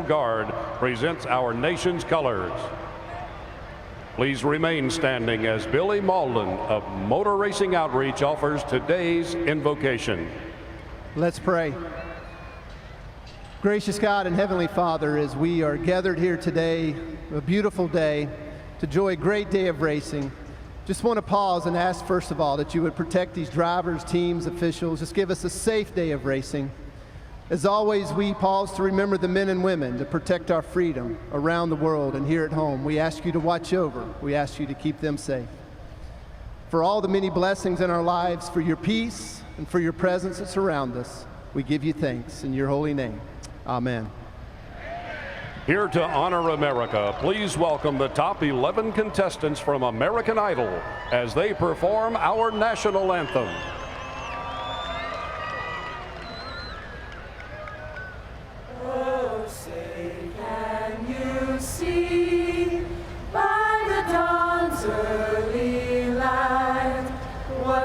Guard presents our nation's colors. Please remain standing as Billy Malden of Motor Racing Outreach offers today's invocation. Let's pray. Gracious God and Heavenly Father, as we are gathered here today, a beautiful day, to enjoy a great day of racing, just want to pause and ask first of all that you would protect these drivers, teams, officials, just give us a safe day of racing. As always, we pause to remember the men and women to protect our freedom around the world and here at home. We ask you to watch over. We ask you to keep them safe. For all the many blessings in our lives, for your peace and for your presence that surround us, we give you thanks in your holy name. Amen. Here to honor America, please welcome the top 11 contestants from American Idol as they perform our national anthem.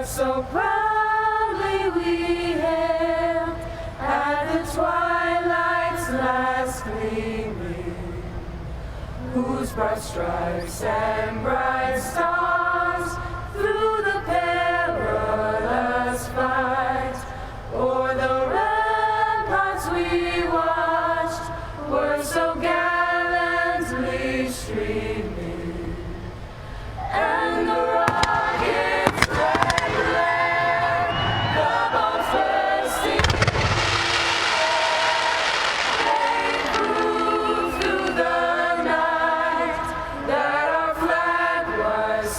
So proudly we hailed at the twilight's last gleaming, whose bright stripes and bright stars through the perilous fight o'er the ramparts we watched were so gallantly streaming, and the rockets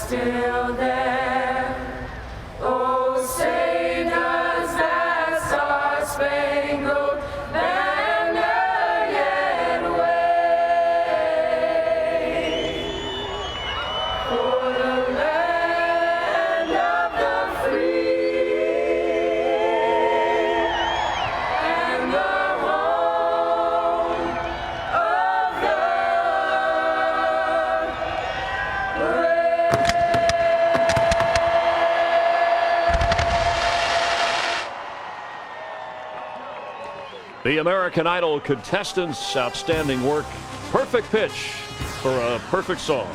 still there. Oh, say does that star-spangled banner yet wave for the land of the free and the home of the brave. The American Idol contestants, outstanding work, perfect pitch for a perfect song.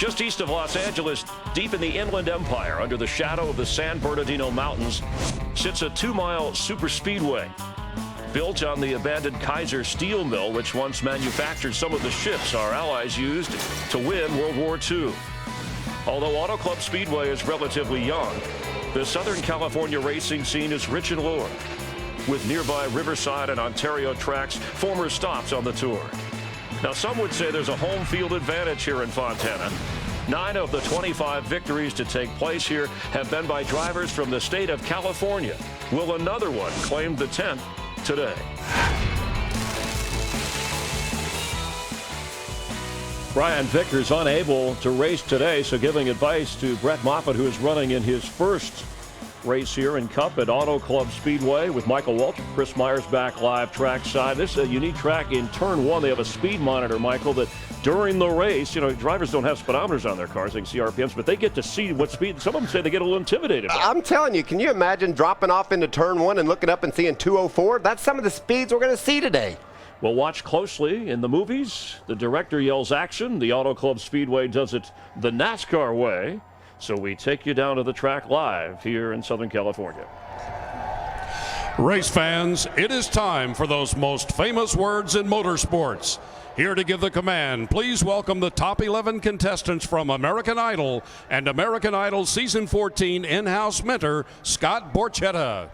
Just east of Los Angeles, deep in the Inland Empire, under the shadow of the San Bernardino Mountains, sits a 2-mile superspeedway. Built on the abandoned Kaiser steel mill, which once manufactured some of the ships our allies used to win World War II. Although Auto Club Speedway is relatively young, the Southern California racing scene is rich in lore, with nearby Riverside and Ontario tracks former stops on the tour. Now, some would say there's a home field advantage here in Fontana. 9 of the 25 victories to take place here have been by drivers from the state of California. Will another one claim the 10th today? Brian Vickers unable to race today, so giving advice to Brett Moffitt, who is running in his first race here in Cup at Auto Club Speedway with Michael Waltrip. Chris Myers back live trackside. This is a unique track in turn 1. They have a speed monitor, Michael, that during the race, drivers don't have speedometers on their cars. They can see RPMs, but they get to see what speed. Some of them say they get a little intimidated. I'm telling you, can you imagine dropping off into turn 1 and looking up and seeing 204? That's some of the speeds we're going to see today. Well, watch closely. In the movies, the director yells action. The Auto Club Speedway does it the NASCAR way. So we take you down to the track live here in Southern California. Race fans, it is time for those most famous words in motorsports. Here to give the command, please welcome the top 11 contestants from American Idol and American Idol Season 14 in-house mentor, Scott Borchetta.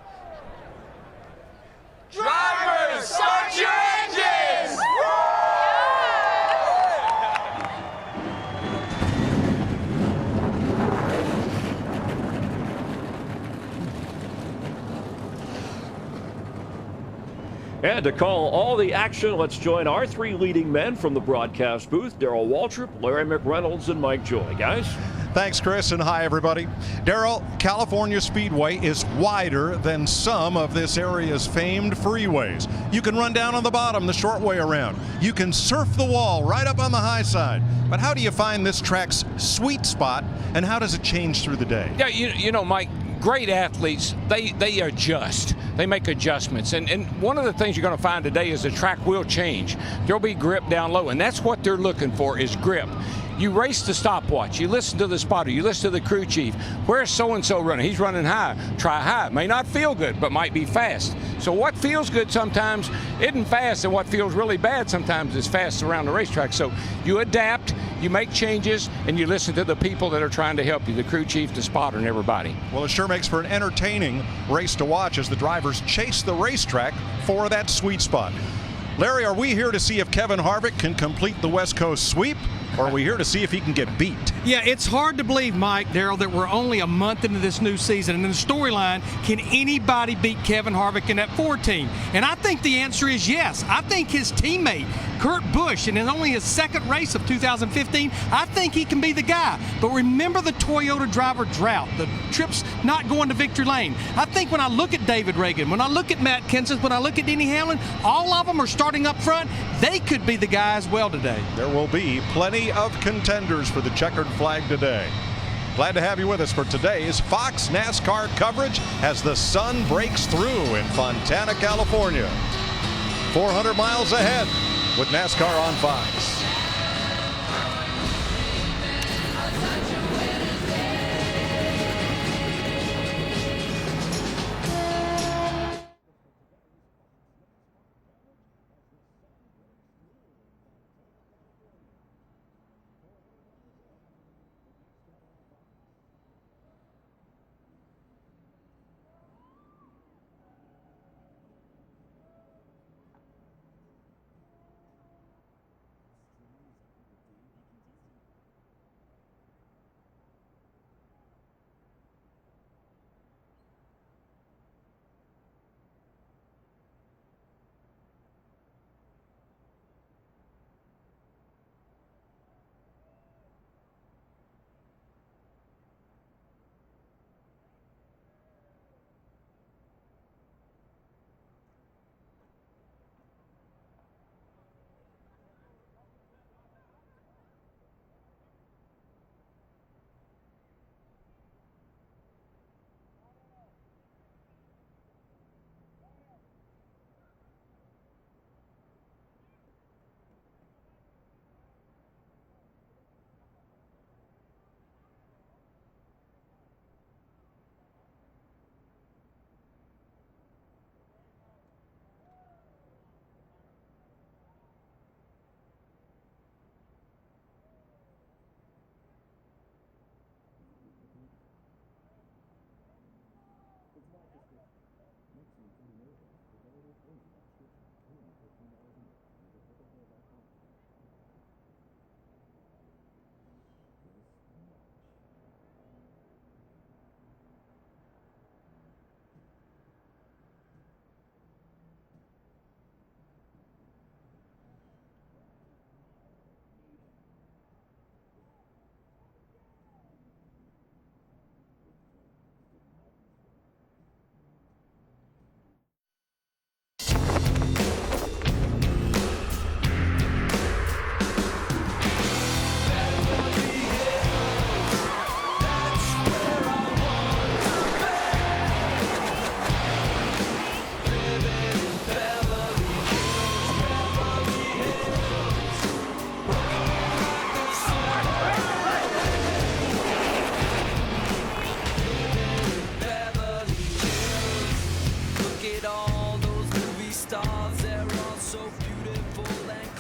Drivers, start your engines! And to call all the action, let's join our 3 leading men from the broadcast booth, Darrell Waltrip, Larry McReynolds, and Mike Joy. Guys? Thanks, Chris, and hi, everybody. Darrell, California Speedway is wider than some of this area's famed freeways. You can run down on the bottom the short way around. You can surf the wall right up on the high side. But how do you find this track's sweet spot, and how does it change through the day? Yeah, you know, Mike, great athletes, they adjust. They make adjustments. And one of the things you're going to find today is the track will change. There'll be grip down low, and that's what they're looking for is grip. You race the stopwatch. You listen to the spotter. You listen to the crew chief. Where's so-and-so running? He's running high. Try high. May not feel good, but might be fast. So what feels good sometimes isn't fast, and what feels really bad sometimes is fast around the racetrack. So you adapt, you make changes, and you listen to the people that are trying to help you, the crew chief, the spotter, and everybody. Well, it sure makes for an entertaining race to watch as the drivers chase the racetrack for that sweet spot. Larry, are we here to see if Kevin Harvick can complete the West Coast sweep, or are we here to see if he can get beat? Yeah, it's hard to believe, Mike, Darrell, that we're only a month into this new season. And in the storyline, can anybody beat Kevin Harvick in that Ford team? And I think the answer is yes. I think his teammate, Kurt Busch, and in only his second race of 2015, I think he can be the guy. But remember the Toyota driver drought, the trips not going to victory lane. I think when I look at David Reagan, when I look at Matt Kenseth, when I look at Denny Hamlin, all of them are starting up front. They could be the guy as well today. There will be plenty of contenders for the checkered flag today. Glad to have you with us for today's Fox NASCAR coverage as the sun breaks through in Fontana, California. 400 miles ahead with NASCAR on Fox.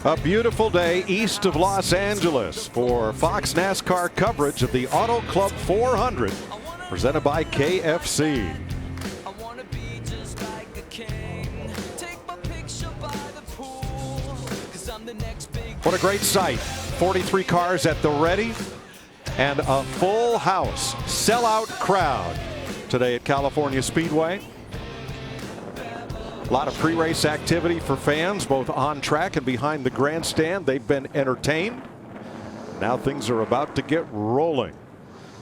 A beautiful day east of Los Angeles for Fox NASCAR coverage of the Auto Club 400 presented by KFC. What a great sight. 43 cars at the ready and a full house, sellout crowd today at California Speedway. A lot of pre-race activity for fans, both on track and behind the grandstand. They've been entertained. Now things are about to get rolling.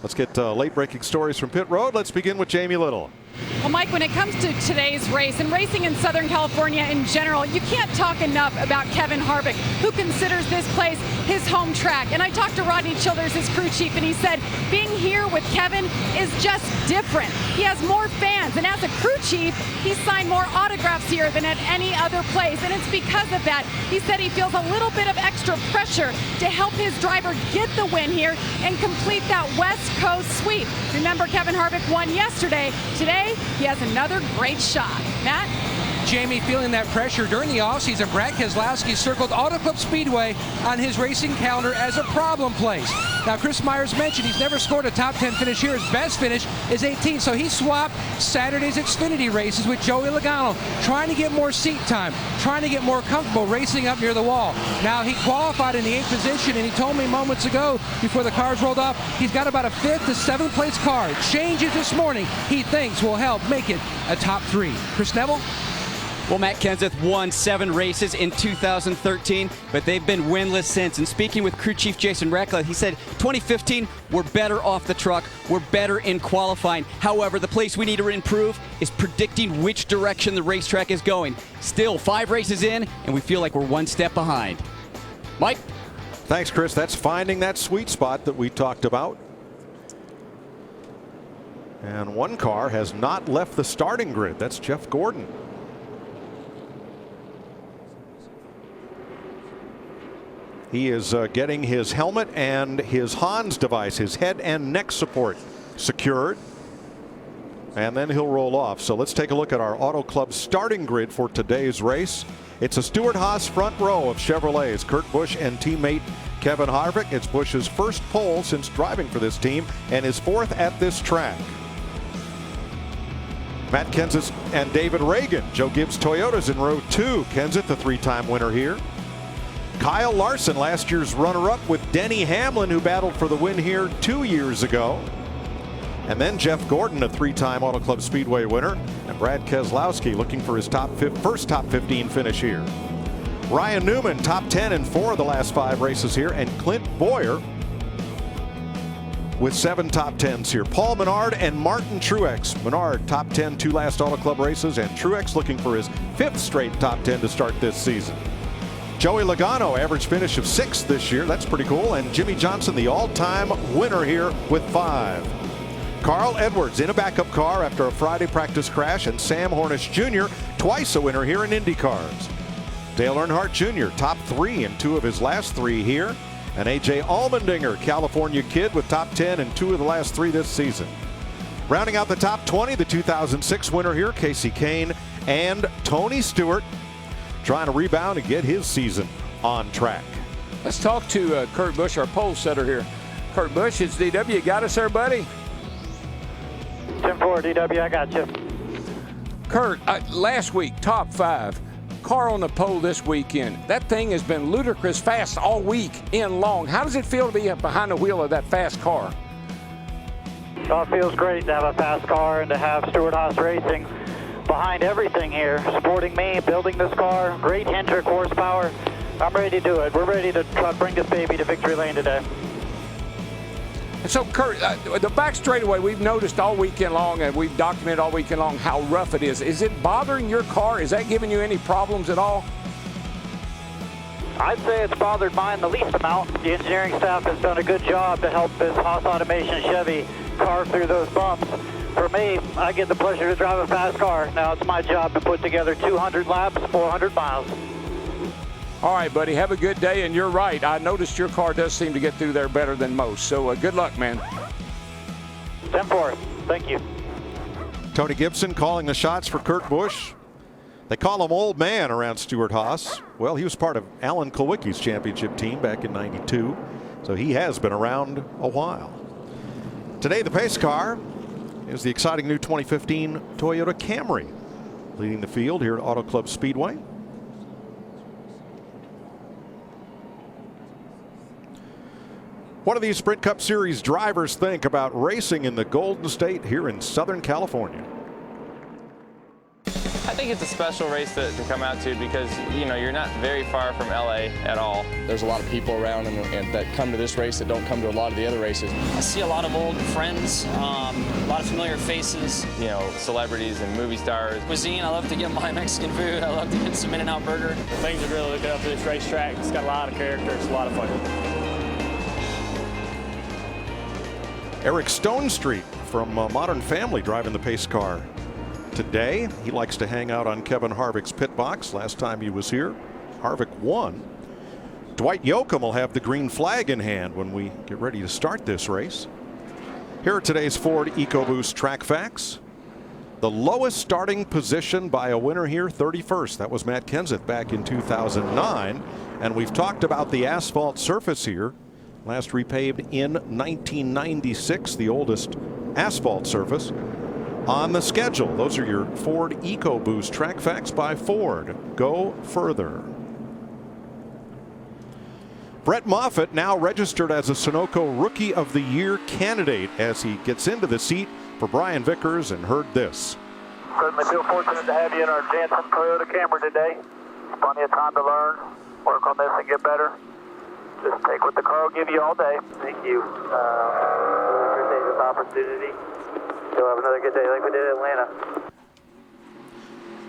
Let's get late-breaking stories from pit road. Let's begin with Jamie Little. Well, Mike, when it comes to today's race and racing in Southern California in general, you can't talk enough about Kevin Harvick, who considers this place his home track. And I talked to Rodney Childers, his crew chief, and he said being here with Kevin is just different. He has more fans, and as a crew chief, he signed more autographs here than at any other place. And it's because of that. He said he feels a little bit of extra pressure to help his driver get the win here and complete that West Coast sweep. Remember, Kevin Harvick won yesterday. Today, he has another great shot. Matt? Jamie feeling that pressure during the offseason. Brad Keselowski circled Auto Club Speedway on his racing calendar as a problem place. Now, Chris Myers mentioned he's never scored a top 10 finish here. His best finish is 18th, so he swapped Saturday's Xfinity races with Joey Logano, trying to get more seat time, trying to get more comfortable racing up near the wall. Now, he qualified in the 8th position, and he told me moments ago before the cars rolled off, he's got about a 5th to 7th place car. Changes this morning he thinks will help make it a top 3. Chris Neville? Well, Matt Kenseth won 7 races in 2013, but they've been winless since. And speaking with crew chief Jason Reckler, he said 2015, we're better off the truck. We're better in qualifying. However, the place we need to improve is predicting which direction the racetrack is going. Still 5 races in, and we feel like we're one step behind. Mike? Thanks, Chris. That's finding that sweet spot that we talked about. And one car has not left the starting grid. That's Jeff Gordon. He is getting his helmet and his Hans device, his head and neck support, secured. And then he'll roll off. So let's take a look at our Auto Club starting grid for today's race. It's a Stewart-Haas front row of Chevrolets, Kurt Busch and teammate Kevin Harvick. It's Busch's first pole since driving for this team and his 4th at this track. Matt Kenseth and David Reagan, Joe Gibbs Toyotas in row 2. Kenseth, the 3-time winner here. Kyle Larson, last year's runner-up with Denny Hamlin, who battled for the win here 2 years ago. And then Jeff Gordon, a 3-time Auto Club Speedway winner. And Brad Keselowski looking for his first top 15 finish here. Ryan Newman, top 10 in 4 of the last 5 races here. And Clint Boyer with 7 top 10s here. Paul Menard and Martin Truex. Menard, top 10 2 last Auto Club races. And Truex looking for his 5th straight top 10 to start this season. Joey Logano, average finish of 6th this year. That's pretty cool. And Jimmy Johnson, the all-time winner here with 5. Carl Edwards in a backup car after a Friday practice crash. And Sam Hornish Jr., twice a winner here in Indy cars. Dale Earnhardt Jr., top 3 in 2 of his last 3 here. And A.J. Allmendinger, California kid with top 10 in 2 of the last 3 this season. Rounding out the top 20, the 2006 winner here, Casey Kane and Tony Stewart, trying to rebound and get his season on track. Let's talk to Kurt Busch, our pole setter here. Kurt Busch, it's DW. You got us there, buddy? 10-4, DW, I got you. Kurt, last week, top 5. Car on the pole this weekend. That thing has been ludicrous fast all week in long. How does it feel to be behind the wheel of that fast car? Well, it feels great to have a fast car and to have Stewart-Haas Racing behind everything here, supporting me, building this car, great Hendrick horsepower. I'm ready to do it. We're ready to try to bring this baby to victory lane today. And so, Kurt, the back straightaway, we've noticed all weekend long, and we've documented all weekend long how rough it is. Is it bothering your car? Is that giving you any problems at all? I'd say it's bothered mine the least amount. The engineering staff has done a good job to help this Haas Automation Chevy carve through those bumps. For me, I get the pleasure to drive a fast car. Now it's my job to put together 200 laps, 400 miles. All right, buddy, have a good day, and you're right. I noticed your car does seem to get through there better than most, so good luck, man. 10-4, thank you. Tony Gibson calling the shots for Kurt Busch. They call him Old Man around Stewart-Haas. Well, he was part of Alan Kulwicki's championship team back in '92, so he has been around a while. Today, the pace car is the exciting new 2015 Toyota Camry, leading the field here at Auto Club Speedway. What do these Sprint Cup Series drivers think about racing in the Golden State here in Southern California? I think it's a special race to come out to because, you know, you're not very far from LA at all. There's a lot of people around and that come to this race that don't come to a lot of the other races. I see a lot of old friends, a lot of familiar faces. You know, celebrities and movie stars. Cuisine, I love to get my Mexican food. I love to get some In-N-Out burger. The things that really look up to this racetrack, it's got a lot of character. It's a lot of fun. Eric Stonestreet from Modern Family driving the pace car today. He likes to hang out on Kevin Harvick's pit box. Last time he was here, Harvick won. Dwight Yoakam will have the green flag in hand when we get ready to start this race. Here are today's Ford EcoBoost track facts. The lowest starting position by a winner here, 31st. That was Matt Kenseth back in 2009. And we've talked about the asphalt surface here. Last repaved in 1996, the oldest asphalt surface on the schedule. Those are your Ford EcoBoost track facts by Ford. Go further. Brett Moffitt now registered as a Sunoco Rookie of the Year candidate as he gets into the seat for Brian Vickers and heard this. Certainly feel fortunate to have you in our Jansen Toyota Camry today. Plenty of time to learn, work on this and get better. Just take what the car will give you all day. Thank you. Really appreciate this opportunity. You'll have another good day like we did in Atlanta.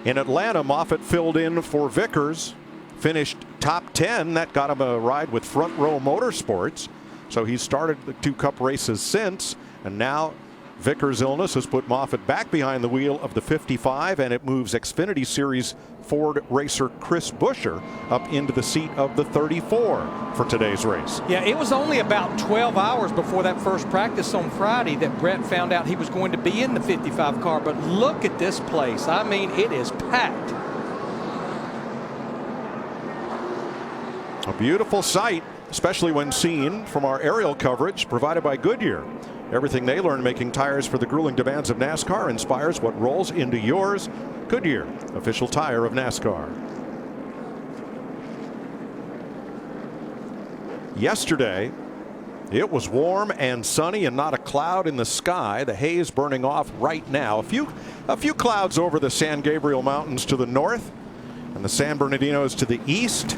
In Atlanta, Moffitt filled in for Vickers, finished top 10. That got him a ride with Front Row Motorsports. So he's started the 2 Cup races since, and now Vickers' illness has put Moffitt back behind the wheel of the 55, and it moves Xfinity Series Ford racer Chris Buescher up into the seat of the 34 for today's race. Yeah, it was only about 12 hours before that first practice on Friday that Brett found out he was going to be in the 55 car. But look at this place. I mean, it is packed. A beautiful sight, especially when seen from our aerial coverage provided by Goodyear. Everything they learned making tires for the grueling demands of NASCAR inspires what rolls into yours. Goodyear, official tire of NASCAR. Yesterday, it was warm and sunny and not a cloud in the sky. The haze burning off right now. A few clouds over the San Gabriel Mountains to the north and the San Bernardinos to the east.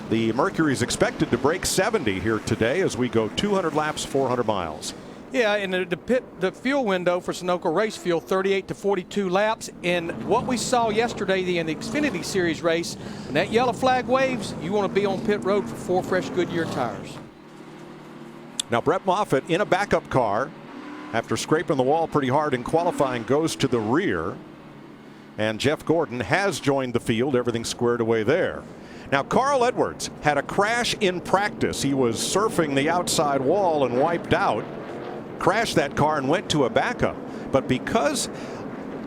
The mercury is expected to break 70 here today as we go 200 laps, 400 miles. Yeah, and the fuel window for Sunoco race fuel, 38 to 42 laps. And what we saw yesterday in the Xfinity Series race, when that yellow flag waves, you want to be on pit road for 4 fresh Goodyear tires. Now Brett Moffitt in a backup car after scraping the wall pretty hard in qualifying goes to the rear. And Jeff Gordon has joined the field, everything squared away there. Now Carl Edwards had a crash in practice. He was surfing the outside wall and wiped out. Crashed that car and went to a backup. But because,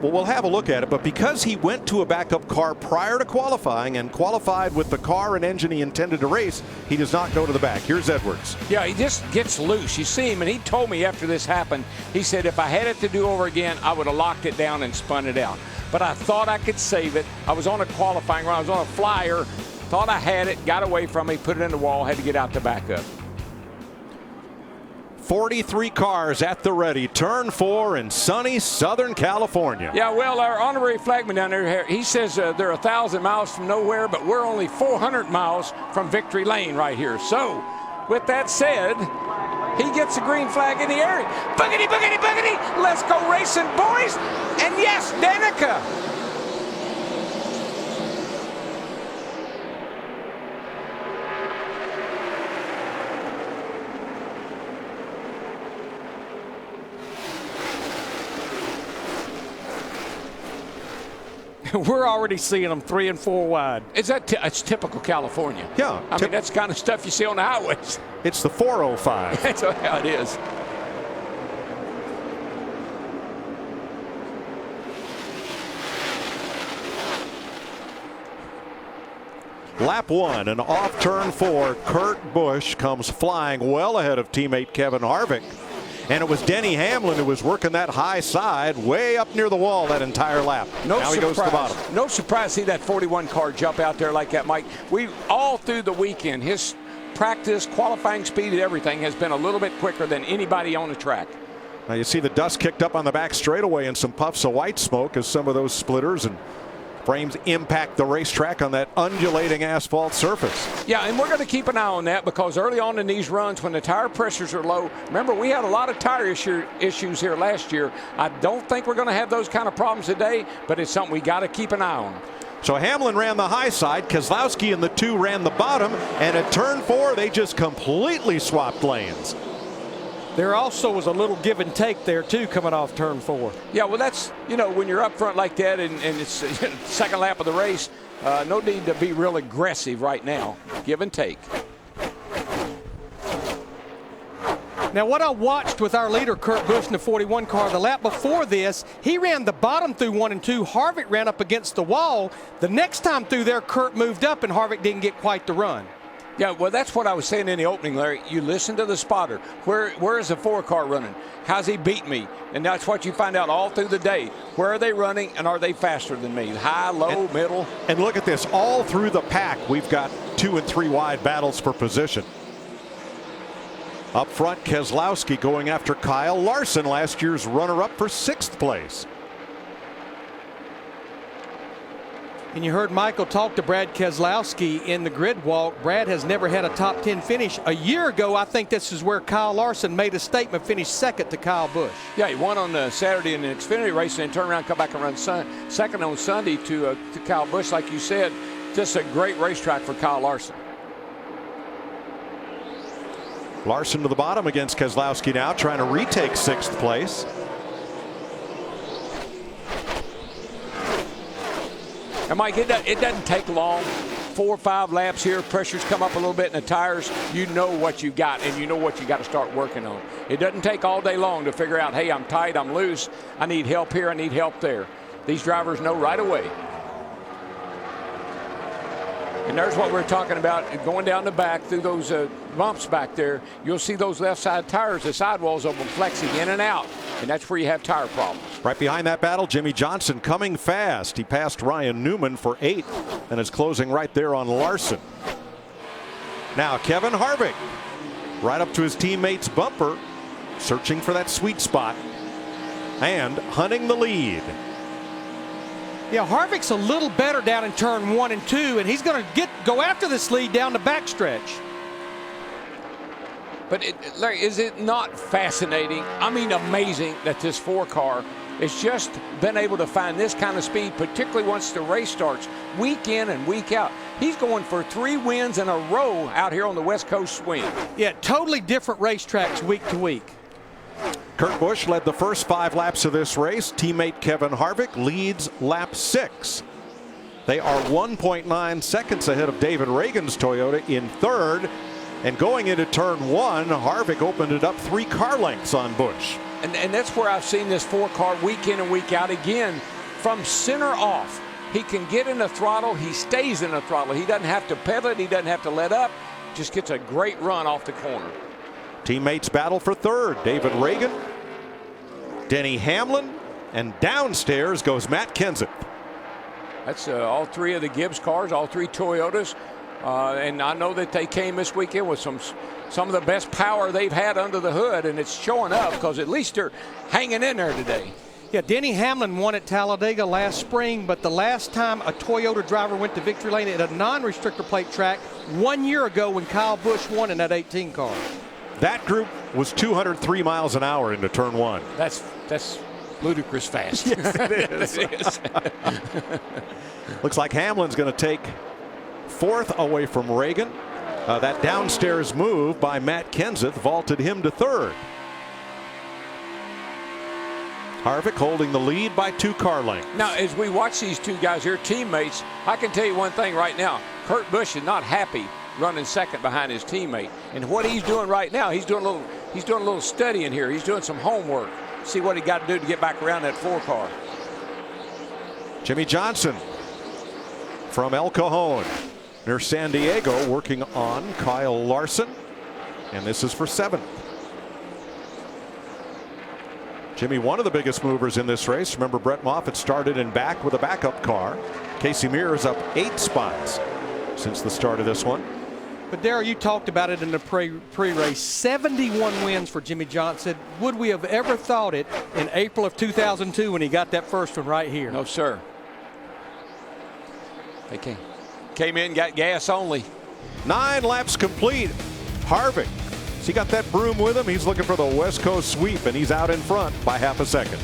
well, we'll have a look at it, but because he went to a backup car prior to qualifying and qualified with the car and engine he intended to race, he does not go to the back. Here's Edwards. Yeah, he just gets loose. You see him, and he told me after this happened, he said, if I had it to do over again, I would have locked it down and spun it out. But I thought I could save it. I was on a qualifying run. I was on a flyer. Thought I had it, got away from me, put it in the wall, had to get out the backup. 43 cars at the ready. Turn 4 in sunny Southern California. Yeah, well, our honorary flagman down there, he says they're 1,000 miles from nowhere, but we're only 400 miles from Victory Lane right here. So, with that said, he gets a green flag in the area. Boogity, boogity, boogity. Let's go racing, boys. And yes, Danica. We're already seeing them 3 and 4 wide. Is that it's typical California? Yeah. I mean, that's the kind of stuff you see on the highways. It's the 405. That's how it is. Lap 1 and off turn 4, Kurt Busch comes flying well ahead of teammate Kevin Harvick. And it was Denny Hamlin who was working that high side way up near the wall that entire lap. Now he goes to the bottom. No surprise to see that 41 car jump out there like that, Mike. We all through the weekend, his practice, qualifying speed, and everything has been a little bit quicker than anybody on the track. Now you see the dust kicked up on the back straightaway and some puffs of white smoke as some of those splitters and frames impact the racetrack on that undulating asphalt surface. Yeah, and we're going to keep an eye on that because early on in these runs when the tire pressures are low, remember we had a lot of tire issues here last year. I don't think we're going to have those kind of problems today, but it's something we got to keep an eye on. So Hamlin ran the high side, Keselowski and the 2 ran the bottom, and at turn 4 they just completely swapped lanes. There also was a little give and take there too coming off turn 4. Yeah, well that's, you know, when you're up front like that and it's second lap of the race, no need to be real aggressive right now. Give and take. Now what I watched with our leader Kurt Busch in the 41 car, the lap before this, he ran the bottom through 1 and 2. Harvick ran up against the wall. The next time through there, Kurt moved up and Harvick didn't get quite the run. Yeah, well, that's what I was saying in the opening, Larry. You listen to the spotter. Where is the 4 car running? How's he beat me? And that's what you find out all through the day. Where are they running and are they faster than me? High, low, middle. And look at this. All through the pack, we've got 2 and 3 wide battles for position. Up front, Keselowski going after Kyle Larson, last year's runner-up for 6th place. And you heard Michael talk to Brad Keselowski in the grid walk. Brad has never had a top 10 finish. A year ago, I think this is where Kyle Larson made a statement, finished second to Kyle Busch. Yeah, he won on the Saturday in the Xfinity race and turned around, come back and run second on Sunday to Kyle Busch. Like you said, just a great racetrack for Kyle Larson. Larson to the bottom against Keselowski now, trying to retake 6th place. And Mike, it doesn't take long. 4 or 5 laps here, pressures come up a little bit in the tires. You know what you got, and you know what you got to start working on. It doesn't take all day long to figure out, hey, I'm tight, I'm loose, I need help here, I need help there. These drivers know right away. And there's what we're talking about, going down the back through those bumps back there. You'll see those left side tires, the sidewalls of them flexing in and out, and that's where you have tire problems. Right behind that battle, Jimmy Johnson coming fast. He passed Ryan Newman for 8th and is closing right there on Larson. Now Kevin Harvick right up to his teammate's bumper, searching for that sweet spot and hunting the lead. Yeah, Harvick's a little better down in turn 1 and 2, and he's going to go after this lead down the backstretch. But Larry, is it not fascinating? I mean, amazing that this 4 car has just been able to find this kind of speed, particularly once the race starts, week in and week out. He's going for 3 wins in a row out here on the West Coast swing. Yeah, totally different racetracks week to week. Kurt Busch led the first 5 laps of this race. Teammate Kevin Harvick leads lap 6. They are 1.9 seconds ahead of David Reagan's Toyota in 3rd. And going into turn 1, Harvick opened it up 3 car lengths on Busch. And that's where I've seen this 4 car week in and week out again. From center off, he can get in the throttle. He stays in the throttle. He doesn't have to pedal it. He doesn't have to let up. Just gets a great run off the corner. Teammates battle for 3rd. David Reagan, Denny Hamlin, and downstairs goes Matt Kenseth. That's all 3 of the Gibbs cars, all 3 Toyotas. And I know that they came this weekend with some of the best power they've had under the hood, and it's showing up because at least they're hanging in there today. Yeah, Denny Hamlin won at Talladega last spring, but the last time a Toyota driver went to victory lane at a non-restrictor plate track 1 year ago when Kyle Busch won in that 18 car. That group was 203 miles an hour into turn 1. That's ludicrous fast. Yes, it is. It is. Looks like Hamlin's going to take 4th away from Reagan. That downstairs move by Matt Kenseth vaulted him to 3rd. Harvick holding the lead by 2 car lengths. Now, as we watch these 2 guys here, teammates, I can tell you one thing right now. Kurt Busch is not happy running second behind his teammate. And what he's doing right now, he's doing a little studying here. He's doing some homework. See what he got to do to get back around that 4 car. Jimmy Johnson from El Cajon Near San Diego, working on Kyle Larson. And this is for 7th. Jimmy, one of the biggest movers in this race. Remember, Brett Moffitt started in back with a backup car. Casey Mears is up 8 spots since the start of this one. But Darrell, you talked about it in the pre-race. 71 wins for Jimmy Johnson. Would we have ever thought it in April of 2002 when he got that first one right here? No, sir. They came in, got gas only. 9 laps complete. Harvick, he got that broom with him. He's looking for the West Coast sweep, and he's out in front by half a second.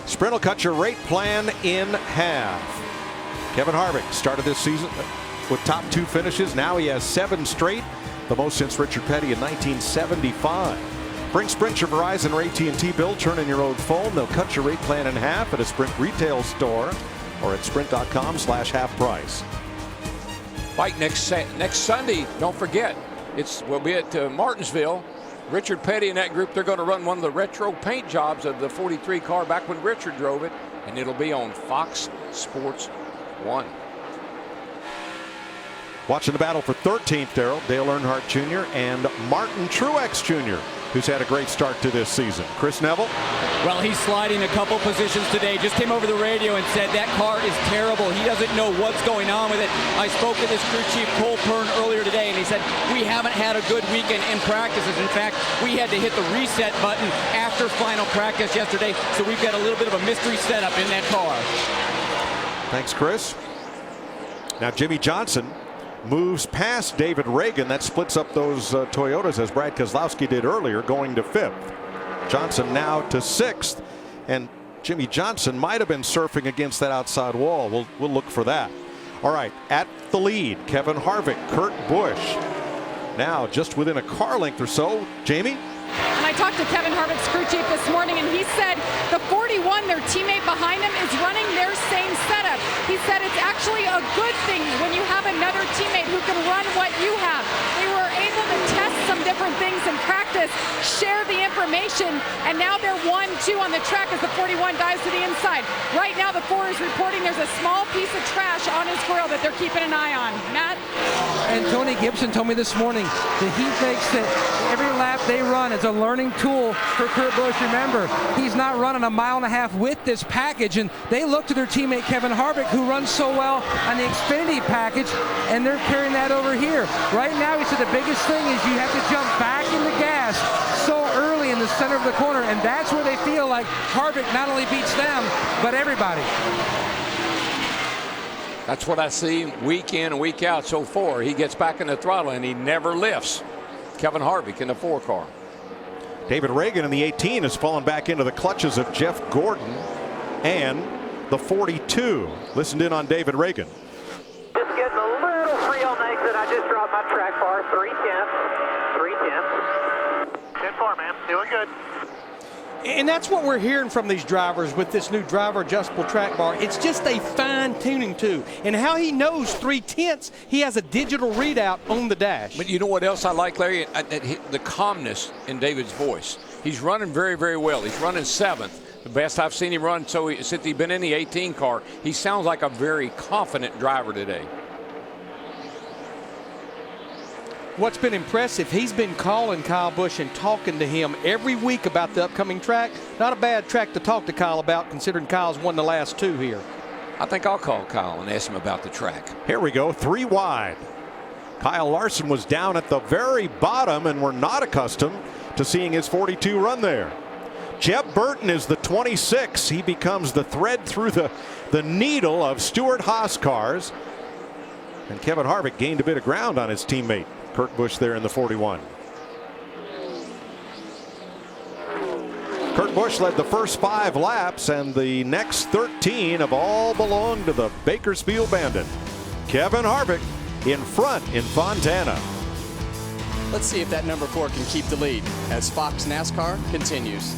Sprint will cut your rate plan in half. Kevin Harvick started this season with top 2 finishes. Now he has 7 straight, the most since Richard Petty in 1975. Bring Sprint your Verizon or AT&T bill, turn in your own phone. They'll cut your rate plan in half at a Sprint retail store or at sprint.com/half price. Mike, next Sunday, don't forget, we'll be at Martinsville. Richard Petty and that group, they're going to run one of the retro paint jobs of the 43 car back when Richard drove it, and it'll be on Fox Sports 1. Watching the battle for 13th, Darrell, Dale Earnhardt Jr. and Martin Truex Jr., who's had a great start to this season. Chris Neville? Well, he's sliding a couple positions today. Just came over the radio and said that car is terrible. He doesn't know what's going on with it. I spoke to this crew chief, Cole Pern, earlier today, and he said, we haven't had a good weekend in practices. In fact, we had to hit the reset button after final practice yesterday, so we've got a little bit of a mystery setup in that car. Thanks, Chris. Now, Jimmy Johnson moves past David Reagan. That splits up those Toyotas, as Brad Keselowski did earlier, going to 5th. Johnson now to 6th, and Jimmy Johnson might have been surfing against that outside wall. We'll look for that. All right, at the lead, Kevin Harvick, Kurt Busch. Now just within a car length or so. Jamie? And I talked to Kevin Harvick's crew chief this morning, and he said the 41, their teammate behind him, is running their same setup. He said it's actually a good thing when you have another teammate who can run what you have. They were able to test some different things in practice, share the information, and now they're 1-2 on the track as the 41 dives to the inside. Right now, the 4 is reporting there's a small piece of trash on his grill that they're keeping an eye on. Matt? And Tony Gibson told me this morning that he thinks that every lap they run is a learning tool for Kurt Busch. Remember, he's not running a mile and a half with this package, and they look to their teammate Kevin Harvick, who runs so well on the Xfinity package, and they're carrying that over here. Right now, he said the biggest thing is you have to jump back in the gas so early in the center of the corner, and that's where they feel like Harvick not only beats them, but everybody. That's what I see week in and week out so far. He gets back in the throttle and he never lifts. Kevin Harvick in the 4 car. David Reagan in the 18 has fallen back into the clutches of Jeff Gordon and the 42. Listened in on David Reagan. Just getting a little free on the exit. I just dropped my track bar, 310. 10-4, man. Doing good. And that's what we're hearing from these drivers with this new driver adjustable track bar. It's just a fine tuning too. And how he knows 3/10, he has a digital readout on the dash. But you know what else I like, Larry? The calmness in David's voice. He's running very, very well. He's running 7th. The best I've seen him run since he's been in the 18 car. He sounds like a very confident driver today. What's been impressive, he's been calling Kyle Busch and talking to him every week about the upcoming track. Not a bad track to talk to Kyle about, considering Kyle's won the last 2 here. I think I'll call Kyle and ask him about the track. Here we go, 3 wide. Kyle Larson was down at the very bottom, and we're not accustomed to seeing his 42 run there. Jeb Burton is the 26. He becomes the thread through the needle of Stewart-Haas cars. And Kevin Harvick gained a bit of ground on his teammate Kurt Busch there in the 41. Kurt Busch led the first 5 laps, and the next 13 have all belonged to the Bakersfield Bandit. Kevin Harvick in front in Fontana. Let's see if that number 4 can keep the lead as Fox NASCAR continues.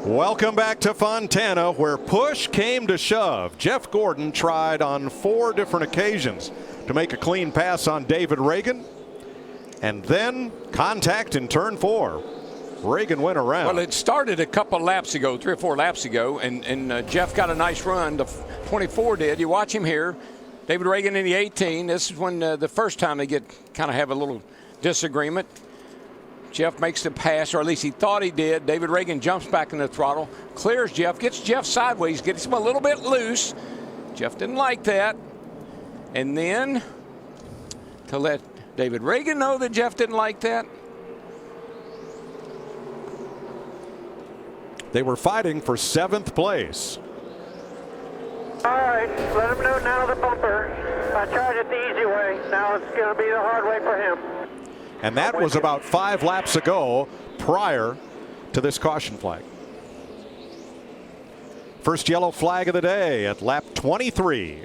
Welcome back to Fontana, where push came to shove. Jeff Gordon tried on 4 different occasions to make a clean pass on David Reagan, and then contact in turn 4. Reagan went around. Well, it started a couple laps ago, 3 or 4 laps ago, and Jeff got a nice run. The 24 did. You watch him here. David Reagan in the 18. This is when the first time they kind of have a little disagreement. Jeff makes the pass, or at least he thought he did. David Reagan jumps back in the throttle, clears Jeff, gets Jeff sideways, gets him a little bit loose. Jeff didn't like that. And then to let David Reagan know that Jeff didn't like that. They were fighting for 7th place. All right, let him know now the bumper. I tried it the easy way. Now it's going to be the hard way for him. And that was about 5 laps ago prior to this caution flag. First yellow flag of the day at lap 23.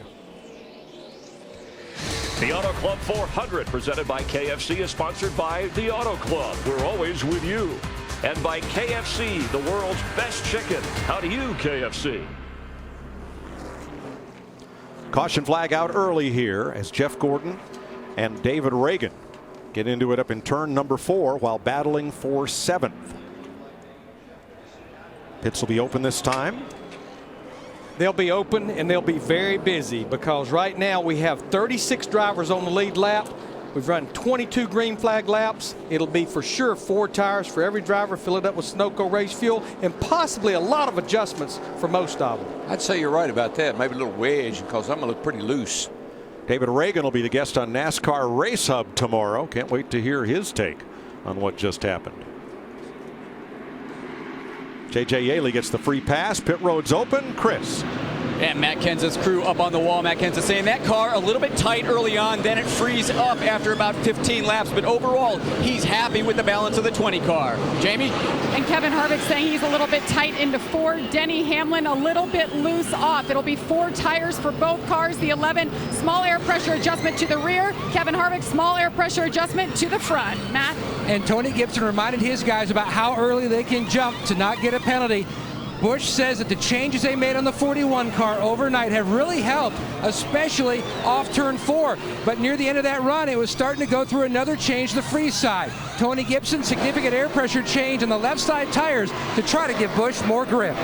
The Auto Club 400 presented by KFC is sponsored by the Auto Club. We're always with you. And by KFC, the world's best chicken. How do you, KFC? Caution flag out early here as Jeff Gordon and David Reagan get into it up in turn number 4 while battling for 7th. Pits will be open this time. They'll be open and they'll be very busy because right now we have 36 drivers on the lead lap. We've run 22 green flag laps. It'll be for sure 4 tires for every driver, fill it up with Sunoco race fuel, and possibly a lot of adjustments for most of them. I'd say you're right about that. Maybe a little wedge because I'm going to look pretty loose. David Reagan will be the guest on NASCAR Race Hub tomorrow. Can't wait to hear his take on what just happened. J.J. Yaley gets the free pass. Pit road's open. Chris. And Matt Kenseth's crew up on the wall. Matt Kenseth saying that car a little bit tight early on, then it frees up after about 15 laps. But overall, he's happy with the balance of the 20 car. Jamie? And Kevin Harvick saying he's a little bit tight into 4. Denny Hamlin a little bit loose off. It'll be 4 tires for both cars. The 11, small air pressure adjustment to the rear. Kevin Harvick, small air pressure adjustment to the front. Matt? And Tony Gibson reminded his guys about how early they can jump to not get a penalty. Busch says that the changes they made on the 41 car overnight have really helped, especially off turn 4. But near the end of that run, it was starting to go through another change, the free side. Tony Gibson, significant air pressure change on the left side tires to try to give Busch more grip.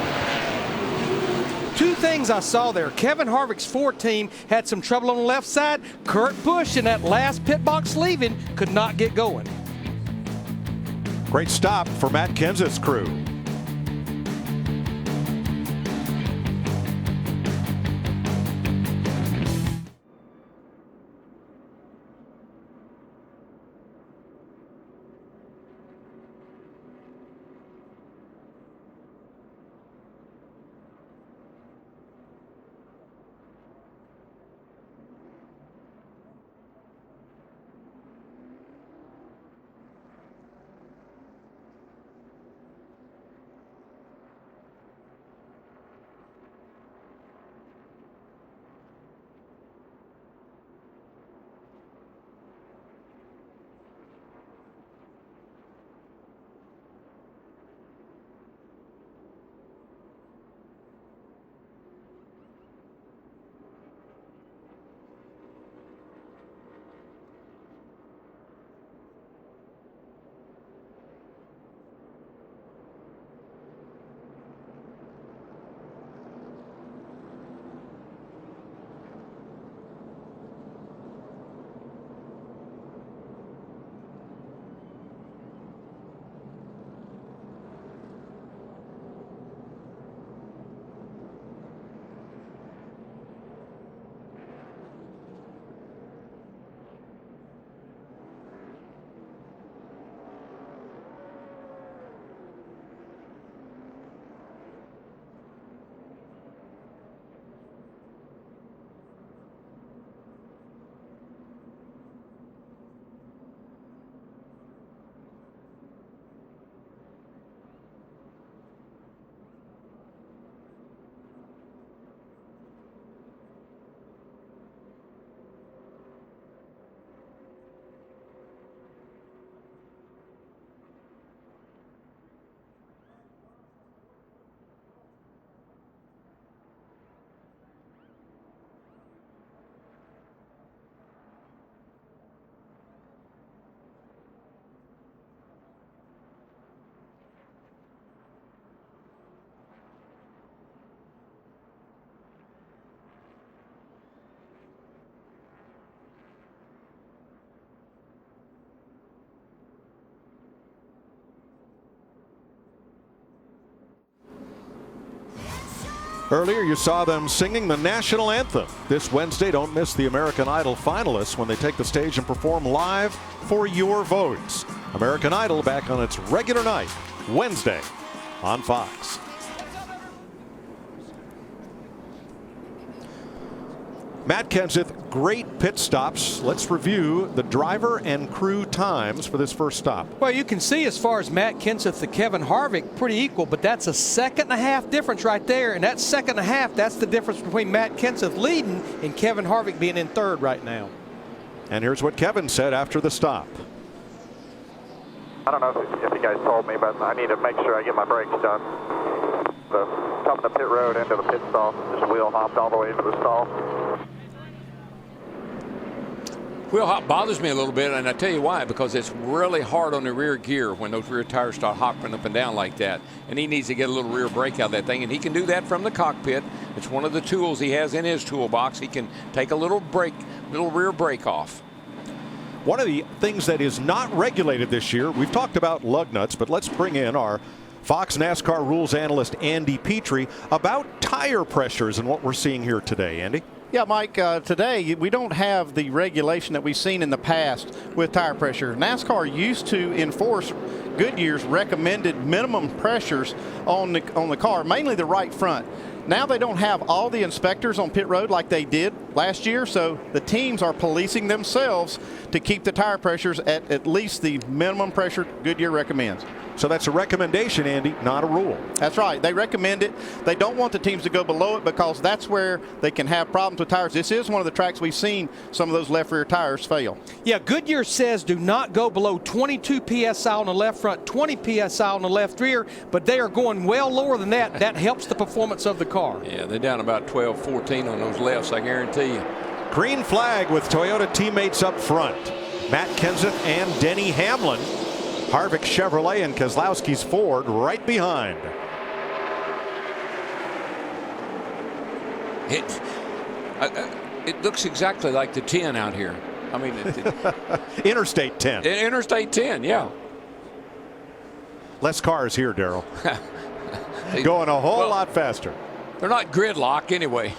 2 things I saw there. Kevin Harvick's 4 team had some trouble on the left side. Kurt Busch in that last pit box leaving could not get going. Great stop for Matt Kenseth's crew. Earlier, you saw them singing the national anthem. This Wednesday, don't miss the American Idol finalists when they take the stage and perform live for your votes. American Idol back on its regular night, Wednesday on Fox. Matt Kenseth, great pit stops. Let's review the driver and crew times for this first stop. Well, you can see as far as Matt Kenseth to Kevin Harvick, pretty equal, but that's a second-and-a-half difference right there. And that second-and-a-half, that's the difference between Matt Kenseth leading and Kevin Harvick being in third right now. And here's what Kevin said after the stop. I don't know if you guys told me, but I need to make sure I get my brakes done. The top of the pit road into the pit stall, just wheel hopped all the way into the stall. Wheel hop bothers me a little bit, and I tell you why, because it's really hard on the rear gear when those rear tires start hopping up and down like that. And he needs to get a little rear brake out of that thing, and he can do that from the cockpit. It's one of the tools he has in his toolbox. He can take a little rear brake off. One of the things that is not regulated this year, we've talked about lug nuts, but let's bring in our Fox NASCAR rules analyst Andy Petrie about tire pressures and what we're seeing here today. Andy? Yeah, Mike, today we don't have the regulation that we've seen in the past with tire pressure. NASCAR used to enforce Goodyear's recommended minimum pressures on the car, mainly the right front. Now they don't have all the inspectors on pit road like they did last year, so the teams are policing themselves to keep the tire pressures at least the minimum pressure Goodyear recommends. So that's a recommendation, Andy, not a rule. That's right. They recommend it. They don't want the teams to go below it because that's where they can have problems with tires. This is one of the tracks we've seen some of those left rear tires fail. Yeah, Goodyear says do not go below 22 PSI on the left front, 20 PSI on the left rear, but they are going well lower than that. That helps the performance of the car. Yeah, they're down about 12, 14 on those lefts, I guarantee you. Green flag with Toyota teammates up front. Matt Kenseth and Denny Hamlin. Harvick Chevrolet and Keselowski's Ford right behind. It looks exactly like the 10 out here. I mean, Interstate 10. Interstate 10, yeah. Less cars here, Darrell. Going a whole lot faster. They're not gridlock anyway.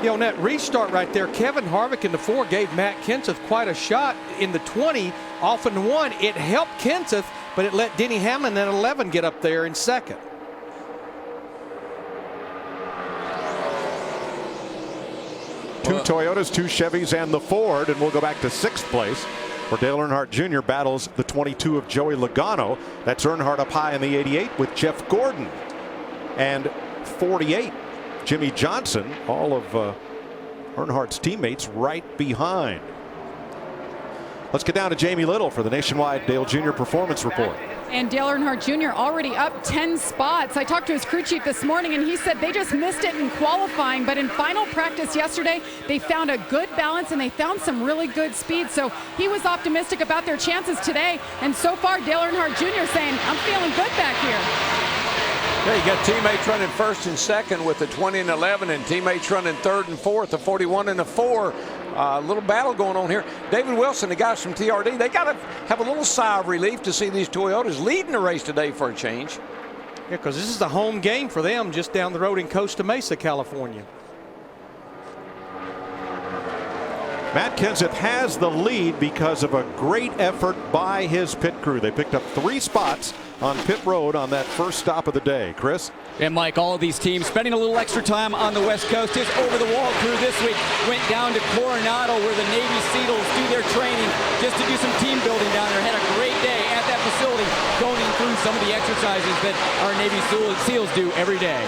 Yeah, on that restart right there, Kevin Harvick in the 4 gave Matt Kenseth quite a shot in the 20 off in the 1. It helped Kenseth, but it let Denny Hamlin at 11 get up there in second. Two Toyotas, 2 Chevys, and the Ford, and we'll go back to 6th place where Dale Earnhardt Jr. battles the 22 of Joey Logano. That's Earnhardt up high in the 88 with Jeff Gordon. And 48. Jimmy Johnson, all of Earnhardt's teammates right behind. Let's get down to Jamie Little for the Nationwide Dale Jr. Performance Report. And Dale Earnhardt Jr. already up 10 spots. I talked to his crew chief this morning, and he said they just missed it in qualifying, but in final practice yesterday, they found a good balance and they found some really good speed. So he was optimistic about their chances today. And so far, Dale Earnhardt Jr. saying, I'm feeling good back here. Yeah, you got teammates running 1st and 2nd with the 20 and 11, and teammates running 3rd and 4th, the 41 and the 4. A little battle going on here. David Wilson, the guys from TRD, they got to have a little sigh of relief to see these Toyotas leading the race today for a change. Yeah, because this is the home game for them just down the road in Costa Mesa, California. Matt Kenseth has the lead because of a great effort by his pit crew. They picked up 3 spots on pit road on that first stop of the day. Chris? And Mike, all of these teams spending a little extra time on the West Coast. His over-the-wall crew this week went down to Coronado where the Navy SEALs do their training just to do some team building down there. Had a great day at that facility going through some of the exercises that our Navy SEALs do every day.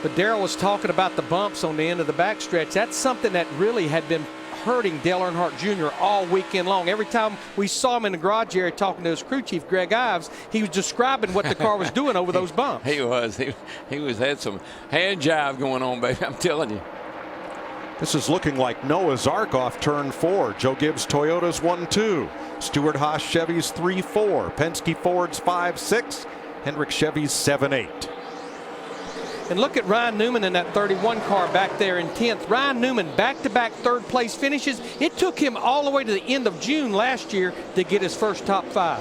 But Darrell was talking about the bumps on the end of the backstretch. That's something that really had been hurting Dale Earnhardt Jr. all weekend long. Every time we saw him in the garage area talking to his crew chief, Greg Ives, he was describing what the car was doing over those bumps. He had some hand jive going on, baby. I'm telling you. This is looking like Noah's Ark off turn 4. Joe Gibbs Toyotas 1-2. Stewart Haas Chevys 3-4. Penske Fords 5-6. Hendrick Chevys 7-8. And look at Ryan Newman in that 31 car back there in 10th. Ryan Newman back-to-back third-place finishes. It took him all the way to the end of June last year to get his first top 5.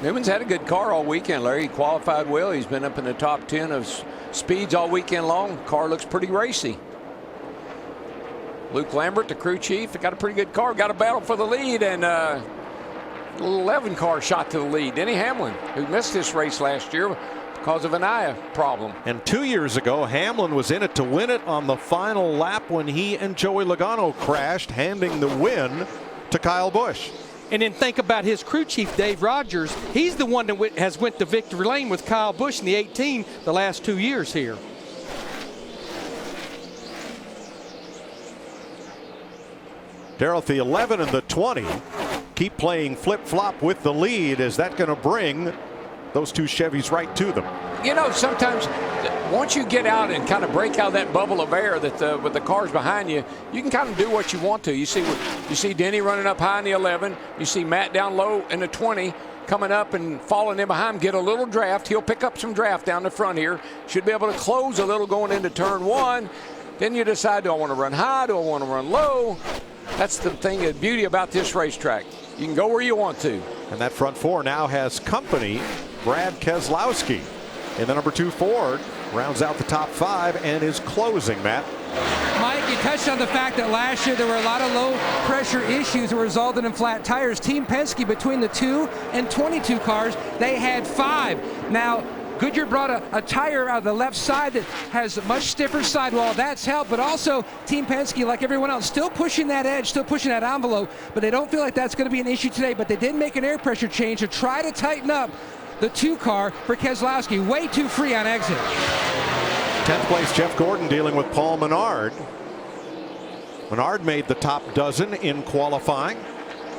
Newman's had a good car all weekend, Larry. He qualified well. He's been up in the top 10 of speeds all weekend long. Car looks pretty racy. Luke Lambert, the crew chief, got a pretty good car. Got a battle for the lead, and a little 11 car shot to the lead. Denny Hamlin, who missed this race last year because of an eye problem. And 2 years ago, Hamlin was in it to win it on the final lap when he and Joey Logano crashed, handing the win to Kyle Busch. And then think about his crew chief, Dave Rogers. He's the one that has went to victory lane with Kyle Busch in the 18 the last 2 years here. Darrell, the 11 and the 20 keep playing flip-flop with the lead. Is that going to bring those two Chevys right to them? You know, sometimes once you get out and kind of break out that bubble of air that with the cars behind you, you can kind of do what you want to. You see Denny running up high in the 11. You see Matt down low in the 20, coming up and falling in behind him, get a little draft. He'll pick up some draft down the front here. Should be able to close a little going into turn 1. Then you decide, do I want to run high? Do I want to run low? That's the thing, the beauty about this racetrack. You can go where you want to. And that front four now has company. Brad Keselowski in the number 2 Ford rounds out the top 5 and is closing, Matt. Mike, you touched on the fact that last year there were a lot of low pressure issues that resulted in flat tires. Team Penske, between the 2 and 22 cars, they had 5. Now, Goodyear brought a tire out of the left side that has a much stiffer sidewall. That's helped, but also Team Penske, like everyone else, still pushing that edge, still pushing that envelope, but they don't feel like that's going to be an issue today. But they did make an air pressure change to try to tighten up the 2 car for Keselowski. Way too free on exit. 10th place Jeff Gordon dealing with Paul Menard. Menard made the top dozen in qualifying.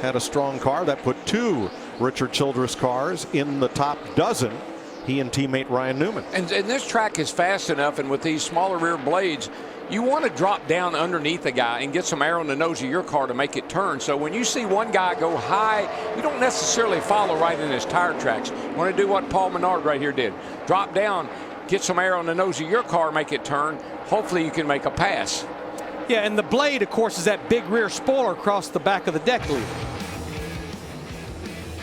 Had a strong car that put 2 Richard Childress cars in the top dozen. He and teammate Ryan Newman. And this track is fast enough, and with these smaller rear blades, you want to drop down underneath the guy and get some air on the nose of your car to make it turn. So when you see one guy go high, you don't necessarily follow right in his tire tracks. You want to do what Paul Menard right here did. Drop down, get some air on the nose of your car, make it turn. Hopefully you can make a pass. Yeah, and the blade, of course, is that big rear spoiler across the back of the deck leader.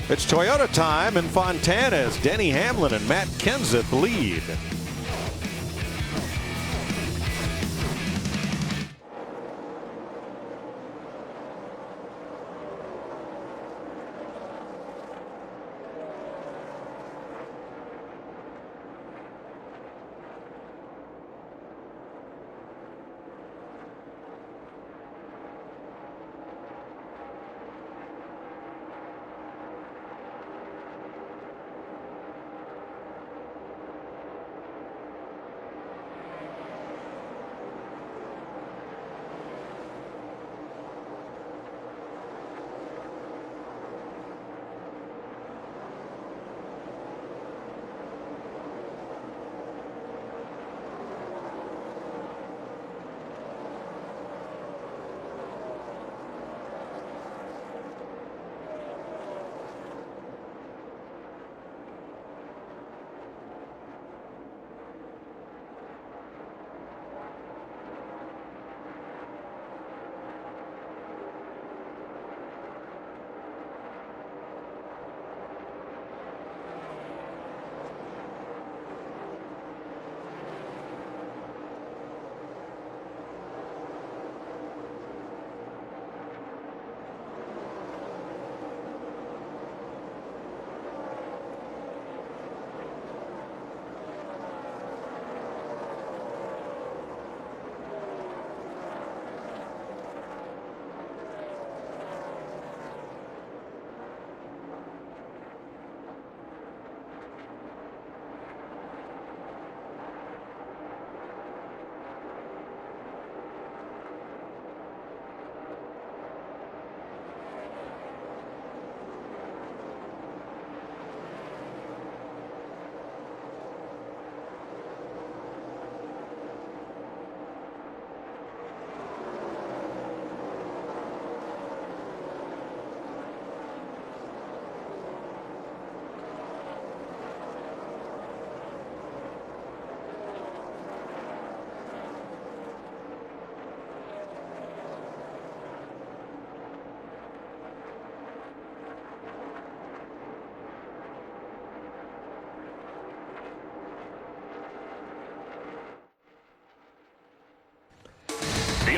It's Toyota time in Fontana as Denny Hamlin and Matt Kenseth lead.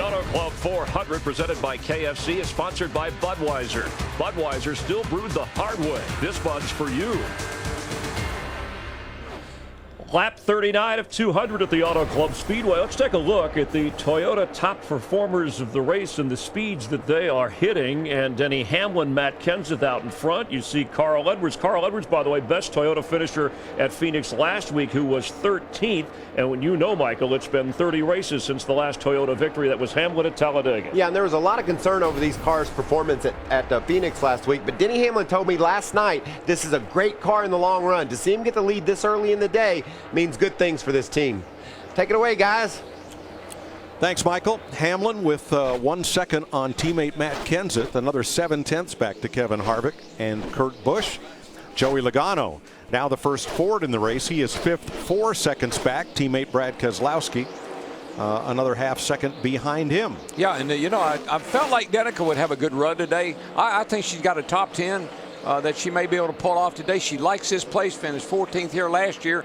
Auto Club 400, presented by KFC, is sponsored by Budweiser. Budweiser still brewed the hard way. This Bud's for you. Lap 39 of 200 at the Auto Club Speedway. Let's take a look at the Toyota top performers of the race and the speeds that they are hitting. And Denny Hamlin, Matt Kenseth out in front. You see Carl Edwards. Carl Edwards, by the way, best Toyota finisher at Phoenix last week, who was 13th. And when you know, Michael, it's been 30 races since the last Toyota victory. That was Hamlin at Talladega. Yeah, and there was a lot of concern over these cars' performance at Phoenix last week. But Denny Hamlin told me last night this is a great car in the long run. To see him get the lead this early in the day means good things for this team. Take it away, guys. Thanks, Michael. Hamlin with 1 second on teammate Matt Kenseth, another 7/10 back to Kevin Harvick and Kurt Busch. Joey Logano, now the first Ford in the race. He is 5th, 4 seconds back. Teammate Brad Keselowski, another half second behind him. Yeah, and you know, I felt like Danica would have a good run today. I think she's got a top 10 that she may be able to pull off today. She likes this place finish, 14th here last year.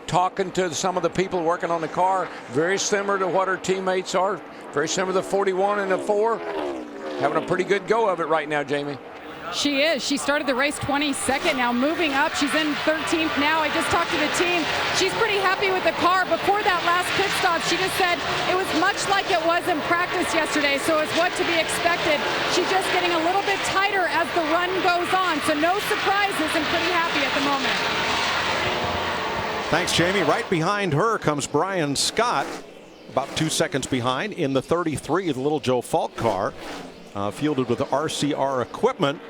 Talking to some of the people working on the car, very similar to what her teammates are, very similar to the 41 and the 4. Having a pretty good go of it right now, Jamie. She is. She started the race 22nd, now moving up. She's in 13th now. I just talked to the team. She's pretty happy with the car. Before that last pit stop, she just said it was much like it was in practice yesterday, so it's what to be expected. She's just getting a little bit tighter as the run goes on, so no surprises and pretty happy at the moment. Thanks, Jamie. Right behind her comes Brian Scott, about 2 seconds behind in the 33, the little Joe Falk car, fielded with the RCR equipment,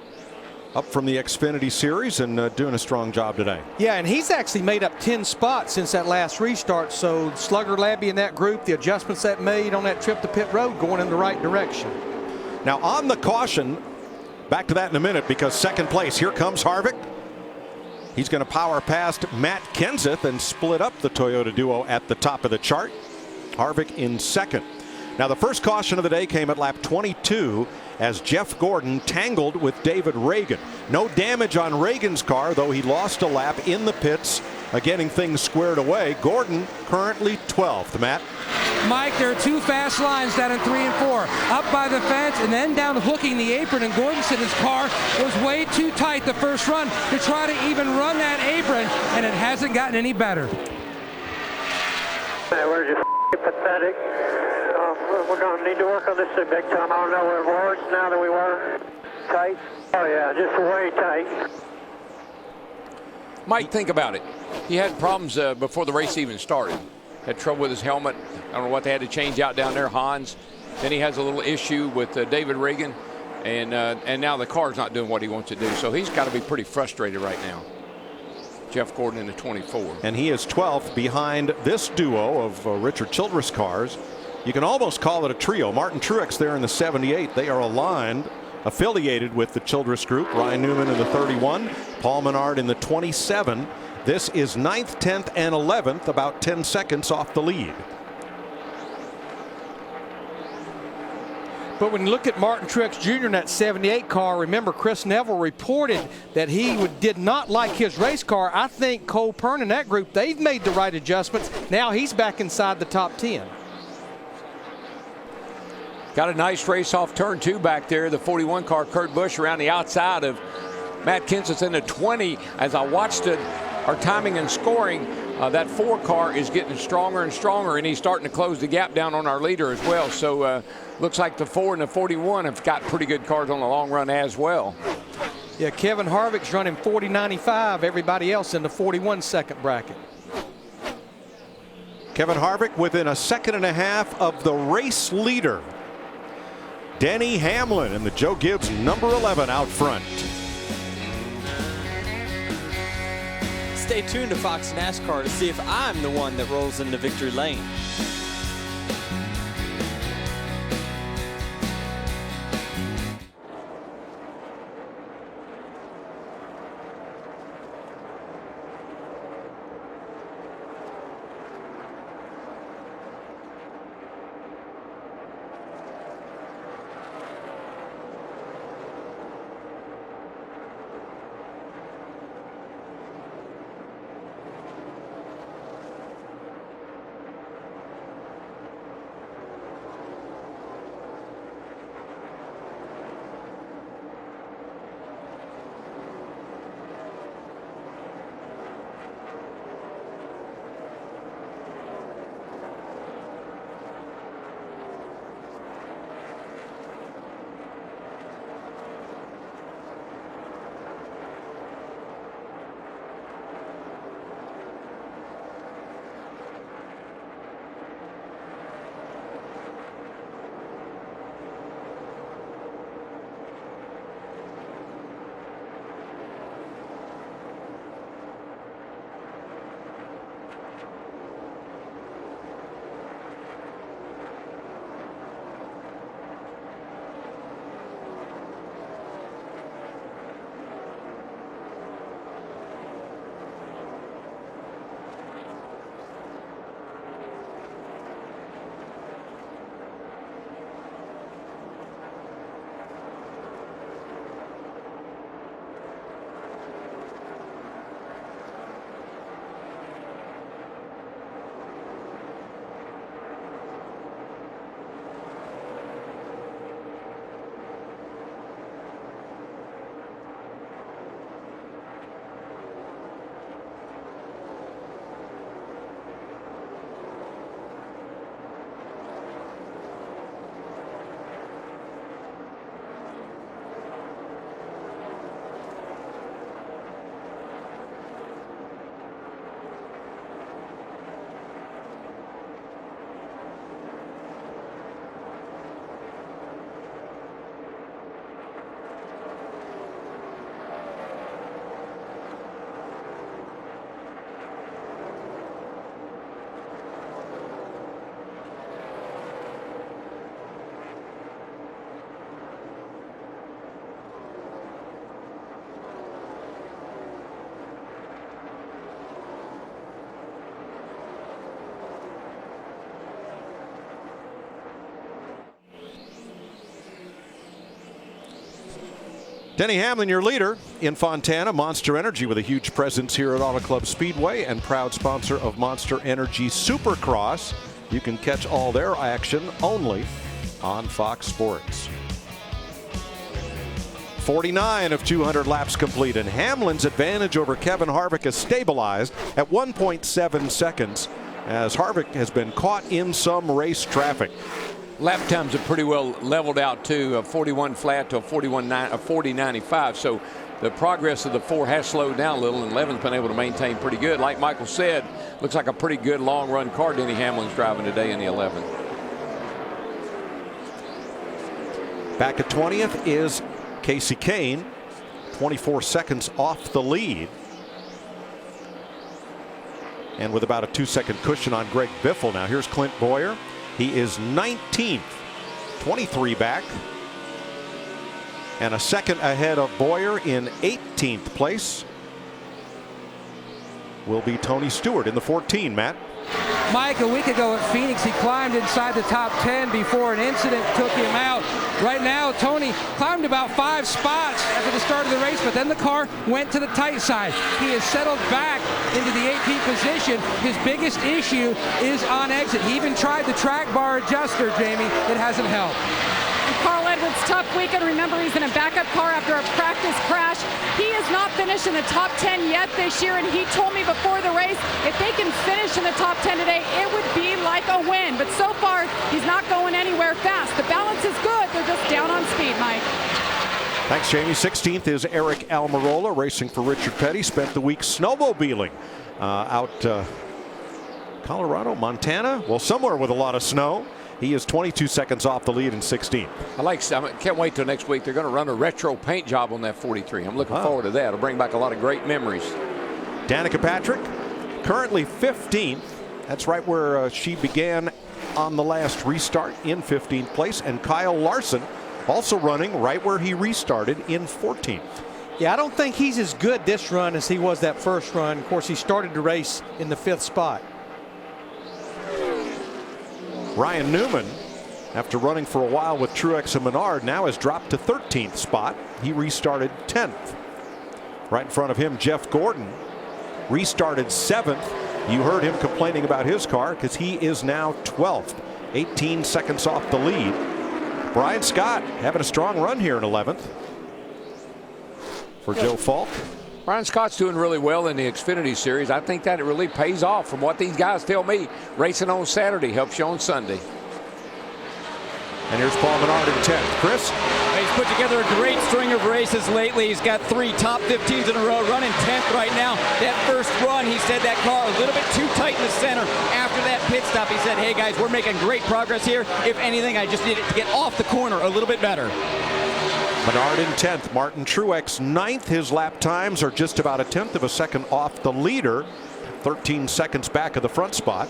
up from the Xfinity Series and doing a strong job today. Yeah, and he's actually made up 10 spots since that last restart. So Slugger Labby in that group, the adjustments that made on that trip to pit road going in the right direction. Now on the caution, back to that in a minute, because second place, here comes Harvick. He's going to power past Matt Kenseth and split up the Toyota duo at the top of the chart. Harvick in second. Now the first caution of the day came at lap 22 as Jeff Gordon tangled with David Reagan. No damage on Reagan's car, though he lost a lap in the pits, getting things squared away. Gordon currently 12th. Matt? Mike, there are 2 fast lines down in 3 and 4. Up by the fence and then down hooking the apron, and Gordon said his car was way too tight the first run to try to even run that apron, and it hasn't gotten any better. We're just pathetic. We're going to need to work on this big time. I don't know, we're worse now than we were. Tight? Oh yeah, just way tight. Mike, think about it. He had problems before the race even started. Had trouble with his helmet. I don't know what they had to change out down there, Hans. Then he has a little issue with David Reagan, and now the car's not doing what he wants to do. So he's got to be pretty frustrated right now. Jeff Gordon in the 24. And he is 12th behind this duo of Richard Childress cars. You can almost call it a trio. Martin Truex there in the 78. They are aligned, affiliated with the Childress group. Ryan Newman in the 31, Paul Menard in the 27. This is 9th, 10th, and 11th, about 10 seconds off the lead. But when you look at Martin Truex Jr. in that 78 car, remember Chris Neville reported that he did not like his race car. I think Cole Pearn and that group, they've made the right adjustments. Now he's back inside the top 10. Got a nice race off turn 2 back there. The 41 car, Kurt Busch, around the outside of Matt Kenseth in the 20. As I watched our timing and scoring, that 4 car is getting stronger and stronger, and he's starting to close the gap down on our leader as well. So looks like the 4 and the 41 have got pretty good cars on the long run as well. Yeah, Kevin Harvick's running 40.95. Everybody else in the 41 second bracket. Kevin Harvick within a second and a half of the race leader, Denny Hamlin, and the Joe Gibbs number 11 out front. Stay tuned to Fox NASCAR to see if I'm the one that rolls into victory lane. Denny Hamlin, your leader in Fontana. Monster Energy with a huge presence here at Auto Club Speedway and proud sponsor of Monster Energy Supercross. You can catch all their action only on Fox Sports. 49 of 200 laps complete, and Hamlin's advantage over Kevin Harvick has stabilized at 1.7 seconds as Harvick has been caught in some race traffic. Lap times are pretty well leveled out too, a 41 flat to a 40.95. So the progress of the 4 has slowed down a little, and Levin's been able to maintain pretty good. Like Michael said, looks like a pretty good long run car Denny Hamlin's driving today in the 11. Back at 20th is Casey Kane, 24 seconds off the lead. And with about a 2-second cushion on Greg Biffle. Now here's Clint Boyer. He is 19th, 23 back, and a second ahead of Boyer. In 18th place will be Tony Stewart in the 14, Matt. Mike, a week ago at Phoenix, he climbed inside the top 10 before an incident took him out. Right now, Tony climbed about 5 spots after the start of the race, but then the car went to the tight side. He has settled back into the 18th position. His biggest issue is on exit. He even tried the track bar adjuster, Jamie. It hasn't helped. Carl Edwards, tough weekend. Remember, he's in a backup car after a practice crash. He has not finished in the top 10 yet this year, and he told me before the race, if they can finish in the top 10 today, it would be like a win. But so far, he's not going anywhere fast. The balance is good. They're just down on speed, Mike. Thanks, Jamie. 16th is Eric Almirola, racing for Richard Petty. Spent the week snowmobiling out Colorado, Montana, well, somewhere with a lot of snow. He is 22 seconds off the lead in 16th. I can't wait till next week. They're going to run a retro paint job on that 43. I'm looking forward to that. It'll bring back a lot of great memories. Danica Patrick, currently 15th. That's right where she began on the last restart, in 15th place. And Kyle Larson also running right where he restarted, in 14th. Yeah, I don't think he's as good this run as he was that first run. Of course, he started the race in the 5th spot. Ryan Newman, after running for a while with Truex and Menard, now has dropped to 13th spot. He restarted 10th. Right in front of him, Jeff Gordon restarted 7th. You heard him complaining about his car because he is now 12th, 18 seconds off the lead. Brian Scott having a strong run here in 11th for Joe Falk. Brian Scott's doing really well in the Xfinity Series. I think that it really pays off from what these guys tell me. Racing on Saturday helps you on Sunday. And here's Paul Menard in 10th. Chris? He's put together a great string of races lately. He's got 3 top 15s in a row, running 10th right now. That first run, he said that car a little bit too tight in the center. After that pit stop, he said, hey guys, we're making great progress here. If anything, I just need it to get off the corner a little bit better. Menard in 10th. Martin Truex 9th. His lap times are just about a 1/10 of a second off the leader, 13 seconds back of the front spot.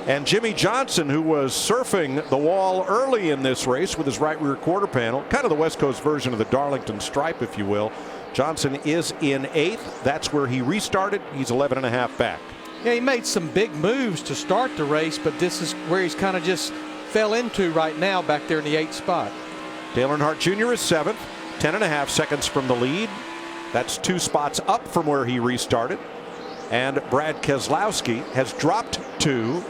And Jimmy Johnson, who was surfing the wall early in this race with his right rear quarter panel, kind of the West Coast version of the Darlington stripe, if you will. Johnson is in 8th. That's where he restarted. He's 11.5 back. Yeah, he made some big moves to start the race, but this is where he's kind of just fell into right now back there in the 8th spot. Dale Earnhardt Jr. is 7th, 10.5 seconds from the lead. That's 2 spots up from where he restarted. And Brad Keselowski has dropped to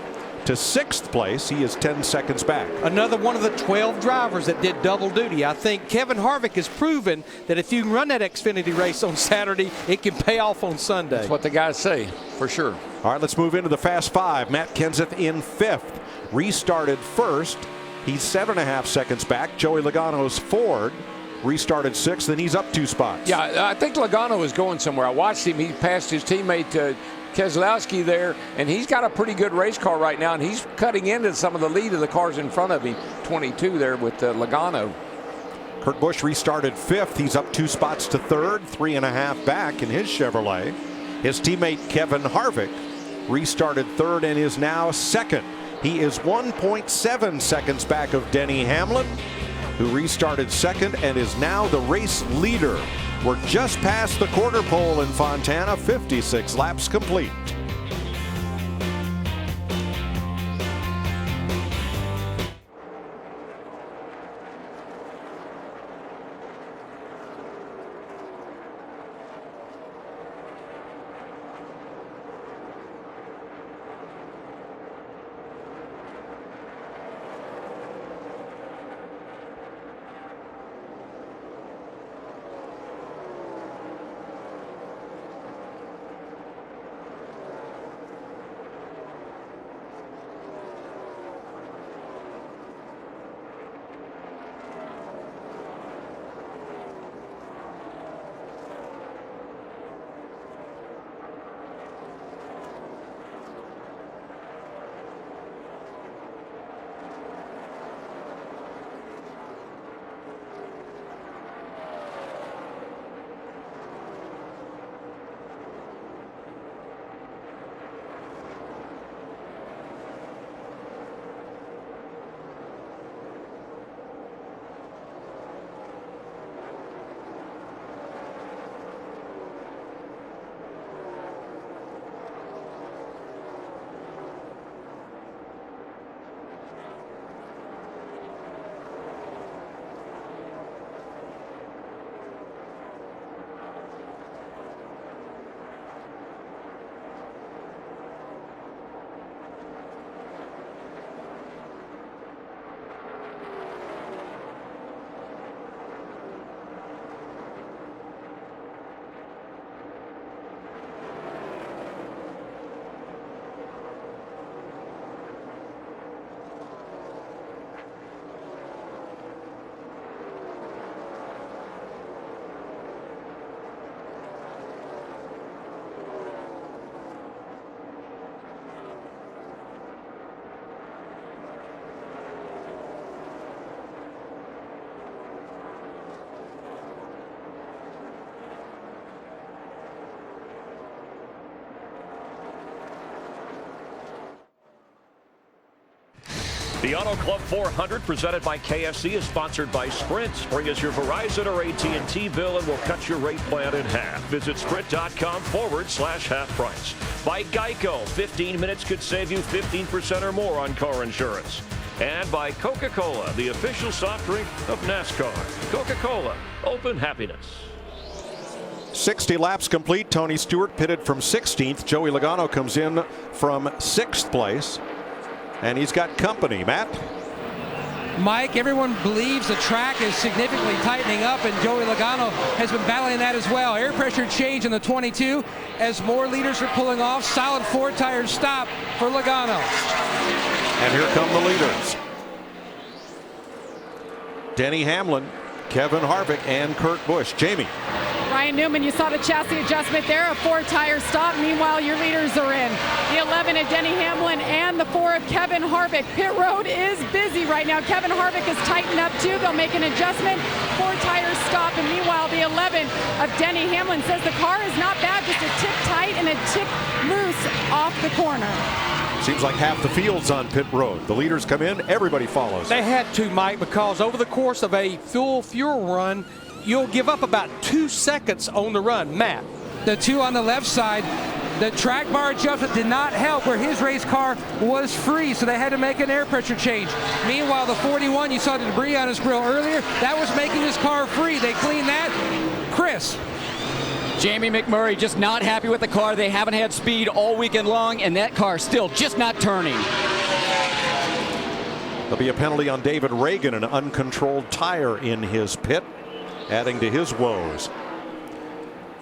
6th place. He is 10 seconds back. Another one of the 12 drivers that did double duty. I think Kevin Harvick has proven that if you can run that Xfinity race on Saturday, it can pay off on Sunday. That's what the guys say, for sure. All right, let's move into the Fast 5. Matt Kenseth in 5th, restarted 1st. He's 7.5 seconds back. Joey Logano's Ford restarted 6th, and he's up 2 spots. Yeah, I think Logano is going somewhere. I watched him. He passed his teammate Keselowski there, and he's got a pretty good race car right now, and he's cutting into some of the lead of the cars in front of him. 22 there with Logano. Kurt Busch restarted 5th. He's up 2 spots to 3rd, 3.5 back in his Chevrolet. His teammate Kevin Harvick restarted 3rd and is now 2nd. He is 1.7 seconds back of Denny Hamlin, who restarted 2nd and is now the race leader. We're just past the quarter pole in Fontana, 56 laps complete. The Auto Club 400 presented by KFC is sponsored by Sprint. Bring us your Verizon or AT&T bill and we'll cut your rate plan in half. Visit sprint.com/half price. By Geico, 15 minutes could save you 15% or more on car insurance. And by Coca-Cola, the official soft drink of NASCAR. Coca-Cola, open happiness. 60 laps complete. Tony Stewart pitted from 16th. Joey Logano comes in from 6th place. And he's got company. Matt? Mike, everyone believes the track is significantly tightening up, and Joey Logano has been battling that as well. Air pressure change in the 22 as more leaders are pulling off. Solid 4-tire stop for Logano. And here come the leaders. Denny Hamlin, Kevin Harvick, and Kurt Busch. Jamie. Ryan Newman, you saw the chassis adjustment there, a 4-tire stop. Meanwhile, your leaders are in. The 11 of Denny Hamlin and the 4 of Kevin Harvick. Pit road is busy right now. Kevin Harvick is tightened up too. They'll make an adjustment, 4-tire stop. And meanwhile, the 11 of Denny Hamlin says the car is not bad, just a tick tight and a tick loose off the corner. Seems like half the field's on pit road. The leaders come in, everybody follows. They had to, Mike, because over the course of a fuel run, you'll give up about 2 seconds on the run. Matt. The 2 on the left side, the track bar adjustment did not help where his race car was free, so they had to make an air pressure change. Meanwhile, the 41, you saw the debris on his grill earlier, that was making his car free. They cleaned that. Chris. Jamie McMurray just not happy with the car. They haven't had speed all weekend long, and that car still just not turning. There'll be a penalty on David Reagan, an uncontrolled tire in his pit, adding to his woes.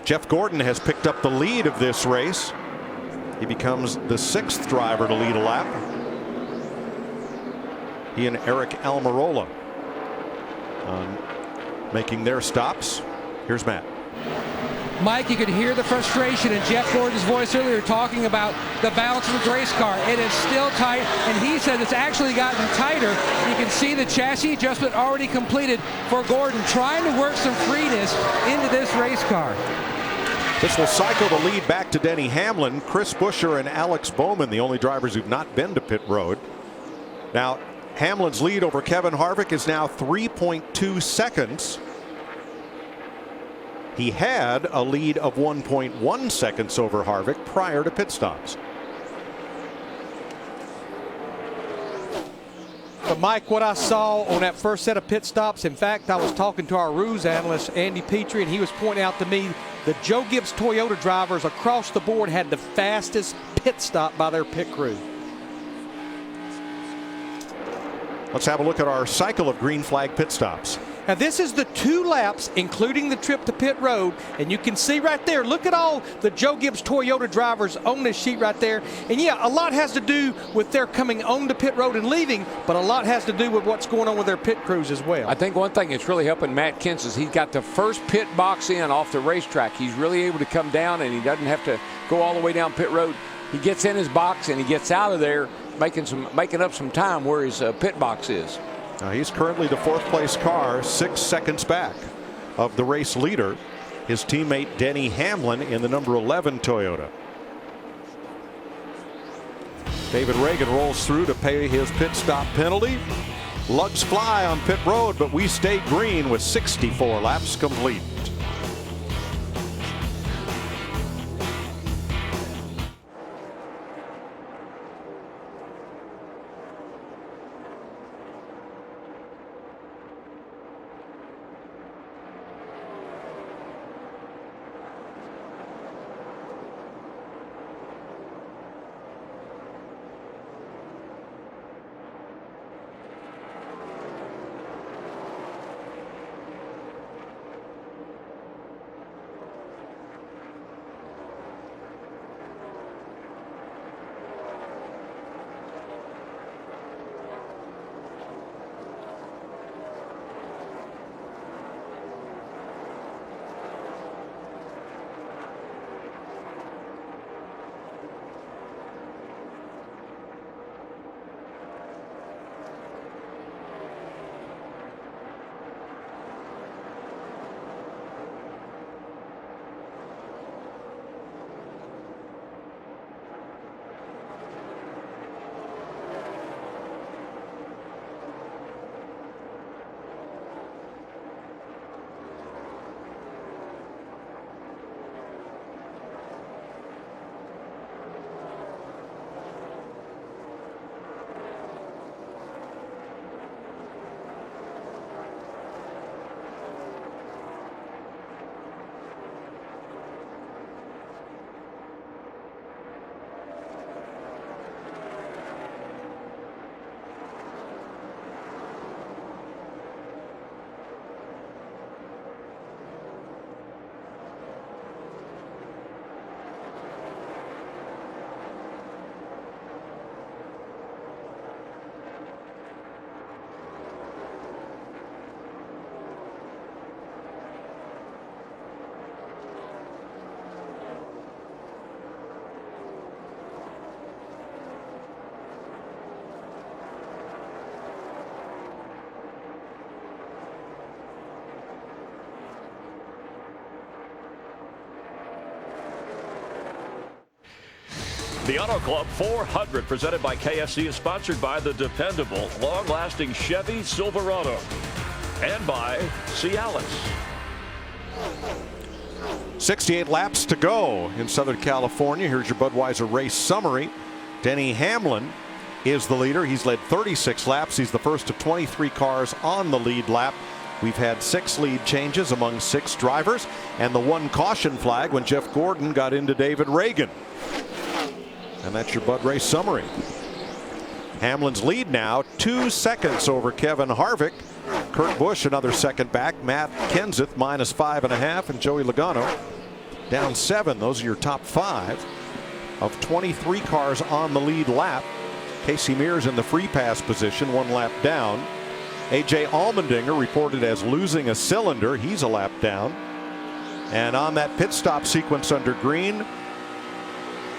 Jeff Gordon has picked up the lead of this race. He becomes the 6th driver to lead a lap. He and Eric Almirola making their stops. Here's Matt. Mike, you could hear the frustration in Jeff Gordon's voice earlier talking about the balance of the race car. It is still tight, and he said it's actually gotten tighter. You can see the chassis adjustment already completed for Gordon, trying to work some freeness into this race car. This will cycle the lead back to Denny Hamlin, Chris Buescher, and Alex Bowman, the only drivers who've not been to pit road. Now, Hamlin's lead over Kevin Harvick is now 3.2 seconds. He had a lead of 1.1 seconds over Harvick prior to pit stops. But Mike, what I saw on that first set of pit stops, in fact, I was talking to our ruse analyst, Andy Petrie, and he was pointing out to me the Joe Gibbs Toyota drivers across the board had the fastest pit stop by their pit crew. Let's have a look at our cycle of green flag pit stops. Now this is the 2 laps, including the trip to pit road, and you can see right there, look at all the Joe Gibbs Toyota drivers on this sheet right there. And yeah, a lot has to do with their coming on to pit road and leaving, but a lot has to do with what's going on with their pit crews as well. I think one thing that's really helping Matt Kenseth is he's got the first pit box in off the racetrack. He's really able to come down, and he doesn't have to go all the way down pit road. He gets in his box and he gets out of there, making up some time where his pit box is. Now he's currently the 4th place car, 6 seconds back of the race leader, his teammate Denny Hamlin in the number 11 Toyota. David Reagan rolls through to pay his pit stop penalty. Lugs fly on pit road, but we stay green with 64 laps complete. The Auto Club 400 presented by KFC is sponsored by the dependable, long-lasting Chevy Silverado and by Cialis. 68 laps to go in Southern California. Here's your Budweiser race summary. Denny Hamlin is the leader. He's led 36 laps. He's the first of 23 cars on the lead lap. We've had 6 lead changes among 6 drivers and the 1 caution flag when Jeff Gordon got into David Reagan. And that's your Bud race summary. Hamlin's lead now 2 seconds over Kevin Harvick. Kurt Busch another second back. Matt Kenseth minus 5.5, and Joey Logano down 7. Those are your top 5 of 23 cars on the lead lap. Casey Mears in the free pass position, 1 lap down. AJ Allmendinger reported as losing a cylinder. He's a lap down. And on that pit stop sequence under green,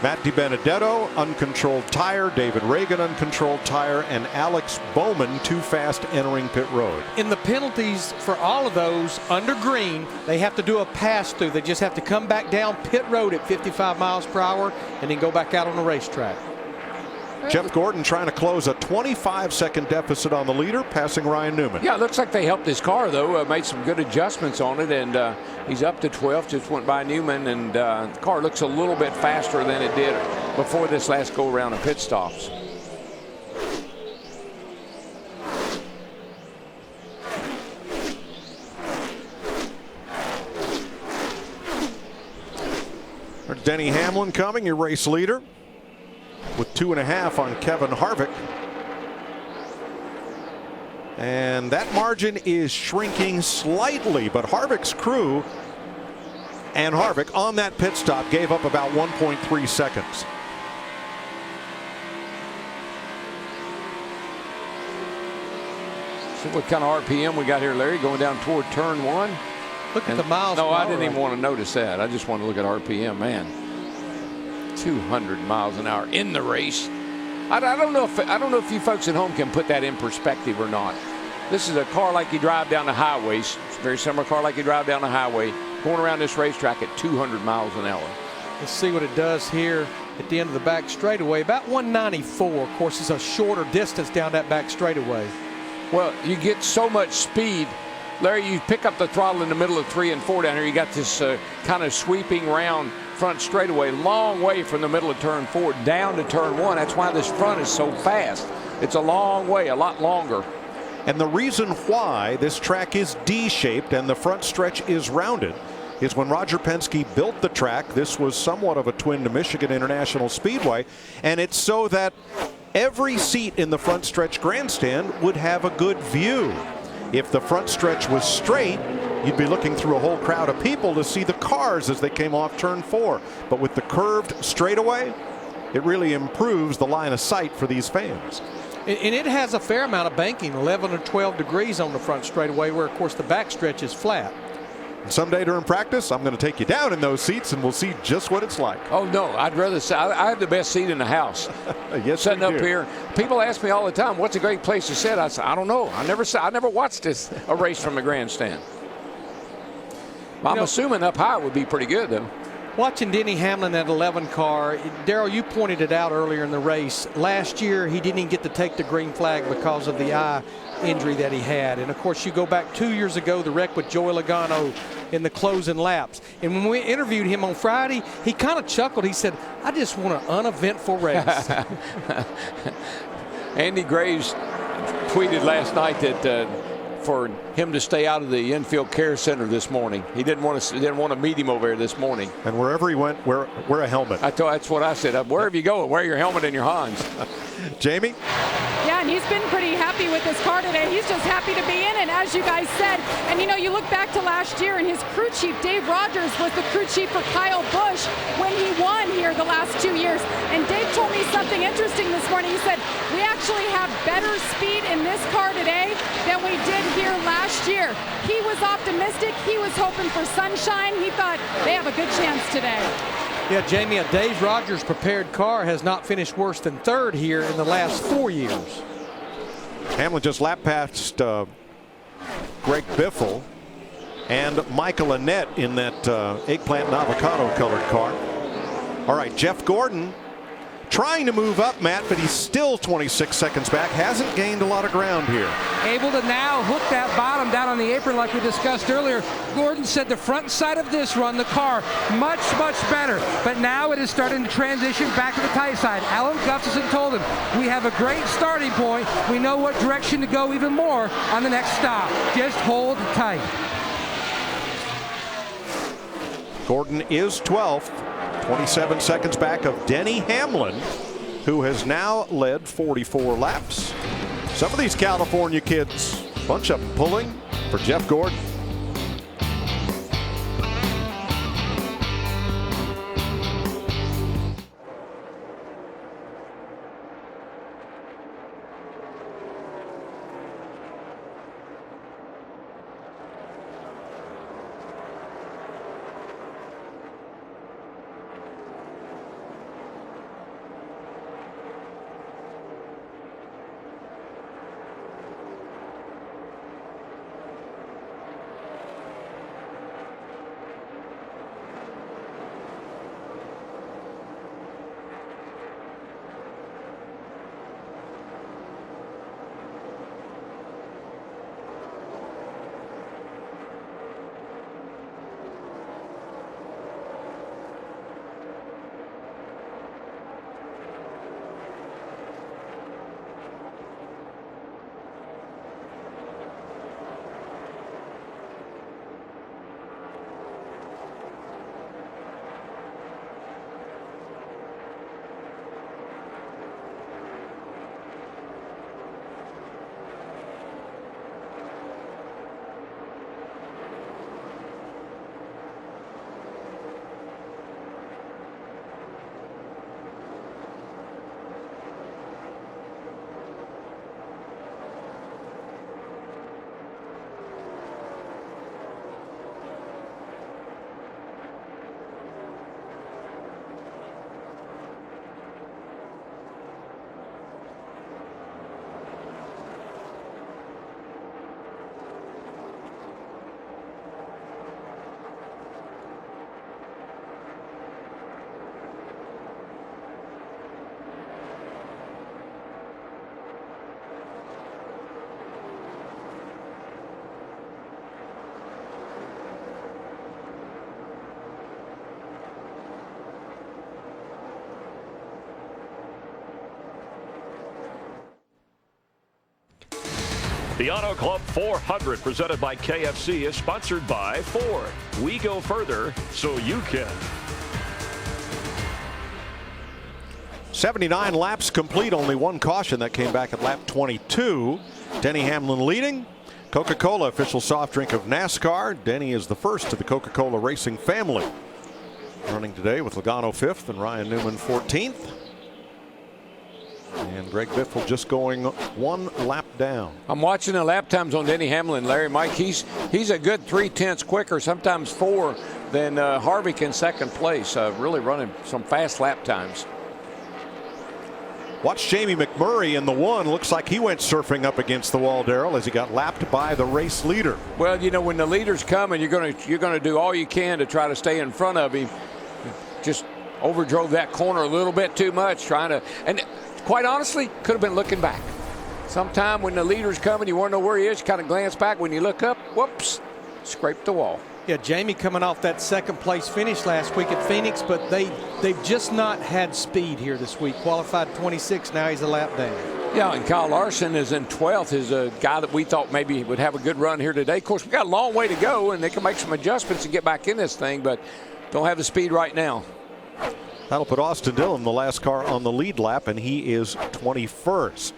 Matt DiBenedetto, uncontrolled tire. David Reagan, uncontrolled tire. And Alex Bowman, too fast entering pit road. In the penalties for all of those under green, they have to do a pass through. They just have to come back down pit road at 55 miles per hour and then go back out on the racetrack. Jeff Gordon trying to close a 25-second deficit on the leader, passing Ryan Newman. Yeah, it looks like they helped his car, though. Made some good adjustments on it, and he's up to 12th. Just went by Newman, and the car looks a little bit faster than it did before this last go-around of pit stops. There's Denny Hamlin coming, your race leader, with 2.5 on Kevin Harvick. And that margin is shrinking slightly, but Harvick's crew and Harvick on that pit stop gave up about 1.3 seconds. See what kind of RPM we got here, Larry, going down toward turn 1. Look at the miles. No, I didn't even want to notice that. I just want to look at RPM, man. 200 miles an hour in the race. I don't know if you folks at home can put that in perspective or not. This is a car like you drive down the highways. It's a very similar car like you drive down the highway, going around this racetrack at 200 miles an hour. Let's see what it does here at the end of the back straightaway. About 194. Of course, it's a shorter distance down that back straightaway. Well, you get so much speed. Larry, you pick up the throttle in the middle of 3 and 4 down here. You got this kind of sweeping round front straightaway, long way from the middle of turn 4 down to turn 1. That's why this front is so fast. It's a long way, a lot longer. And the reason why this track is D-shaped and the front stretch is rounded is when Roger Penske built the track, this was somewhat of a twin to Michigan International Speedway, and it's so that every seat in the front stretch grandstand would have a good view. If the front stretch was straight, you'd be looking through a whole crowd of people to see the cars as they came off turn 4. But with the curved straightaway, it really improves the line of sight for these fans. And it has a fair amount of banking, 11 or 12 degrees on the front straightaway, where, of course, the back stretch is flat. Someday during practice, I'm going to take you down in those seats, and we'll see just what it's like. Oh, no, I'd rather say I have the best seat in the house. Yes, sitting up do. here. People ask me all the time, what's a great place to sit? I say, I don't know. I never watched a race from the grandstand. I'm assuming up high would be pretty good, though. Watching Denny Hamlin, that 11 car, Darrell, you pointed it out earlier in the race. Last year, he didn't even get to take the green flag because of the eye injury that he had. And, of course, you go back 2 years ago, the wreck with Joey Logano in the closing laps. And when we interviewed him on Friday, he kind of chuckled. He said, I just want an uneventful race. Andy Graves tweeted last night that for him to stay out of the infield care center this morning. He didn't want to meet him over there this morning. And wherever he went, wear a helmet. That's what I said. Wherever you go, wear your helmet and your Hans. Jamie? Yeah, and he's been pretty happy with his car today. He's just happy to be in it, as you guys said. And, you know, you look back to last year, and his crew chief, Dave Rogers, was the crew chief for Kyle Busch when he won here the last 2 years. And Dave told me something interesting this morning. He said, we actually have better speed in this car today than we did here last year. He was optimistic. He was hoping for sunshine. He thought they have a good chance today. Yeah, Jamie, a Dave Rogers prepared car has not finished worse than third here in the last 4 years. Hamlin just lap passed Greg Biffle and Michael Annett in that eggplant and avocado colored car. All right, Jeff Gordon trying to move up, Matt, but he's still 26 seconds back. Hasn't gained a lot of ground here. Able to now hook that bottom down on the apron like we discussed earlier. Gordon said the front side of this run, the car, much, much better. But now it is starting to transition back to the tight side. Alan Gustafson told him, we have a great starting point. We know what direction to go even more on the next stop. Just hold tight. Gordon is 12th, 27 seconds back of Denny Hamlin, who has now led 44 laps. Some of these California kids, a bunch of them pulling for Jeff Gordon. The Auto Club 400 presented by KFC is sponsored by Ford. We go further so you can. 79 laps complete, only one caution that came back at lap 22. Denny Hamlin leading. Coca-Cola, official soft drink of NASCAR. Denny is the first of the Coca-Cola racing family. Running today with Logano 5th and Ryan Newman 14th. And Greg Biffle just going one lap down. I'm watching the lap times on Denny Hamlin, Larry. Mike, he's a good 3/10 quicker, sometimes 4 than Harvick in second place. Really running some fast lap times. Watch Jamie McMurray in the 1. Looks like he went surfing up against the wall, Darrell, as he got lapped by the race leader. Well, you know, when the leader's coming, you're gonna do all you can to try to stay in front of him. Just overdrove that corner a little bit too much, trying to, and quite honestly, could have been looking back. Sometime when the leader's coming, you want to know where he is, you kind of glance back. When you look up, whoops, scraped the wall. Yeah, Jamie coming off that second place finish last week at Phoenix, but they've just not had speed here this week. Qualified 26, now he's a lap down. Yeah, and Kyle Larson is in 12th, is a guy that we thought maybe would have a good run here today. Of course, we got a long way to go, and they can make some adjustments and get back in this thing, but don't have the speed right now. That'll put Austin Dillon, the last car on the lead lap, and he is 21st.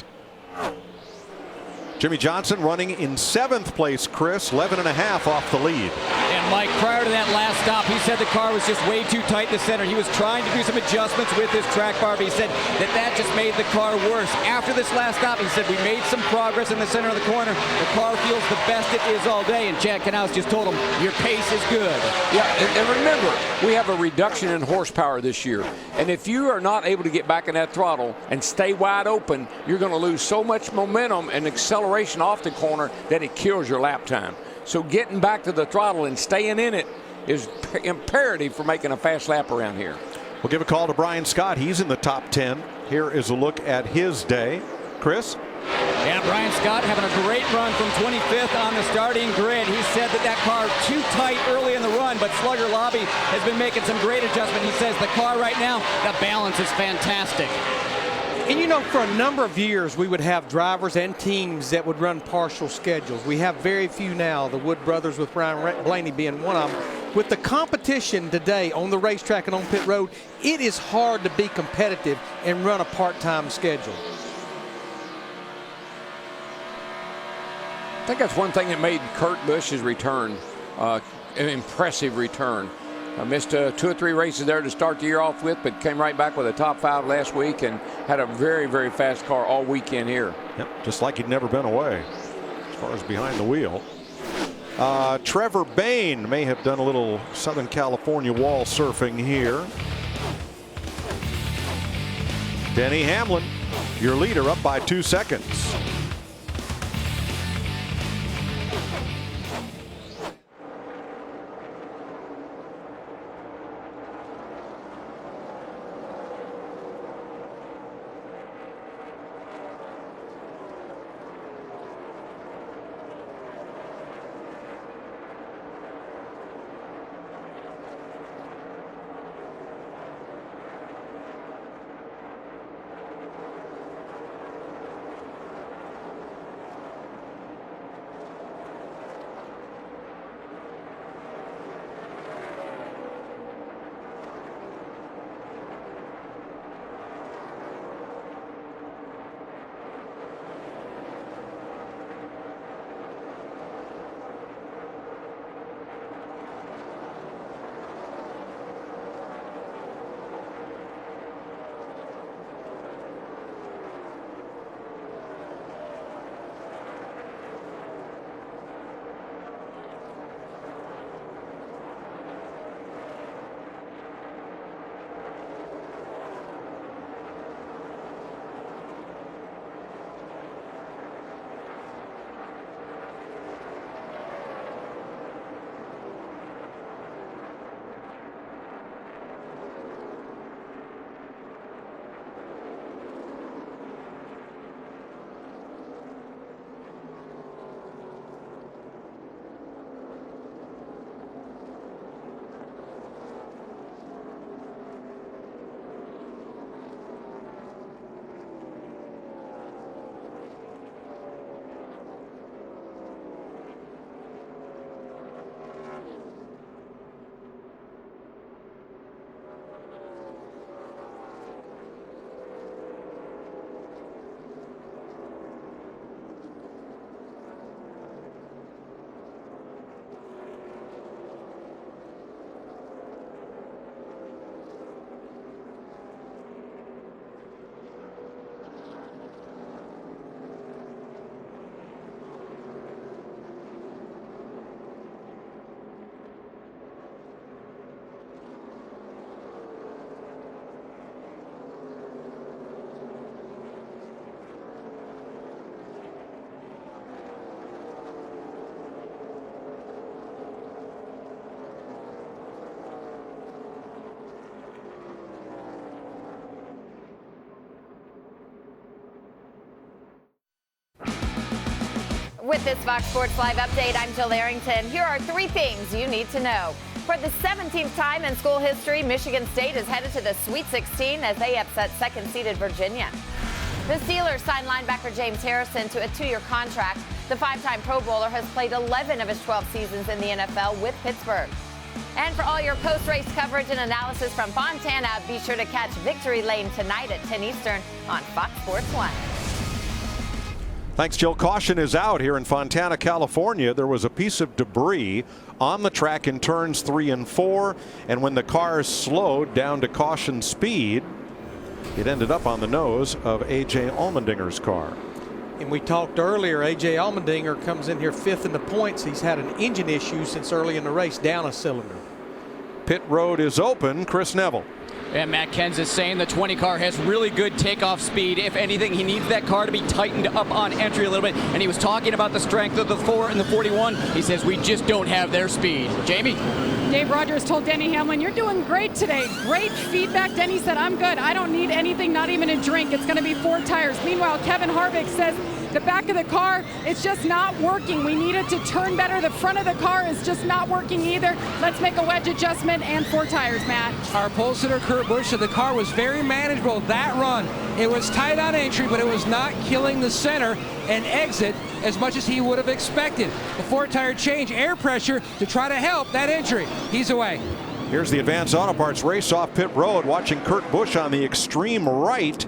Jimmy Johnson running in 7th place, Chris, 11.5 off the lead. And Mike, prior to that last stop, he said the car was just way too tight in the center. He was trying to do some adjustments with his track bar, but he said that just made the car worse. After this last stop, he said we made some progress in the center of the corner. The car feels the best it is all day, and Chad Knaus just told him, your pace is good. Yeah, and remember, we have a reduction in horsepower this year, and if you are not able to get back in that throttle and stay wide open, you're going to lose so much momentum and acceleration off the corner that it kills your lap time. So getting back to the throttle and staying in it is imperative for making a fast lap around here. We'll give a call to Brian Scott. He's in the top 10. Here is a look at his day. Chris? Yeah, Brian Scott having a great run from 25th on the starting grid. He said that car too tight early in the run, but Slugger Lobby has been making some great adjustment. He says the car right now, the balance is fantastic. And you know, for a number of years, we would have drivers and teams that would run partial schedules. We have very few now, the Wood brothers with Ryan Blaney being one of them. With the competition today on the racetrack and on pit road, it is hard to be competitive and run a part-time schedule. I think that's one thing that made Kurt Busch's return an impressive return. Missed 2 or 3 races there to start the year off with, but came right back with a top 5 last week and had a very, very fast car all weekend here. Yep, just like he'd never been away as far as behind the wheel. Trevor Bayne may have done a little Southern California wall surfing here. Denny Hamlin, your leader, up by 2 seconds. With this Fox Sports Live update, I'm Jill Arrington. Here are 3 things you need to know. For the 17th time in school history, Michigan State is headed to the Sweet 16 as they upset second-seeded Virginia. The Steelers signed linebacker James Harrison to a 2-year contract. The 5-time Pro Bowler has played 11 of his 12 seasons in the NFL with Pittsburgh. And for all your post-race coverage and analysis from Fontana, be sure to catch Victory Lane tonight at 10 Eastern on Fox Sports 1. Thanks, Jill. Caution is out here in Fontana, California. There was a piece of debris on the track in turns 3 and 4, and when the cars slowed down to caution speed, it ended up on the nose of A.J. Allmendinger's car. And we talked earlier, A.J. Allmendinger comes in here 5th in the points. He's had an engine issue since early in the race, down a cylinder. Pit road is open. Chris Neville. And Matt Kenseth saying the 20 car has really good takeoff speed. If anything, he needs that car to be tightened up on entry a little bit. And he was talking about the strength of the 4 and the 41. He says we just don't have their speed. Jamie? Dave Rogers told Denny Hamlin, "You're doing great today." Great feedback. Denny said, "I'm good. I don't need anything, not even a drink. It's going to be 4 tires." Meanwhile, Kevin Harvick says, "The back of the car, it's just not working. We need it to turn better. The front of the car is just not working either. Let's make a wedge adjustment and 4 tires, Matt." Our pole sitter, Kurt Busch, said the car was very manageable that run. It was tight on entry, but it was not killing the center and exit as much as he would have expected. The 4-tire change, air pressure to try to help that entry. He's away. Here's the Advanced Auto Parts race off pit road, watching Kurt Busch on the extreme right,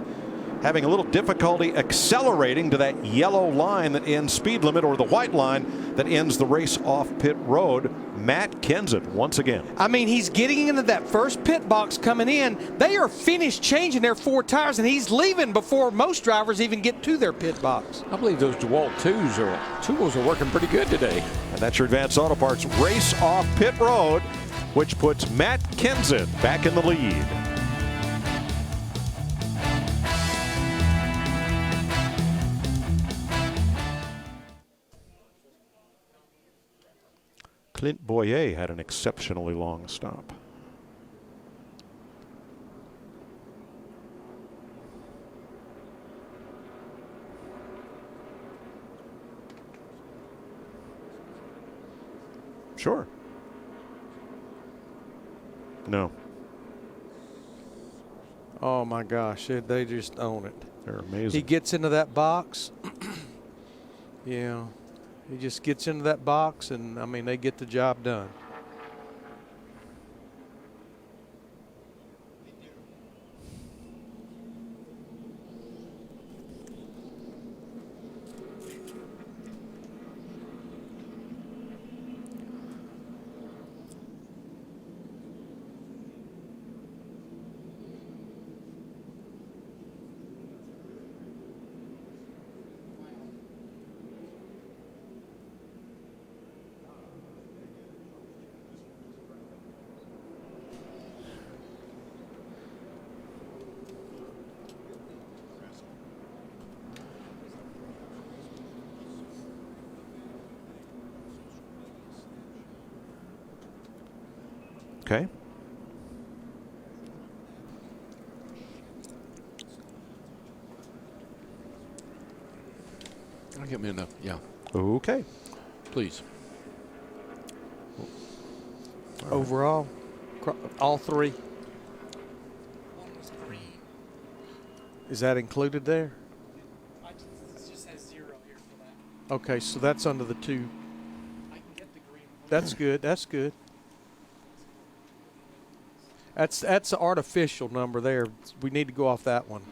having a little difficulty accelerating to that yellow line that ends speed limit, or the white line that ends the race off pit road. Matt Kenseth once again. I mean, he's getting into that first pit box coming in. They are finished changing their 4 tires, and he's leaving before most drivers even get to their pit box. I believe those DeWalt tools are working pretty good today. And that's your Advanced Auto Parts race off pit road, which puts Matt Kenseth back in the lead. Clint Boyer had an exceptionally long stop. Sure. No. Oh my gosh, they just own it. They're amazing. He gets into that box. Yeah. He just gets into that box, and, I mean, they get the job done. Okay. I'll get me enough. Yeah. Okay. Please. Overall, all 3. Is that included there? It just has 0 here for that. Okay, so that's under the 2. I can get the green. That's good. That's good. That's an artificial number there. We need to go off that one.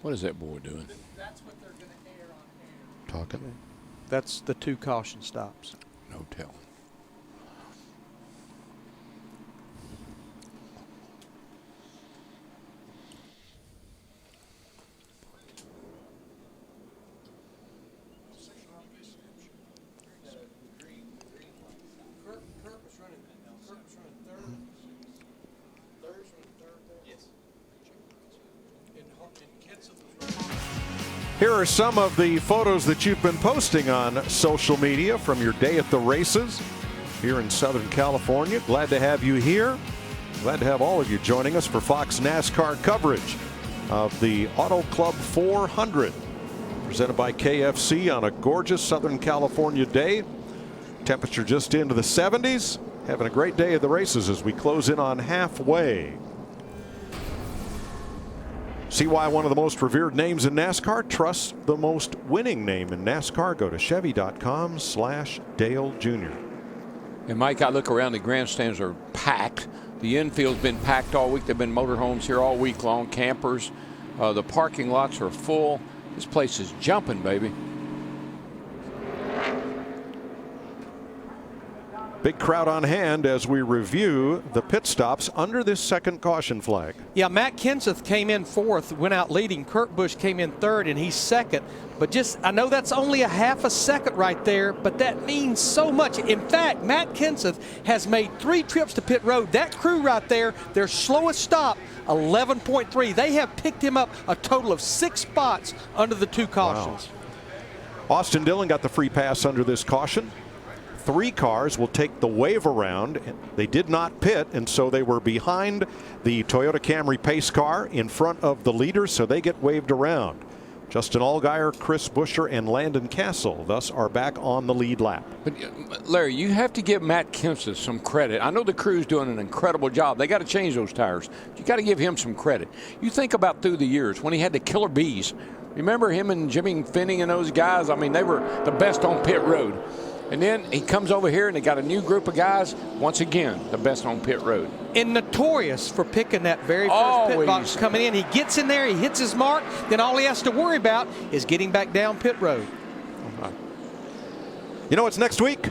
What is that boy doing? That's what they're going to air on air. Talking. Okay. That's the 2 caution stops. No telling. Here are some of the photos that you've been posting on social media from your day at the races here in Southern California. Glad to have you here. Glad to have all of you joining us for Fox NASCAR coverage of the Auto Club 400, presented by KFC on a gorgeous Southern California day. Temperature just into the 70s. Having a great day at the races as we close in on halfway. See why one of the most revered names in NASCAR trusts the most winning name in NASCAR. Go to Chevy.com/Dale Jr. And Mike, I look around, the grandstands are packed. The infield's been packed all week. There have been motorhomes here all week long, campers. The parking lots are full. This place is jumping, baby. Big crowd on hand as we review the pit stops under this second caution flag. Yeah, Matt Kenseth came in 4th, went out leading. Kurt Busch came in 3rd, and he's 2nd. But I know that's only a half a second right there, but that means so much. In fact, Matt Kenseth has made 3 trips to pit road. That crew right there, their slowest stop, 11.3. They have picked him up a total of 6 spots under the 2 cautions. Wow. Austin Dillon got the free pass under this caution. 3 cars will take the wave around. They did not pit, and so they were behind the Toyota Camry pace car in front of the leaders, so they get waved around. Justin Allgaier, Chris Buescher, and Landon Castle thus are back on the lead lap. But Larry, you have to give Matt Kenseth some credit. I know the crew's doing an incredible job. They got to change those tires. You got to give him some credit. You think about through the years when he had the killer bees. Remember him and Jimmy Finning and those guys? I mean, they were the best on pit road. And then he comes over here and they got a new group of guys. Once again, the best on pit road. And notorious for picking that very first pit box coming in. He gets in there, he hits his mark, then all he has to worry about is getting back down pit road. You know what's next week?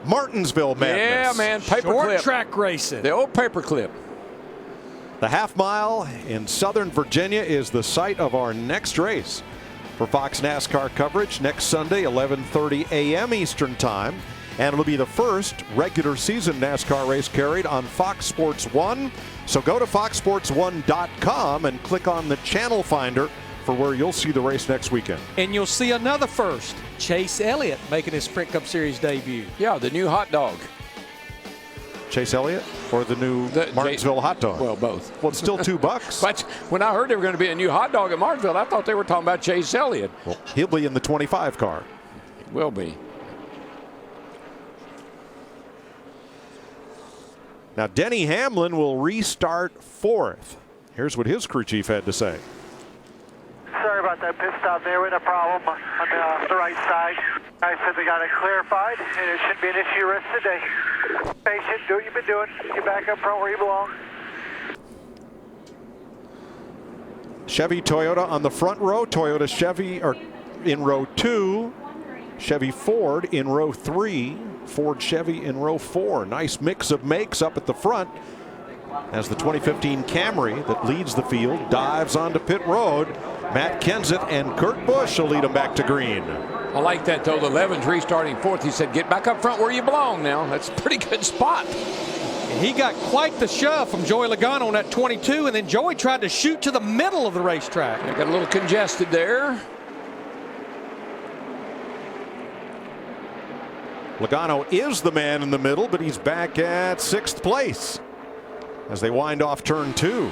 Martinsville Madness. Yeah, man, paperclip. Short track racing. The old paperclip. The half mile in Southern Virginia is the site of our next race. For Fox NASCAR coverage next Sunday, 11:30 a.m. Eastern Time. And it'll be the first regular season NASCAR race carried on Fox Sports 1. So go to foxsports1.com and click on the channel finder for where you'll see the race next weekend. And you'll see another first. Chase Elliott making his Sprint Cup Series debut. Yeah, the new hot dog. Chase Elliott or the new Martinsville hot dog? Well, both. Well, it's still $2. But when I heard there were going to be a new hot dog at Martinsville, I thought they were talking about Chase Elliott. Well, he'll be in the 25 car. He will be. Now, Denny Hamlin will restart 4th. Here's what his crew chief had to say. Sorry about that pit stop there. We had a problem on the right side. I said they got it clarified, and it shouldn't be an issue rest of the day. Patient, do what you've been doing. Get back up front where you belong. Chevy, Toyota on the front row. Toyota, Chevy are in row 2. Chevy, Ford in row 3. Ford, Chevy in row 4. Nice mix of makes up at the front as the 2015 Camry that leads the field dives onto pit road. Matt Kenseth and Kurt Busch will lead them back to green. I like that, though. The 11's restarting 4th. He said, get back up front where you belong now. That's a pretty good spot. And he got quite the shove from Joey Logano on that 22, and then Joey tried to shoot to the middle of the racetrack. I got a little congested there. Logano is the man in the middle, but he's back at 6th place as they wind off turn 2.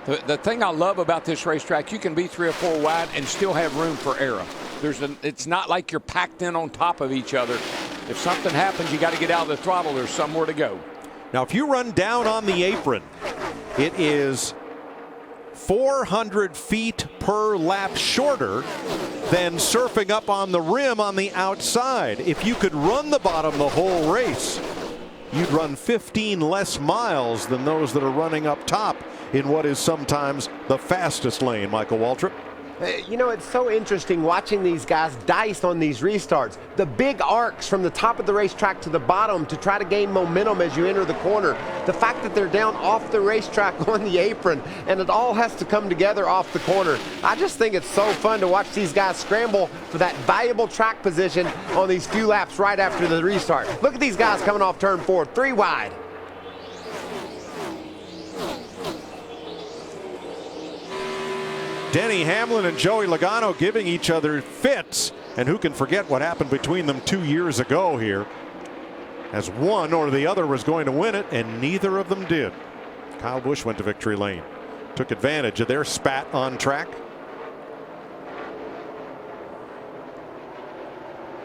The thing I love about this racetrack, you can be 3 or 4 wide and still have room for error. It's not like you're packed in on top of each other. If something happens, you got to get out of the throttle. There's somewhere to go. Now, if you run down on the apron, it is 400 feet per lap shorter than surfing up on the rim on the outside. If you could run the bottom the whole race, you'd run 15 less miles than those that are running up top in what is sometimes the fastest lane. Michael Waltrip. You know, it's so interesting watching these guys dice on these restarts. The big arcs from the top of the racetrack to the bottom to try to gain momentum as you enter the corner. The fact that they're down off the racetrack on the apron, and it all has to come together off the corner. I just think it's so fun to watch these guys scramble for that valuable track position on these few laps right after the restart. Look at these guys coming off turn 4, 3 wide. Denny Hamlin and Joey Logano giving each other fits, and who can forget what happened between them 2 years ago here, as one or the other was going to win it, and neither of them did. Kyle Busch went to victory lane, took advantage of their spat on track.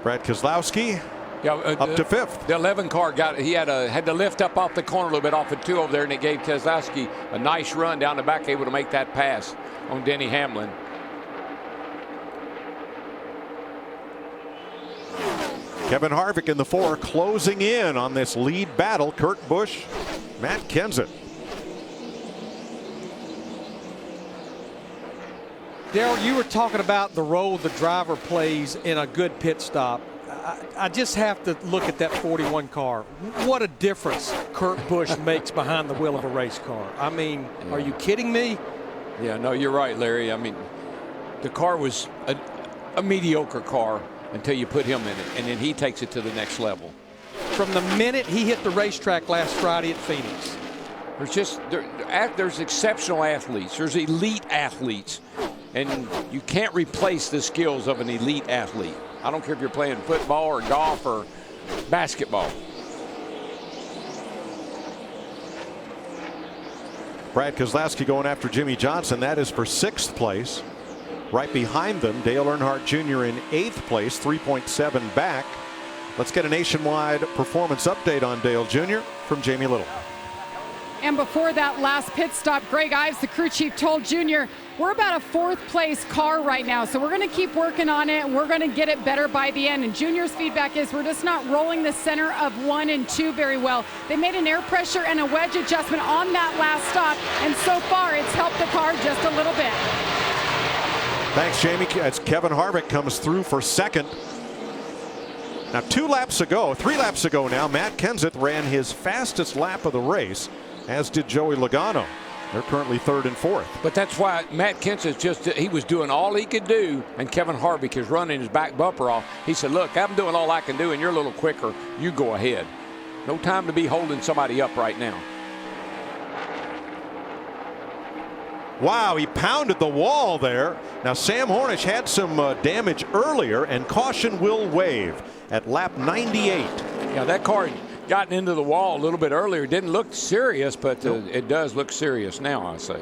Brad Keselowski up to 5th. The 11 car had to lift up off the corner a little bit off the 2 over there, and it gave Keselowski a nice run down the back, able to make that pass on Denny Hamlin. Kevin Harvick in the 4 closing in on this lead battle. Kurt Busch, Matt Kenseth. Darrell, you were talking about the role the driver plays in a good pit stop. I just have to look at that 41 car. What a difference Kurt Busch makes behind the wheel of a race car. I mean, Are you kidding me? Yeah, no, you're right, Larry. I mean, the car was a mediocre car until you put him in it, and then he takes it to the next level. From the minute he hit the racetrack last Friday at Phoenix. There's exceptional athletes. There's elite athletes. And you can't replace the skills of an elite athlete. I don't care if you're playing football or golf or basketball. Brad Keselowski going after Jimmy Johnson. That is for 6th place. Right behind them, Dale Earnhardt Jr. in 8th place, 3.7 back. Let's get a nationwide performance update on Dale Jr. from Jamie Little. And before that last pit stop, Greg Ives, the crew chief, told Junior, we're about a 4th place car right now, so we're going to keep working on it, and we're going to get it better by the end. And Junior's feedback is we're just not rolling the center of 1 and 2 very well. They made an air pressure and a wedge adjustment on that last stop, and so far it's helped the car just a little bit. Thanks, Jamie. As Kevin Harvick comes through for 2nd. Now 3 laps ago now, Matt Kenseth ran his fastest lap of the race, as did Joey Logano. They're currently 3rd and 4th. But that's why Matt Kenseth he was doing all he could do, and Kevin Harvick is running his back bumper off. He said, look, I'm doing all I can do, and you're a little quicker. You go ahead. No time to be holding somebody up right now. Wow, he pounded the wall there. Now Sam Hornish had some damage earlier, and caution will wave at lap 98. Yeah, that car gotten into the wall a little bit earlier. Didn't look serious, but it does look serious now, I say.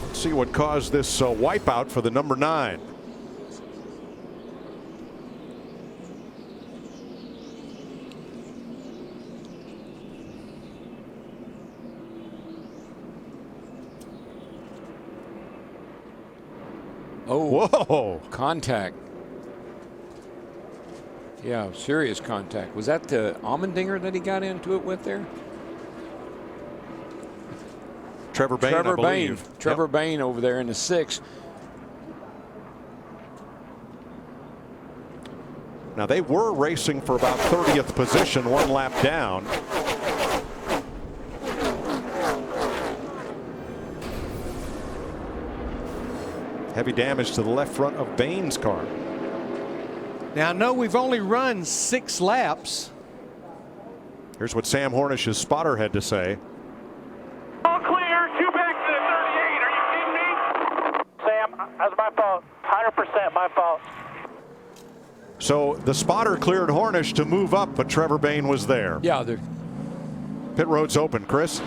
Let's see what caused this wipeout for the number 9. Oh, whoa. Contact. Yeah, serious contact. Was that the Allmendinger that he got into it with there? Trevor Bayne, I believe. Trevor Bayne over there in the 6. Now they were racing for about 30th position, 1 lap down. Heavy damage to the left front of Bayne's car. Now I know we've only run 6 laps. Here's what Sam Hornish's spotter had to say. All clear, 2 back to the 38. Are you kidding me? Sam, that's my fault. 100% my fault. So the spotter cleared Hornish to move up, but Trevor Bayne was there. Yeah, pit road's open, Chris.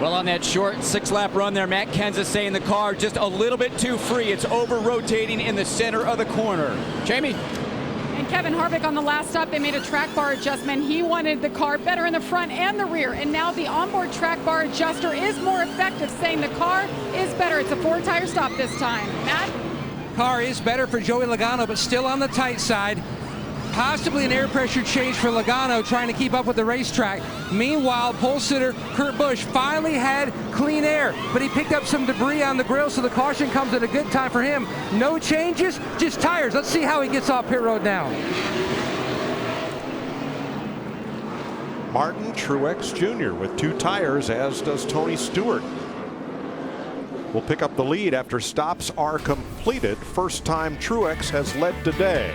Well, on that short 6-lap run there, Matt Kenseth saying the car just a little bit too free. It's over-rotating in the center of the corner. Jamie. And Kevin Harvick on the last stop, they made a track bar adjustment. He wanted the car better in the front and the rear. And now the onboard track bar adjuster is more effective, saying the car is better. It's a 4-tire stop this time. Matt? Car is better for Joey Logano, but still on the tight side. Possibly an air pressure change for Logano, trying to keep up with the racetrack. Meanwhile, pole sitter Kurt Busch finally had clean air, but he picked up some debris on the grill, so the caution comes at a good time for him. No changes, just tires. Let's see how he gets off pit road now. Martin Truex Jr. with 2 tires, as does Tony Stewart. Will pick up the lead after stops are completed. First time Truex has led today.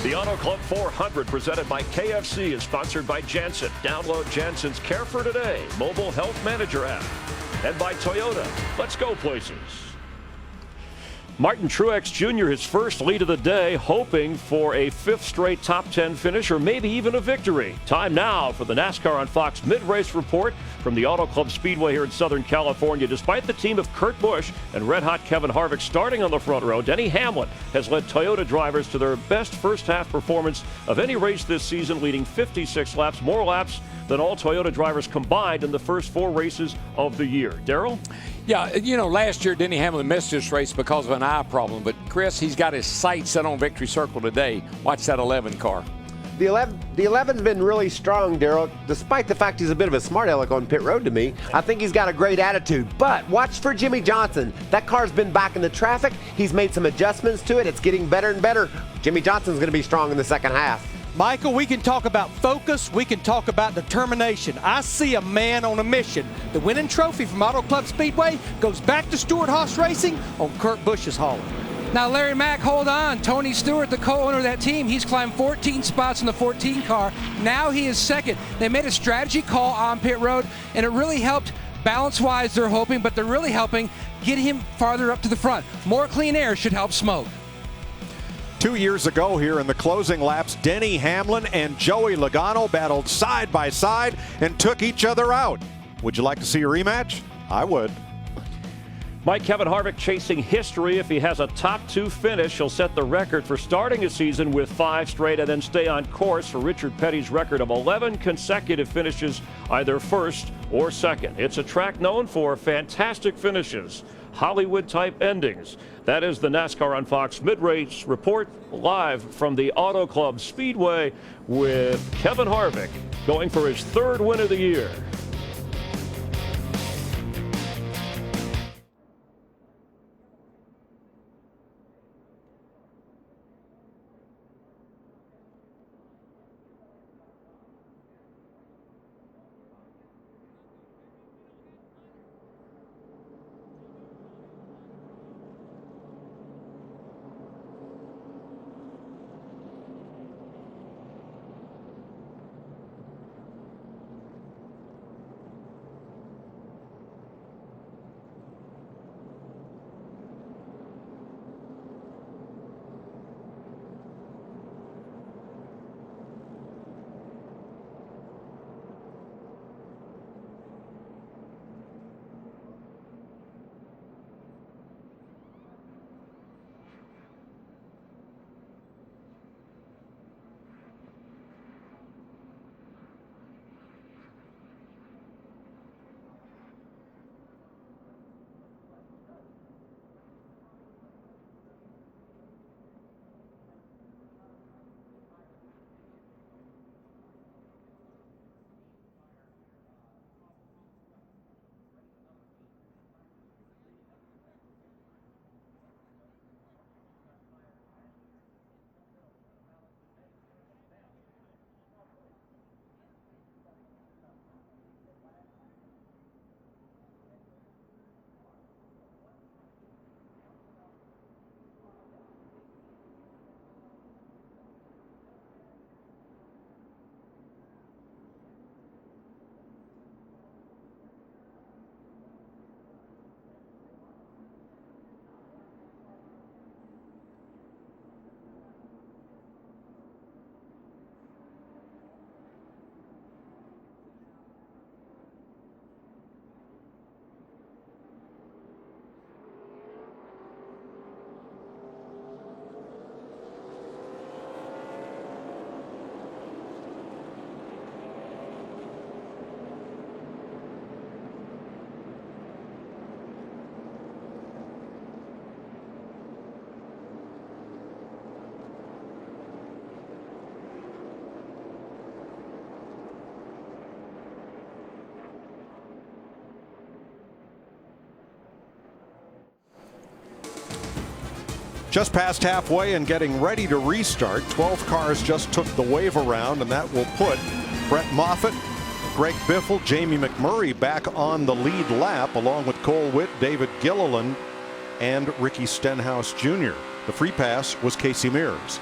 The Auto Club 400 presented by KFC is sponsored by Janssen. Download Janssen's Care for Today mobile health manager app. And by Toyota. Let's go places. Martin Truex Jr. his first lead of the day, hoping for a 5th straight top 10 finish or maybe even a victory. Time now for the NASCAR on Fox mid-race report from the Auto Club Speedway here in Southern California. Despite the team of Kurt Busch and red-hot Kevin Harvick starting on the front row, Denny Hamlin has led Toyota drivers to their best first-half performance of any race this season, leading 56 laps, more laps than all Toyota drivers combined in the first 4 races of the year. Darrell? Yeah, you know, last year Denny Hamlin missed this race because of an eye problem, but Chris, he's got his sights set on victory circle today. Watch that 11 car. The 11's been really strong, Darrell, despite the fact he's a bit of a smart aleck on pit road to me. I think he's got a great attitude, but watch for Jimmy Johnson. That car's been back in the traffic. He's made some adjustments to it. It's getting better and better. Jimmy Johnson's going to be strong in the second half. Michael, we can talk about focus. We can talk about determination. I see a man on a mission. The winning trophy from Auto Club Speedway goes back to Stewart-Haas Racing on Kurt Busch's hauler. Now, Larry Mack, hold on. Tony Stewart, the co-owner of that team, he's climbed 14 spots in the 14 car. Now he is second. They made a strategy call on pit road, and it really helped balance-wise, they're hoping, but they're really helping get him farther up to the front. More clean air should help Smoke. 2 years ago here in the closing laps, Denny Hamlin and Joey Logano battled side by side and took each other out. Would you like to see a rematch? I would. Mike, Kevin Harvick chasing history. If he has a top 2 finish, he'll set the record for starting a season with 5 straight and then stay on course for Richard Petty's record of 11 consecutive finishes, either first or second. It's a track known for fantastic finishes, Hollywood-type endings. That is the NASCAR on Fox mid-race report, live from the Auto Club Speedway with Kevin Harvick going for his 3rd win of the year. Just past halfway and getting ready to restart. 12 cars just took the wave around, and that will put Brett Moffitt, Greg Biffle, Jamie McMurray back on the lead lap, along with Cole Witt, David Gilliland, and Ricky Stenhouse Jr. The free pass was Casey Mears.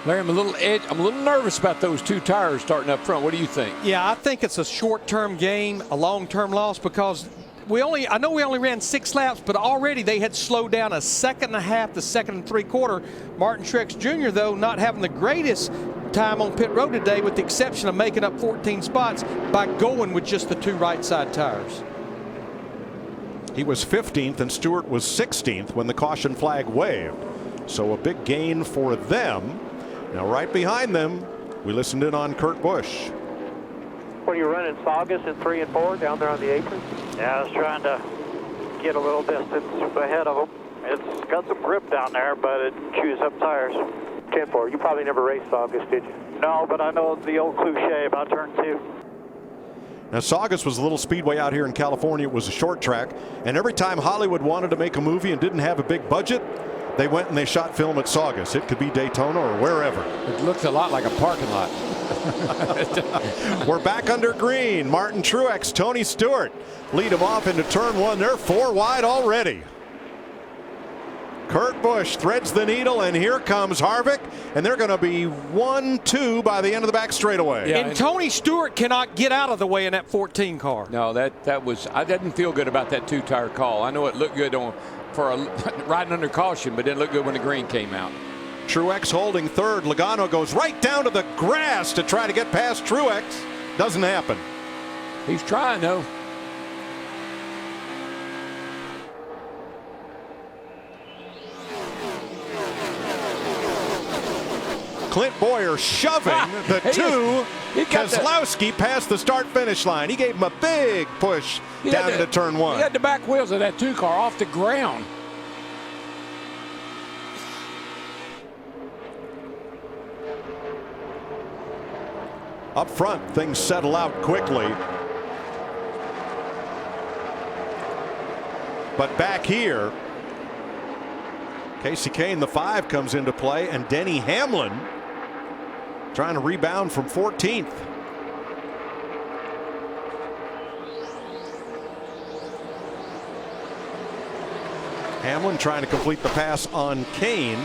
Larry, I'm a little nervous about those two tires starting up front. What do you think? Yeah, I think it's a short-term game, a long-term loss, because I know we only ran 6 laps, but already they had slowed down a second and a half to second and 3/4. Martin Truex Jr., though, not having the greatest time on pit road today, with the exception of making up 14 spots by going with just the 2 right side tires. He was 15th and Stewart was 16th when the caution flag waved. So a big gain for them. Now right behind them, we listened in on Kurt Busch. Were you running Saugus in 3 and 4 down there on the apron? Yeah, I was trying to get a little distance ahead of them. It's got some grip down there, but it chews up tires. 10-4. You probably never raced Saugus, did you? No, but I know the old cliche about turn 2. Now, Saugus was a little speedway out here in California. It was a short track, and every time Hollywood wanted to make a movie and didn't have a big budget, they went and they shot film at Saugus. It could be Daytona or wherever. It looks a lot like a parking lot. We're back under green. Martin Truex, Tony Stewart lead them off into turn 1. They're 4 wide already. Kurt Busch threads the needle, and here comes Harvick, and they're going to be 1-2 by the end of the back straightaway. Yeah, and Tony Stewart cannot get out of the way in that 14 car. No, I didn't feel good about that 2-tire call. I know it looked good for riding under caution, but didn't look good when the green came out. Truex holding third. Logano goes right down to the grass to try to get past Truex. Doesn't happen. He's trying, though. Clint Boyer shoving the 2. Keselowski past the start-finish line. He gave him a big push down into turn 1. He had the back wheels of that 2 car off the ground. Up front, things settle out quickly. But back here, Casey Kane, the 5, comes into play, and Denny Hamlin trying to rebound from 14th. Hamlin trying to complete the pass on Kane,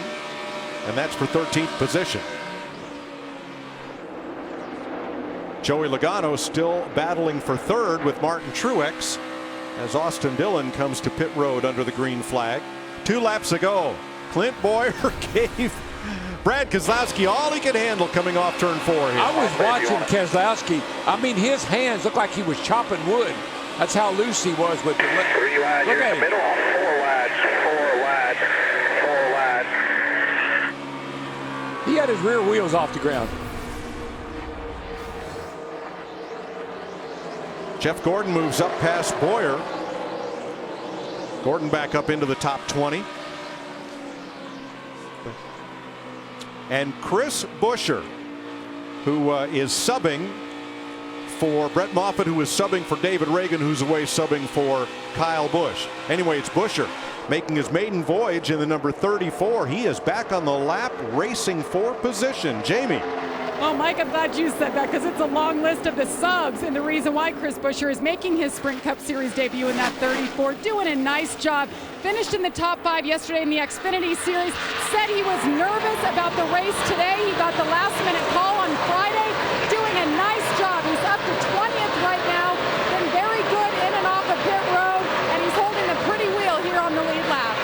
and that's for 13th position. Joey Logano still battling for 3rd with Martin Truex as Austin Dillon comes to pit road under the green flag. 2 laps ago, Clint Boyer gave Brad Keselowski all he could handle coming off turn 4 here. I was watching Keselowski. I mean, his hands looked like he was chopping wood. That's how loose he was with the 3 wide, look you're at in the middle. 4 wide, 4 wide, 4 wide. He had his rear wheels off the ground. Jeff Gordon moves up past Boyer. Gordon back up into the top 20. And Chris Buescher, who is subbing for Brett Moffitt, who is subbing for David Reagan, who's away subbing for Kyle Busch. Anyway, it's Buescher making his maiden voyage in the number 34. He is back on the lap, racing for position. Jamie. Well, Mike, I'm glad you said that, because it's a long list of the subs, and the reason why Chris Buescher is making his Sprint Cup Series debut in that 34, doing a nice job. Finished in the top 5 yesterday in the Xfinity Series. Said he was nervous about the race today. He got the last-minute call on Friday. Doing a nice job. He's up to 20th right now. Been very good in and off of pit road, and he's holding the pretty wheel here on the lead lap.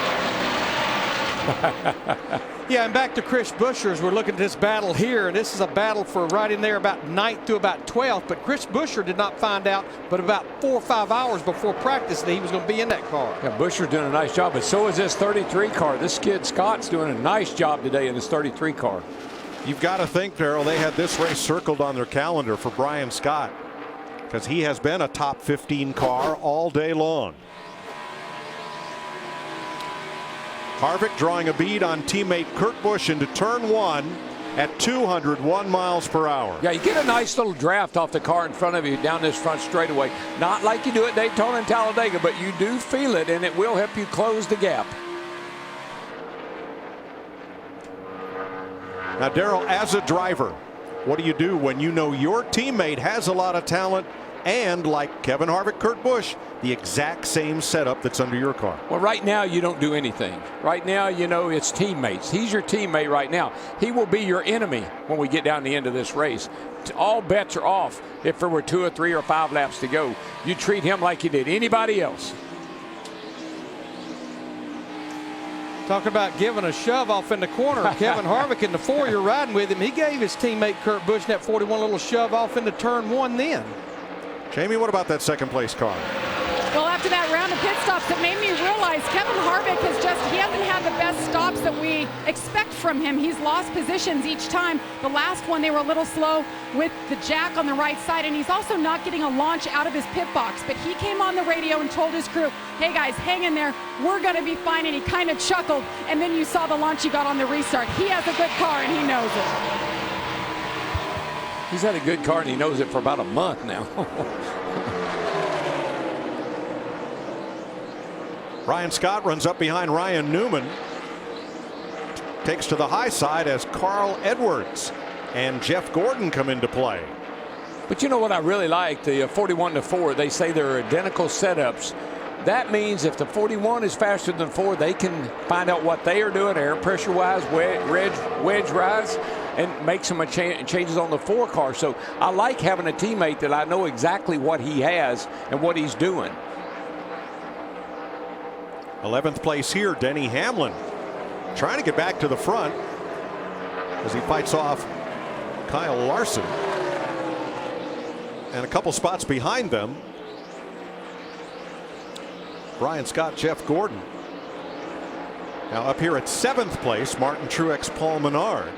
Yeah, and back to Chris Buescher as we're looking at this battle here, and this is a battle for right in there about 9th to about 12th, but Chris Buescher did not find out but about 4 or 5 hours before practice that he was going to be in that car. Yeah, Buescher's doing a nice job, but so is this 33 car. This kid Scott's doing a nice job today in this 33 car. You've got to think, Darrell, they had this race circled on their calendar for Brian Scott, because he has been a top 15 car all day long. Harvick drawing a bead on teammate Kurt Busch into turn 1 at 201 miles per hour. Yeah, you get a nice little draft off the car in front of you down this front straightaway. Not like you do at Daytona and Talladega, but you do feel it, and it will help you close the gap. Now, Darrell, as a driver, what do you do when you know your teammate has a lot of talent and, like Kevin Harvick, Kurt Busch, the exact same setup that's under your car? Well, right now you don't do anything. Right now, you know, it's teammates. He's your teammate right now. He will be your enemy when we get down the end of this race. All bets are off if there were 2 or 3 or 5 laps to go. You treat him like you did anybody else. Talking about giving a shove off in the corner. Kevin Harvick in the 4, you're riding with him. He gave his teammate Kurt Busch in that 41 a little shove off into turn 1 then. Jamie, what about that second place car? Well, after that round of pit stops, it made me realize Kevin Harvick he hasn't had the best stops that we expect from him. He's lost positions each time. The last one, they were a little slow with the jack on the right side, and he's also not getting a launch out of his pit box. But he came on the radio and told his crew, hey guys, hang in there. We're going to be fine. And he kind of chuckled, and then you saw the launch he got on the restart. He has a good car, and he knows it. He's had a good car, and he knows it for about a month now. Ryan Scott runs up behind Ryan Newman. Takes to the high side as Carl Edwards and Jeff Gordon come into play. But you know what I really like? The 41 to 4, they say they're identical setups. That means if the 41 is faster than 4, they can find out what they are doing air pressure wise, wedge rise, and make some changes on the 4 car. So I like having a teammate that I know exactly what he has and what he's doing. 11th place here, Denny Hamlin trying to get back to the front as he fights off Kyle Larson. And a couple spots behind them, Brian Scott, Jeff Gordon. Now up here at 7th place, Martin Truex, Paul Menard.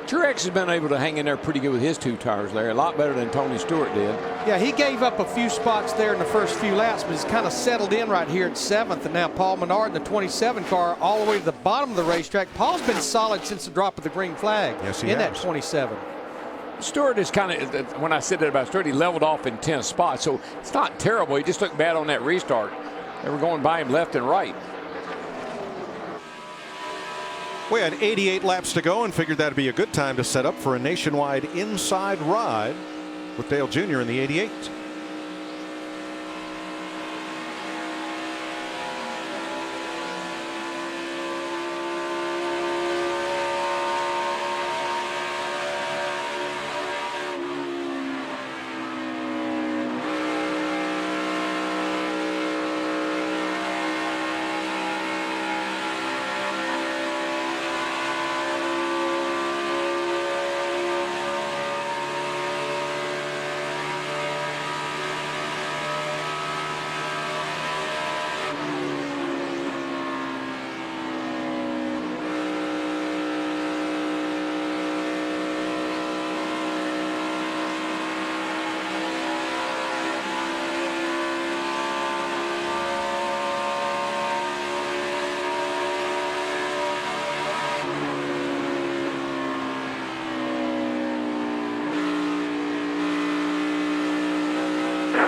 Truex has been able to hang in there pretty good with his 2 tires there, a lot better than Tony Stewart did. Yeah, he gave up a few spots there in the first few laps, but he's kind of settled in right here at 7th. And now Paul Menard in the 27 car all the way to the bottom of the racetrack. Paul's been solid since the drop of the green flag in that 27. Stewart is kind of, when I said that about Stewart, he leveled off in 10 spots, so it's not terrible. He just looked bad on that restart. They were going by him left and right. We had 88 laps to go and figured that'd be a good time to set up for a nationwide inside ride with Dale Jr. in the 88.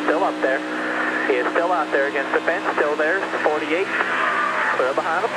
Still up there. He is still out there against the fence. Still there. 48. Clear behind him.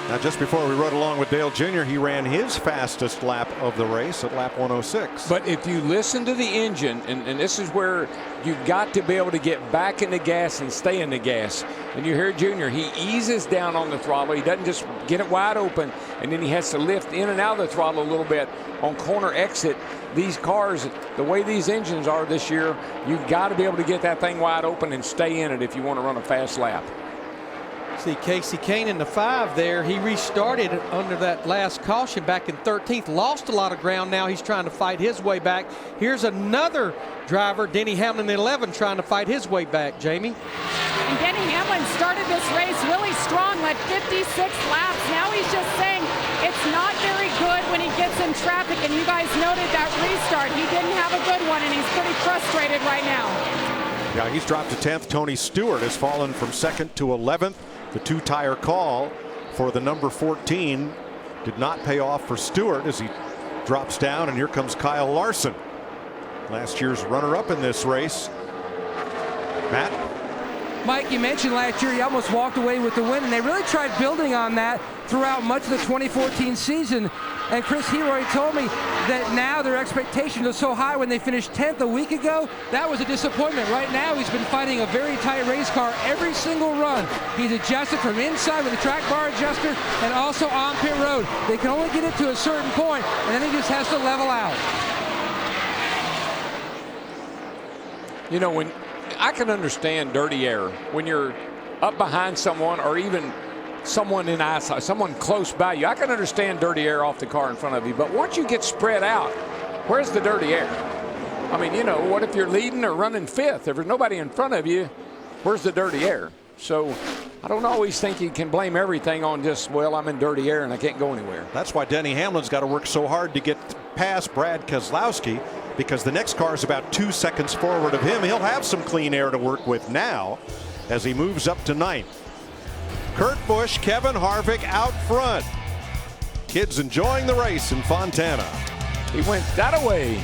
Now, just before we rode along with Dale Jr., he ran his fastest lap of the race at lap 106. But if you listen to the engine, and this is where you've got to be able to get back in the gas and stay in the gas. And you hear Junior, he eases down on the throttle. He doesn't just get it wide open, and then he has to lift in and out of the throttle a little bit on corner exit. These cars, the way these engines are this year, you've got to be able to get that thing wide open and stay in it if you want to run a fast lap. See Casey Kane in the 5 there. He restarted under that last caution back in 13th. Lost a lot of ground now. He's trying to fight his way back. Here's another driver, Denny Hamlin in 11, trying to fight his way back, Jamie. And Denny Hamlin started this race really strong, led 56 laps. Now he's just saying it's not very good when he gets in traffic. And you guys noted that restart. He didn't have a good one, and he's pretty frustrated right now. Yeah, he's dropped to 10th. Tony Stewart has fallen from 2nd to 11th. The 2-tire call for the number 14 did not pay off for Stewart as he drops down, and here comes Kyle Larson, last year's runner-up in this race. Matt? Mike, you mentioned last year he almost walked away with the win, and they really tried building on that throughout much of the 2014 season. And Chris Heroy told me that now their expectations are so high when they finished 10th a week ago. That was a disappointment. Right now, he's been fighting a very tight race car every single run. He's adjusted from inside with a track bar adjuster and also on pit road. They can only get it to a certain point, and then he just has to level out. You know, when I can understand dirty air when you're up behind someone or even someone in eyesight, someone close by you. I can understand dirty air off the car in front of you, but once you get spread out, where's the dirty air? I mean, you know, what if you're leading or running fifth? If there's nobody in front of you, where's the dirty air? So I don't always think you can blame everything on just, well, I'm in dirty air and I can't go anywhere. That's why Denny Hamlin's got to work so hard to get past Brad Keselowski, because the next car is about 2 seconds forward of him. He'll have some clean air to work with now as he moves up to ninth. Kurt Busch, Kevin Harvick out front. Kids enjoying the race in Fontana. He went that way.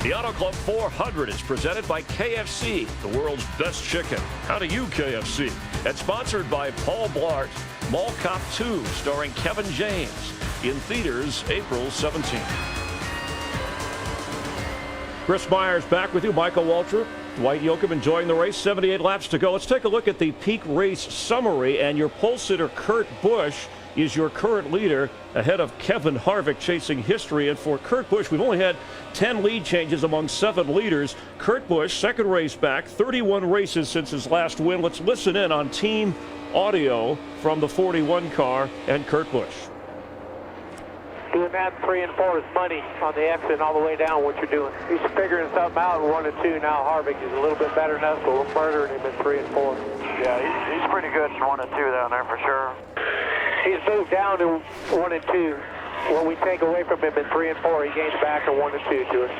The Auto Club 400 is presented by KFC, the world's best chicken. How do you, KFC? And sponsored by Paul Blart, Mall Cop 2, starring Kevin James. In theaters, April 17th. Chris Myers back with you. Michael Waltrip, Dwight Yoakam enjoying the race. 78 laps to go. Let's take a look at the peak race summary. And your pole sitter, Kurt Busch, is your current leader ahead of Kevin Harvick, chasing history. And for Kurt Busch, we've only had 10 lead changes among 7 leaders. Kurt Busch, second race back, 31 races since his last win. Let's listen in on team audio from the 41 car and Kurt Busch. Doing that 3 and 4 is money on the exit all the way down. What you're doing, he's figuring something out in 1 and 2. Now Harvick is a little bit better than us, but we're murdering him in 3 and 4. Yeah, he's pretty good in 1 and 2 down there for sure. He's moved down to 1 and 2. What we take away from him in 3 and 4, he gains back to 1 and 2 to us.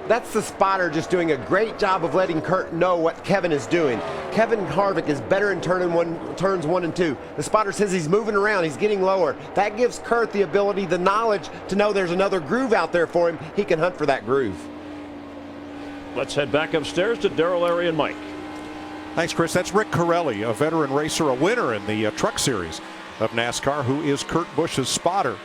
That's the spotter just doing a great job of letting Kurt know what Kevin is doing. Kevin Harvick is better in turns 1 and 2. The spotter says he's moving around, he's getting lower. That gives Kurt the ability, the knowledge to know there's another groove out there for him. He can hunt for that groove. Let's head back upstairs to Darrell, Larry, and Mike. Thanks, Chris. That's Rick Corelli, a veteran racer, a winner in the Truck Series of NASCAR, who is Kurt Busch's spotter,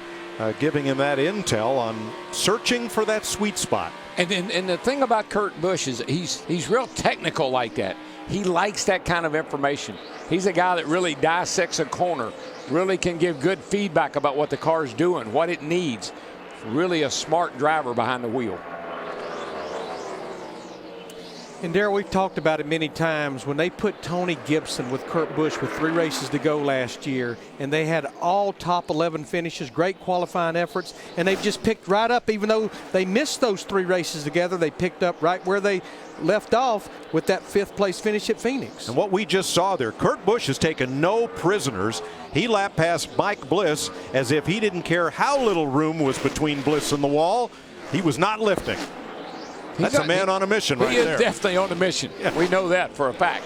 giving him that intel on searching for that sweet spot. And the thing about Kurt Busch is he's real technical like that. He likes that kind of information. He's a guy that really dissects a corner, really can give good feedback about what the car's doing, what it needs. Really a smart driver behind the wheel. And Darrell, we've talked about it many times. When they put Tony Gibson with Kurt Busch with 3 races to go last year, and they had all top 11 finishes, great qualifying efforts, and they've just picked right up. Even though they missed those 3 races together, they picked up right where they left off with that 5th place finish at Phoenix. And what we just saw there, Kurt Busch has taken no prisoners. He lapped past Mike Bliss as if he didn't care how little room was between Bliss and the wall. He was not lifting. That's a man on a mission right there. He is definitely on a mission. Yeah. We know that for a fact.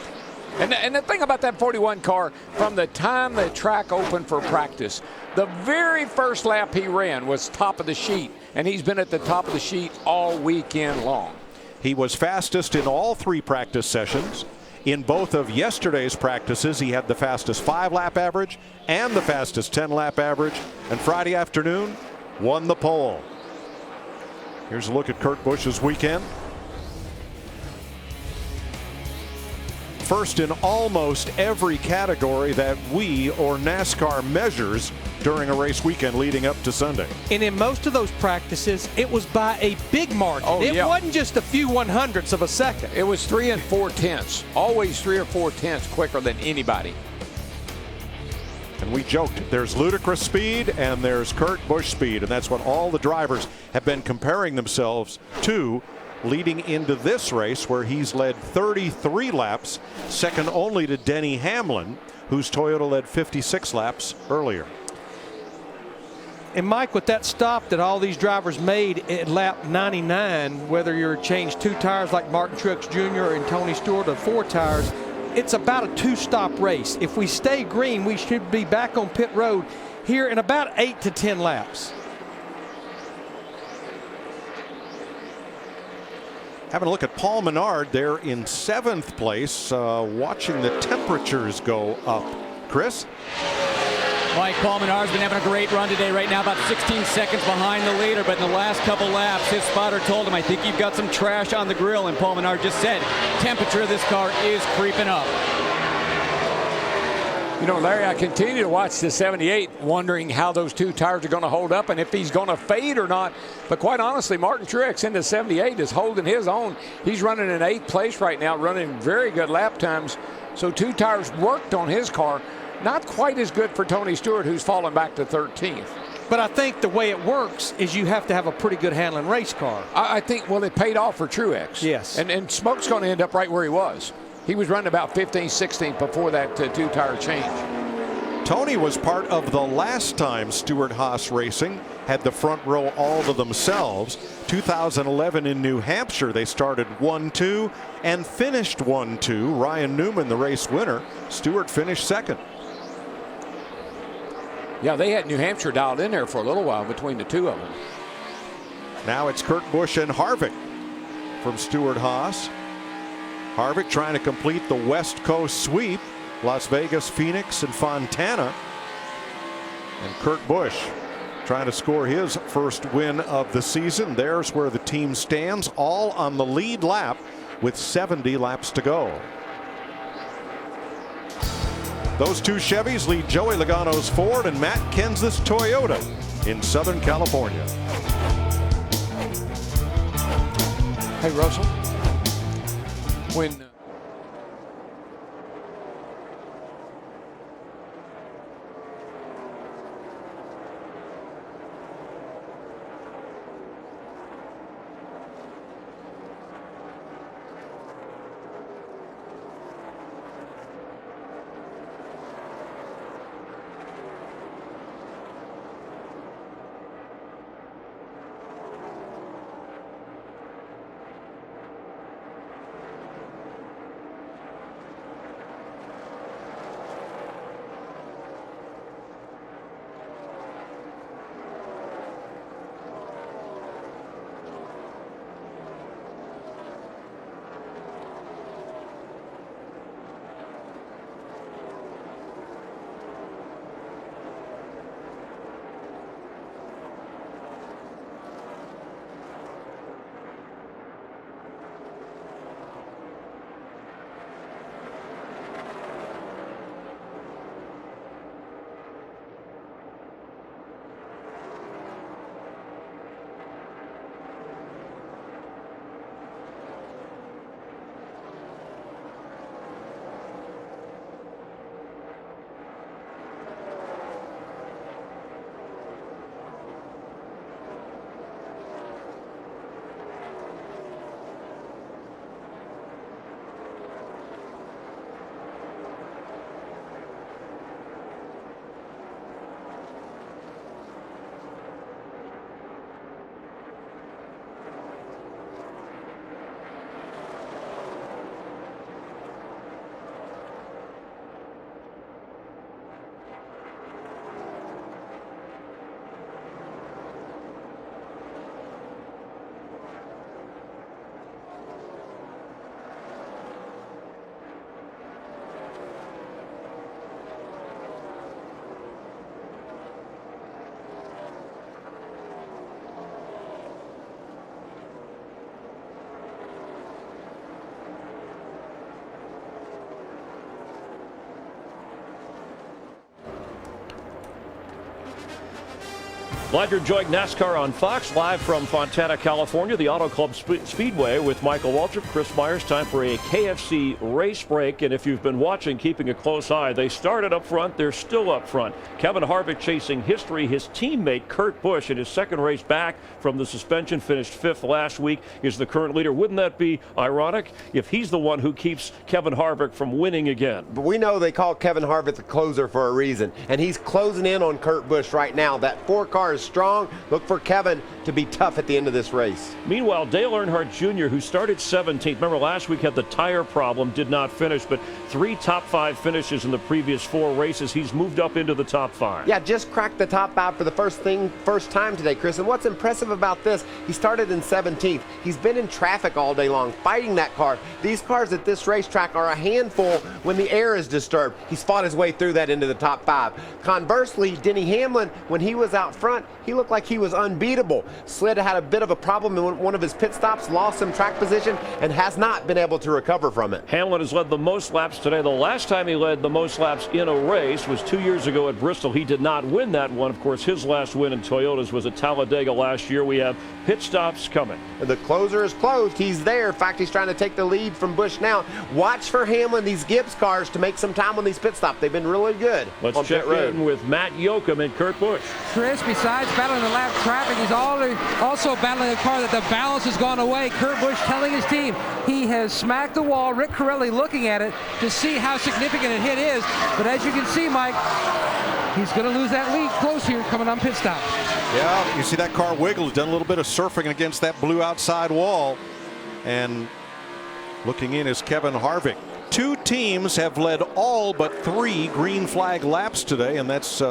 And the thing about that 41 car, from the time the track opened for practice, the very first lap he ran was top of the sheet, and he's been at the top of the sheet all weekend long. He was fastest in all 3 practice sessions. In both of yesterday's practices, he had the fastest 5-lap average and the fastest 10-lap average. And Friday afternoon, won the pole. Here's a look at Kurt Busch's weekend. First in almost every category that we or NASCAR measures during a race weekend leading up to Sunday. And in most of those practices, it was by a big margin. It wasn't just a few 100ths of a second. It was 3 4/10. Always 3 or 4/10 quicker than anybody. And we joked, there's ludicrous speed and there's Kurt Busch speed, and that's what all the drivers have been comparing themselves to leading into this race, where he's led 33 laps, second only to Denny Hamlin, whose Toyota led 56 laps earlier. And Mike, with that stop that all these drivers made at lap 99, whether you're changed 2 tires like Martin Truex Jr. and Tony Stewart, or 4 tires, it's about a 2-stop race. If we stay green, we should be back on pit road here in about 8 to 10 laps. Having a look at Paul Menard there in 7th place, watching the temperatures go up. Chris? Mike, Paul Menard's been having a great run today. Right now, about 16 seconds behind the leader, but in the last couple laps, his spotter told him, I think you've got some trash on the grill, and Paul Menard just said, temperature of this car is creeping up. You know, Larry, I continue to watch the 78, wondering how those 2 tires are going to hold up and if he's going to fade or not. But quite honestly, Martin Truex in the 78 is holding his own. He's running in 8th place right now, running very good lap times. So 2 tires worked on his car. Not quite as good for Tony Stewart, who's fallen back to 13th. But I think the way it works is you have to have a pretty good handling race car. I think, well, it paid off for Truex. Yes. And Smoke's going to end up right where he was. He was running about 15th, 16th before that 2-tire change. Tony was part of the last time Stewart-Haas Racing had the front row all to themselves. 2011 in New Hampshire, they started 1-2 and finished 1-2. Ryan Newman, the race winner. Stewart finished 2nd. Yeah, they had New Hampshire dialed in there for a little while between the 2 of them. Now it's Kurt Busch and Harvick from Stewart-Haas. Harvick trying to complete the West Coast sweep. Las Vegas, Phoenix, and Fontana. And Kurt Busch trying to score his first win of the season. There's where the team stands, all on the lead lap with 70 laps to go. Those 2 Chevys lead Joey Logano's Ford and Matt Kenseth's Toyota in Southern California. Hey, Russell, when Glad you're enjoying NASCAR on Fox, live from Fontana, California, the Auto Club Speedway with Michael Waltrip, Chris Myers. Time for a KFC race break. And if you've been watching, keeping a close eye, they started up front. They're still up front. Kevin Harvick chasing history. His teammate, Kurt Busch, in his second race back from the suspension, finished 5th last week, is the current leader. Wouldn't that be ironic if he's the one who keeps Kevin Harvick from winning again? But we know they call Kevin Harvick the closer for a reason, and he's closing in on Kurt Busch right now. That 4 car is strong. Look for Kevin to be tough at the end of this race. Meanwhile, Dale Earnhardt Jr., who started 17th, remember last week had the tire problem, did not finish, but 3 top 5 finishes in the previous 4 races. He's moved up into the top 5. Yeah, just cracked the top 5 for the first time today, Chris. And what's impressive about this, he started in 17th. He's been in traffic all day long, fighting that car. These cars at this racetrack are a handful when the air is disturbed. He's fought his way through that into the top 5. Conversely, Denny Hamlin, when he was out front, he looked like he was unbeatable. Slid had a bit of a problem in one of his pit stops, lost some track position, and has not been able to recover from it. Hamlin has led the most laps today. The last time he led the most laps in a race was 2 years ago at Bristol. He did not win that one. Of course, his last win in Toyotas was at Talladega last year. We have pit stops coming. And the closer is closed. He's there. In fact, he's trying to take the lead from Busch now. Watch for Hamlin, these Gibbs cars, to make some time on these pit stops. They've been really good. Let's on check pit road. in with Matt Yoakum and Kurt Busch. Chris, besides battling the lap traffic, he's also battling a car that the balance has gone away. Kurt Busch telling his team he has smacked the wall. Rick Corelli looking at it to see how significant a hit is. But as you can see, Mike, he's going to lose that lead close here coming on pit stop. Yeah, you see that car wiggle. He's done a little bit of surfing against that blue outside wall. And looking in is Kevin Harvick. 2 teams have led all but 3 green flag laps today, and that's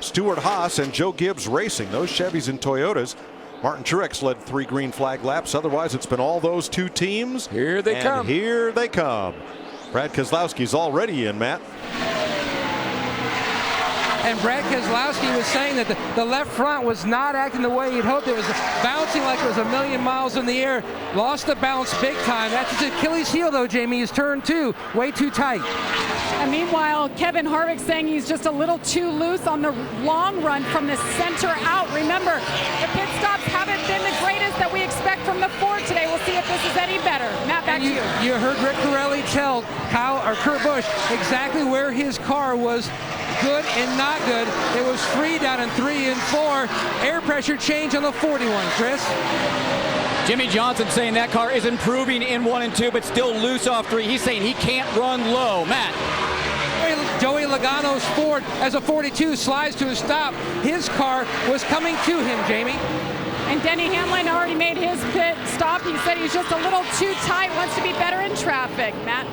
Stewart Haas and Joe Gibbs Racing. Those Chevys and Toyotas. Martin Truex led 3 green flag laps. Otherwise, it's been all those 2 teams. Here they come. Here they come. Brad Keselowski's already in, Matt. And Brad Keselowski was saying that the left front was not acting the way he'd hoped. It was bouncing like it was a million miles in the air. Lost the bounce big time. That's his Achilles heel, though, Jamie, is turn 2. Way too tight. And meanwhile, Kevin Harvick saying he's just a little too loose on the long run from the center out. Remember, the pit stops haven't been the greatest that we expect from the Ford today. We'll see if this is any better. Matt, back to you. You heard Rick Corelli tell Kurt Busch exactly where his car was good and not good. It was free down in 3 and 4. Air pressure change on the 41, Chris. Jimmy Johnson saying that car is improving in 1 and 2, but still loose off 3. He's saying he can't run low. Matt. Joey Logano's Ford as a 42 slides to a stop. His car was coming to him, Jamie. And Denny Hamlin already made his pit stop. He said he's just a little too tight, wants to be better in traffic. Matt.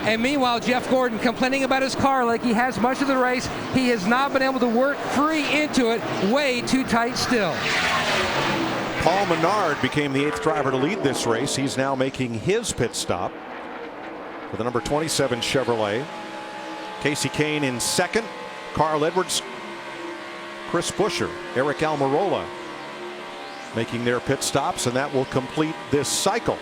And meanwhile, Jeff Gordon complaining about his car like he has much of the race. He has not been able to work free into it. Way too tight still. Paul Menard became the 8th driver to lead this race. He's now making his pit stop for the number 27 Chevrolet. Casey Kane in 2nd. Carl Edwards, Chris Buescher, Eric Almirola making their pit stops, and that will complete this cycle.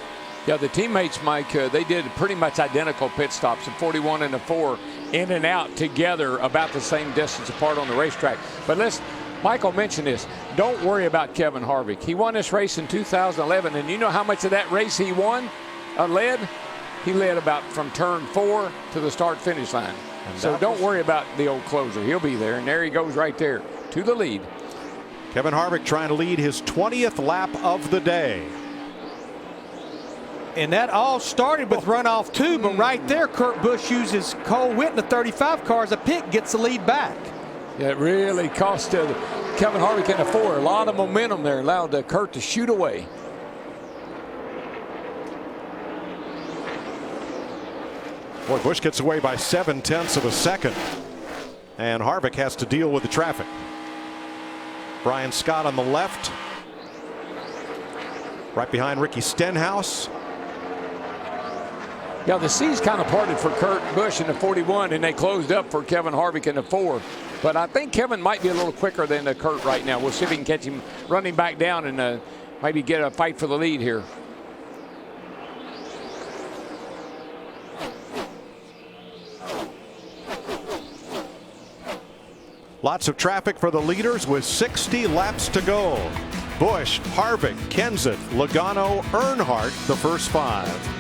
Yeah, the teammates, Mike, they did pretty much identical pit stops, the 41 and the 4, in and out together about the same distance apart on the racetrack. But Michael mentioned this. Don't worry about Kevin Harvick. He won this race in 2011, and you know how much of that race he won? He led about from turn 4 to the start-finish line. So don't worry about the old closer. He'll be there, and there he goes right there to the lead. Kevin Harvick trying to lead his 20th lap of the day. And that all started with runoff 2, but right there, Kurt Busch uses Cole Whitt in the 35 car as a pick, gets the lead back. Yeah, it really cost Kevin Harvick in the 4. A lot of momentum there, allowed Kurt to shoot away. Boy, Busch gets away by 0.7 of a second. And Harvick has to deal with the traffic. Brian Scott on the left. Right behind Ricky Stenhouse. Yeah, the C's kind of parted for Kurt Busch in the 41, and they closed up for Kevin Harvick in the 4. But I think Kevin might be a little quicker than Kurt right now. We'll see if he can catch him running back down and maybe get a fight for the lead here. Lots of traffic for the leaders with 60 laps to go. Busch, Harvick, Kenseth, Logano, Earnhardt, the first 5.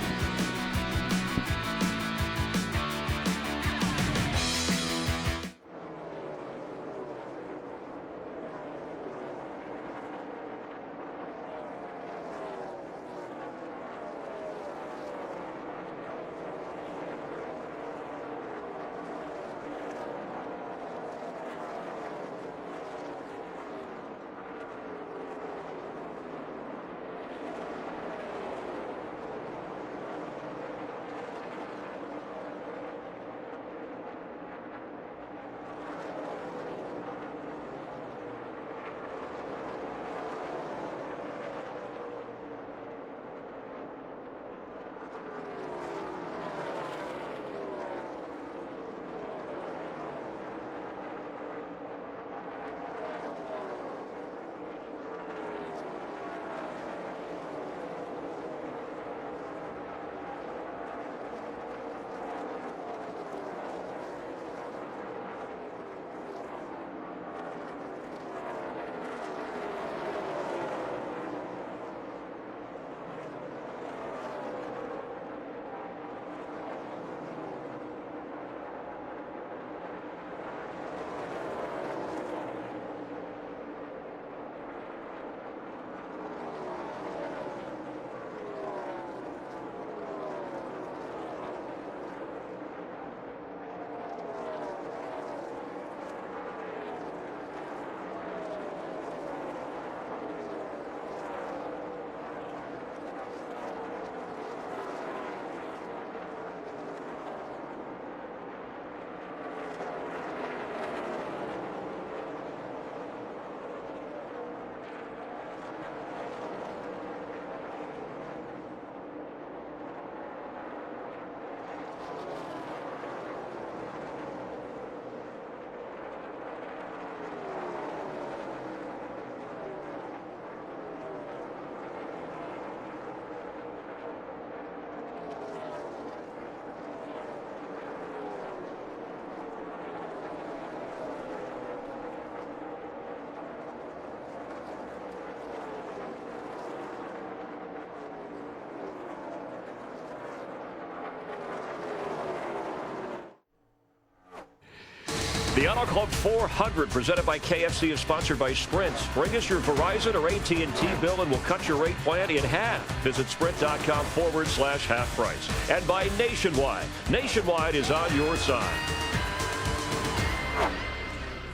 The Auto Club 400 presented by KFC is sponsored by Sprint. Bring us your Verizon or AT&T bill and we'll cut your rate plan in half. Visit sprint.com/half price. And by Nationwide. Nationwide is on your side.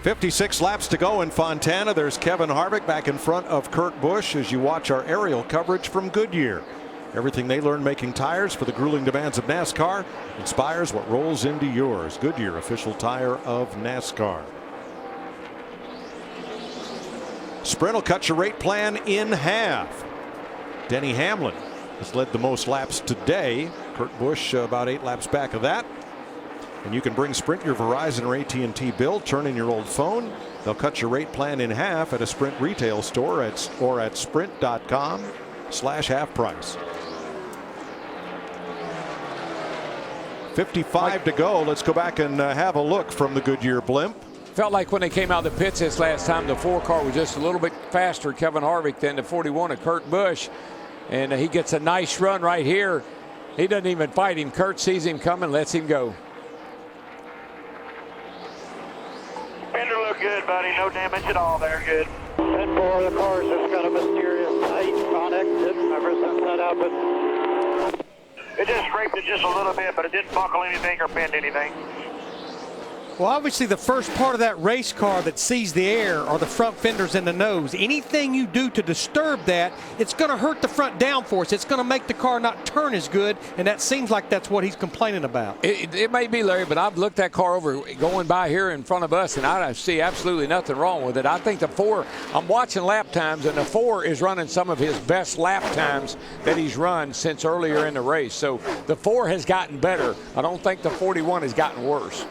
56 laps to go in Fontana. There's Kevin Harvick back in front of Kurt Busch as you watch our aerial coverage from Goodyear. Everything they learned making tires for the grueling demands of NASCAR inspires what rolls into yours. Goodyear, official tire of NASCAR. Sprint will cut your rate plan in half. Denny Hamlin has led the most laps today. Kurt Busch about 8 laps back of that. And you can bring Sprint your Verizon or AT&T bill, turn in your old phone. They'll cut your rate plan in half at a Sprint retail store or at sprint.com/half price. 55 to go. Let's go back and have a look from the Goodyear blimp. Felt like when they came out of the pits this last time, the 4 car was just a little bit faster, Kevin Harvick, than the 41 of Kurt Busch. And he gets a nice run right here. He doesn't even fight him. Kurt sees him coming, lets him go. Fender look good, buddy. No damage at all there. Good. And 4 of the cars just got a mysterious tight on exit ever since that happened. It just scraped it just a little bit, but it didn't buckle anything or bend anything. Well, obviously the first part of that race car that sees the air are the front fenders and the nose. Anything you do to disturb that, it's going to hurt the front downforce. It's going to make the car not turn as good, and that seems like that's what he's complaining about. It may be, Larry, but I've looked that car over going by here in front of us, and I see absolutely nothing wrong with it. I think the 4, I'm watching lap times, and the 4 is running some of his best lap times that he's run since earlier in the race. So the 4 has gotten better. I don't think the 41 has gotten worse.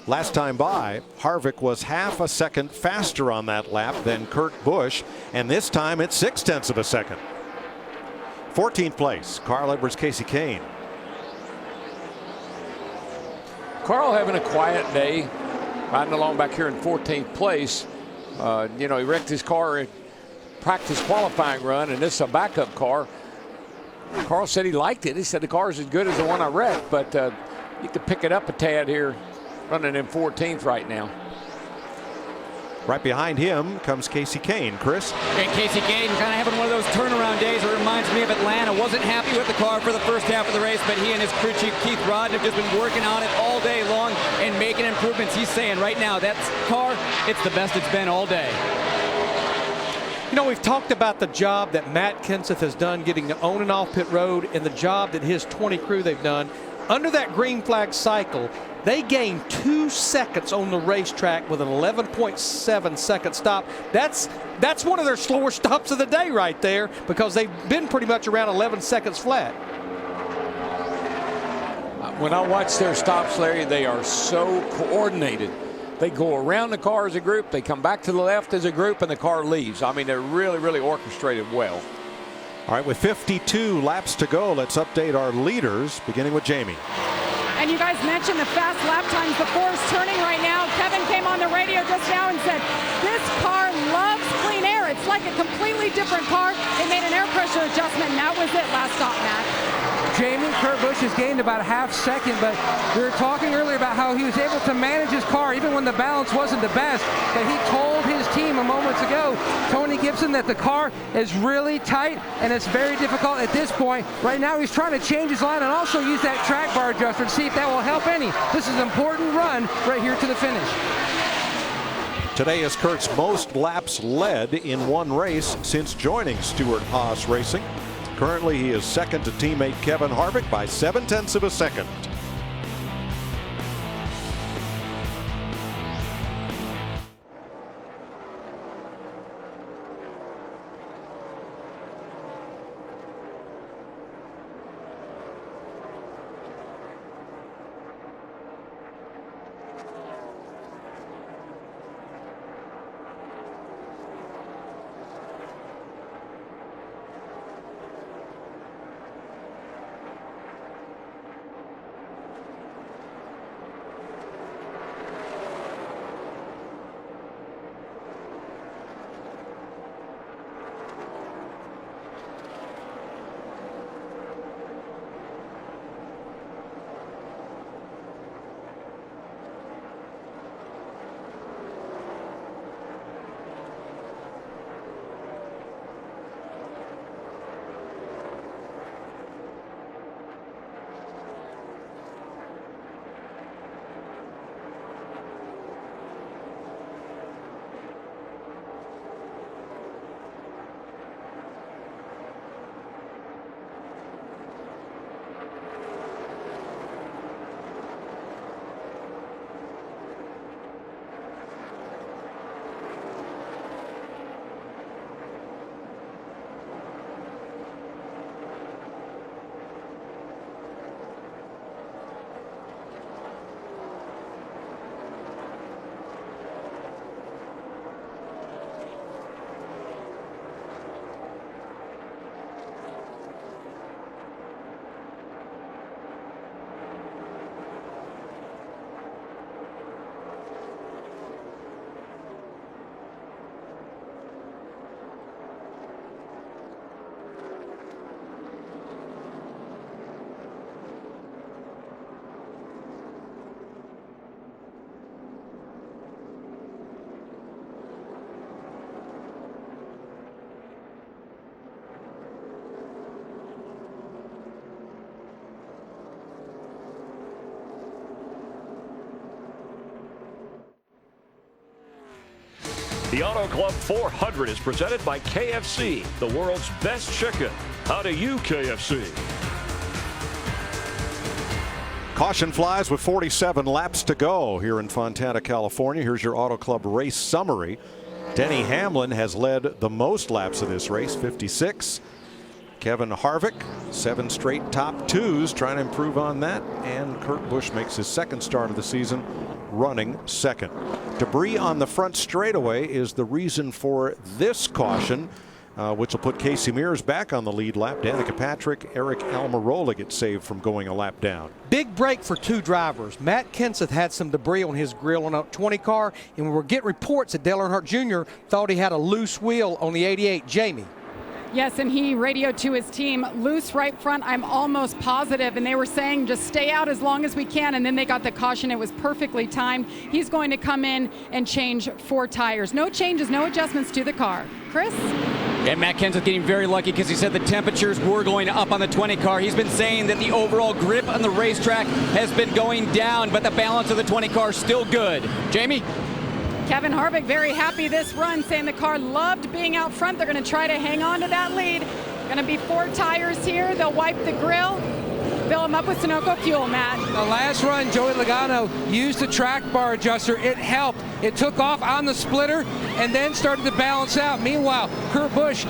Last time by, Harvick was half a second faster on that lap than Kurt Busch, and this time it's 0.6 of a second. 14th place, Carl Edwards, Casey Kane. Carl having a quiet day. riding along back here in 14th place. You know, he wrecked his car in practice qualifying run, and this is a backup car. Carl said he liked it. He said the car is as good as the one I wrecked, but you could pick it up a tad here running in 14th right now. Right behind him comes Casey Kane. Chris? And Casey Kane kind of having one of those turnaround days. It reminds me of Atlanta. Wasn't happy with the car for the first half of the race, but he and his crew chief Keith Rodden have just been working on it all day long and making improvements. He's saying right now that car, it's the best it's been all day. You know, we've talked about the job that Matt Kenseth has done getting to on and off pit road and the job that his 20 crew they've done. Under that green flag cycle, they gained 2 seconds on the racetrack with an 11.7 second stop. That's one of their slower stops of the day right there, because they've been pretty much around 11 seconds flat. When I watch their stops, Larry, they are so coordinated. They go around the car as a group, they come back to the left as a group, and the car leaves. I mean, they're really, really orchestrated well. All right, with 52 laps to go, let's update our leaders, beginning with Jamie. And you guys mentioned the fast lap times before it's turning right now. Kevin came on the radio just now and said, this car loves clean air. It's like a completely different car. They made an air pressure adjustment, and that was it last stop, Matt. Jamie, Kurt Busch has gained about a half second, but we were talking earlier about how he was able to manage his car even when the balance wasn't the best. But he told his team a moment ago, Tony Gibson, that the car is really tight and it's very difficult at this point. Right now he's trying to change his line and also use that track bar adjuster to see if that will help any. This is an important run right here to the finish. Today is Kurt's most laps led in one race since joining Stewart-Haas Racing. Currently, he is second to teammate Kevin Harvick by 0.7 of a second. The Auto Club 400 is presented by KFC, the world's best chicken. How do you, KFC? Caution flies with 47 laps to go here in Fontana, California. Here's your Auto Club race summary. Denny Hamlin has led the most laps of this race, 56. Kevin Harvick, 7 straight top twos, trying to improve on that. And Kurt Busch makes his second start of the season, running second. Debris on the front straightaway is the reason for this caution. which will put Casey Mears back on the lead lap. Danica Patrick, Eric Almirola get saved from going a lap down. Big break for two drivers. Matt Kenseth had some debris on his grill on a 20 car, and we were getting reports that Dale Earnhardt Jr. thought he had a loose wheel on the 88. Jamie. Yes, and he radioed to his team, loose right front, I'm almost positive. And they were saying, just stay out as long as we can. And then they got the caution. It was perfectly timed. He's going to come in and change 4 tires. No changes, no adjustments to the car. Chris? And Matt Kenseth getting very lucky because he said the temperatures were going up on the 20 car. He's been saying that the overall grip on the racetrack has been going down, but the balance of the 20 car is still good. Jamie? Kevin Harvick very happy this run, saying the car loved being out front. They're going to try to hang on to that lead. Going to be 4 tires here. They'll wipe the grill, fill them up with Sunoco fuel, Matt. The last run, Joey Logano used the track bar adjuster. It helped. It took off on the splitter and then started to balance out. Meanwhile, Kurt Busch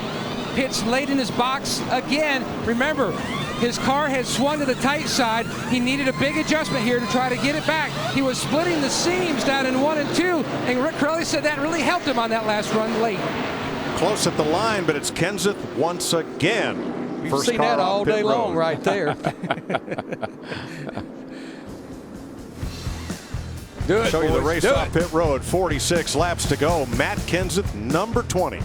pits late in his box again. Remember, his car had swung to the tight side. He needed a big adjustment here to try to get it back. He was splitting the seams down in 1 and 2, and Rick Corelli said that really helped him on that last run late. Close at the line, but it's Kenseth once again. We've seen that all day long right there. Do it, show you the race off pit road. 46 laps to go. Matt Kenseth, number 20.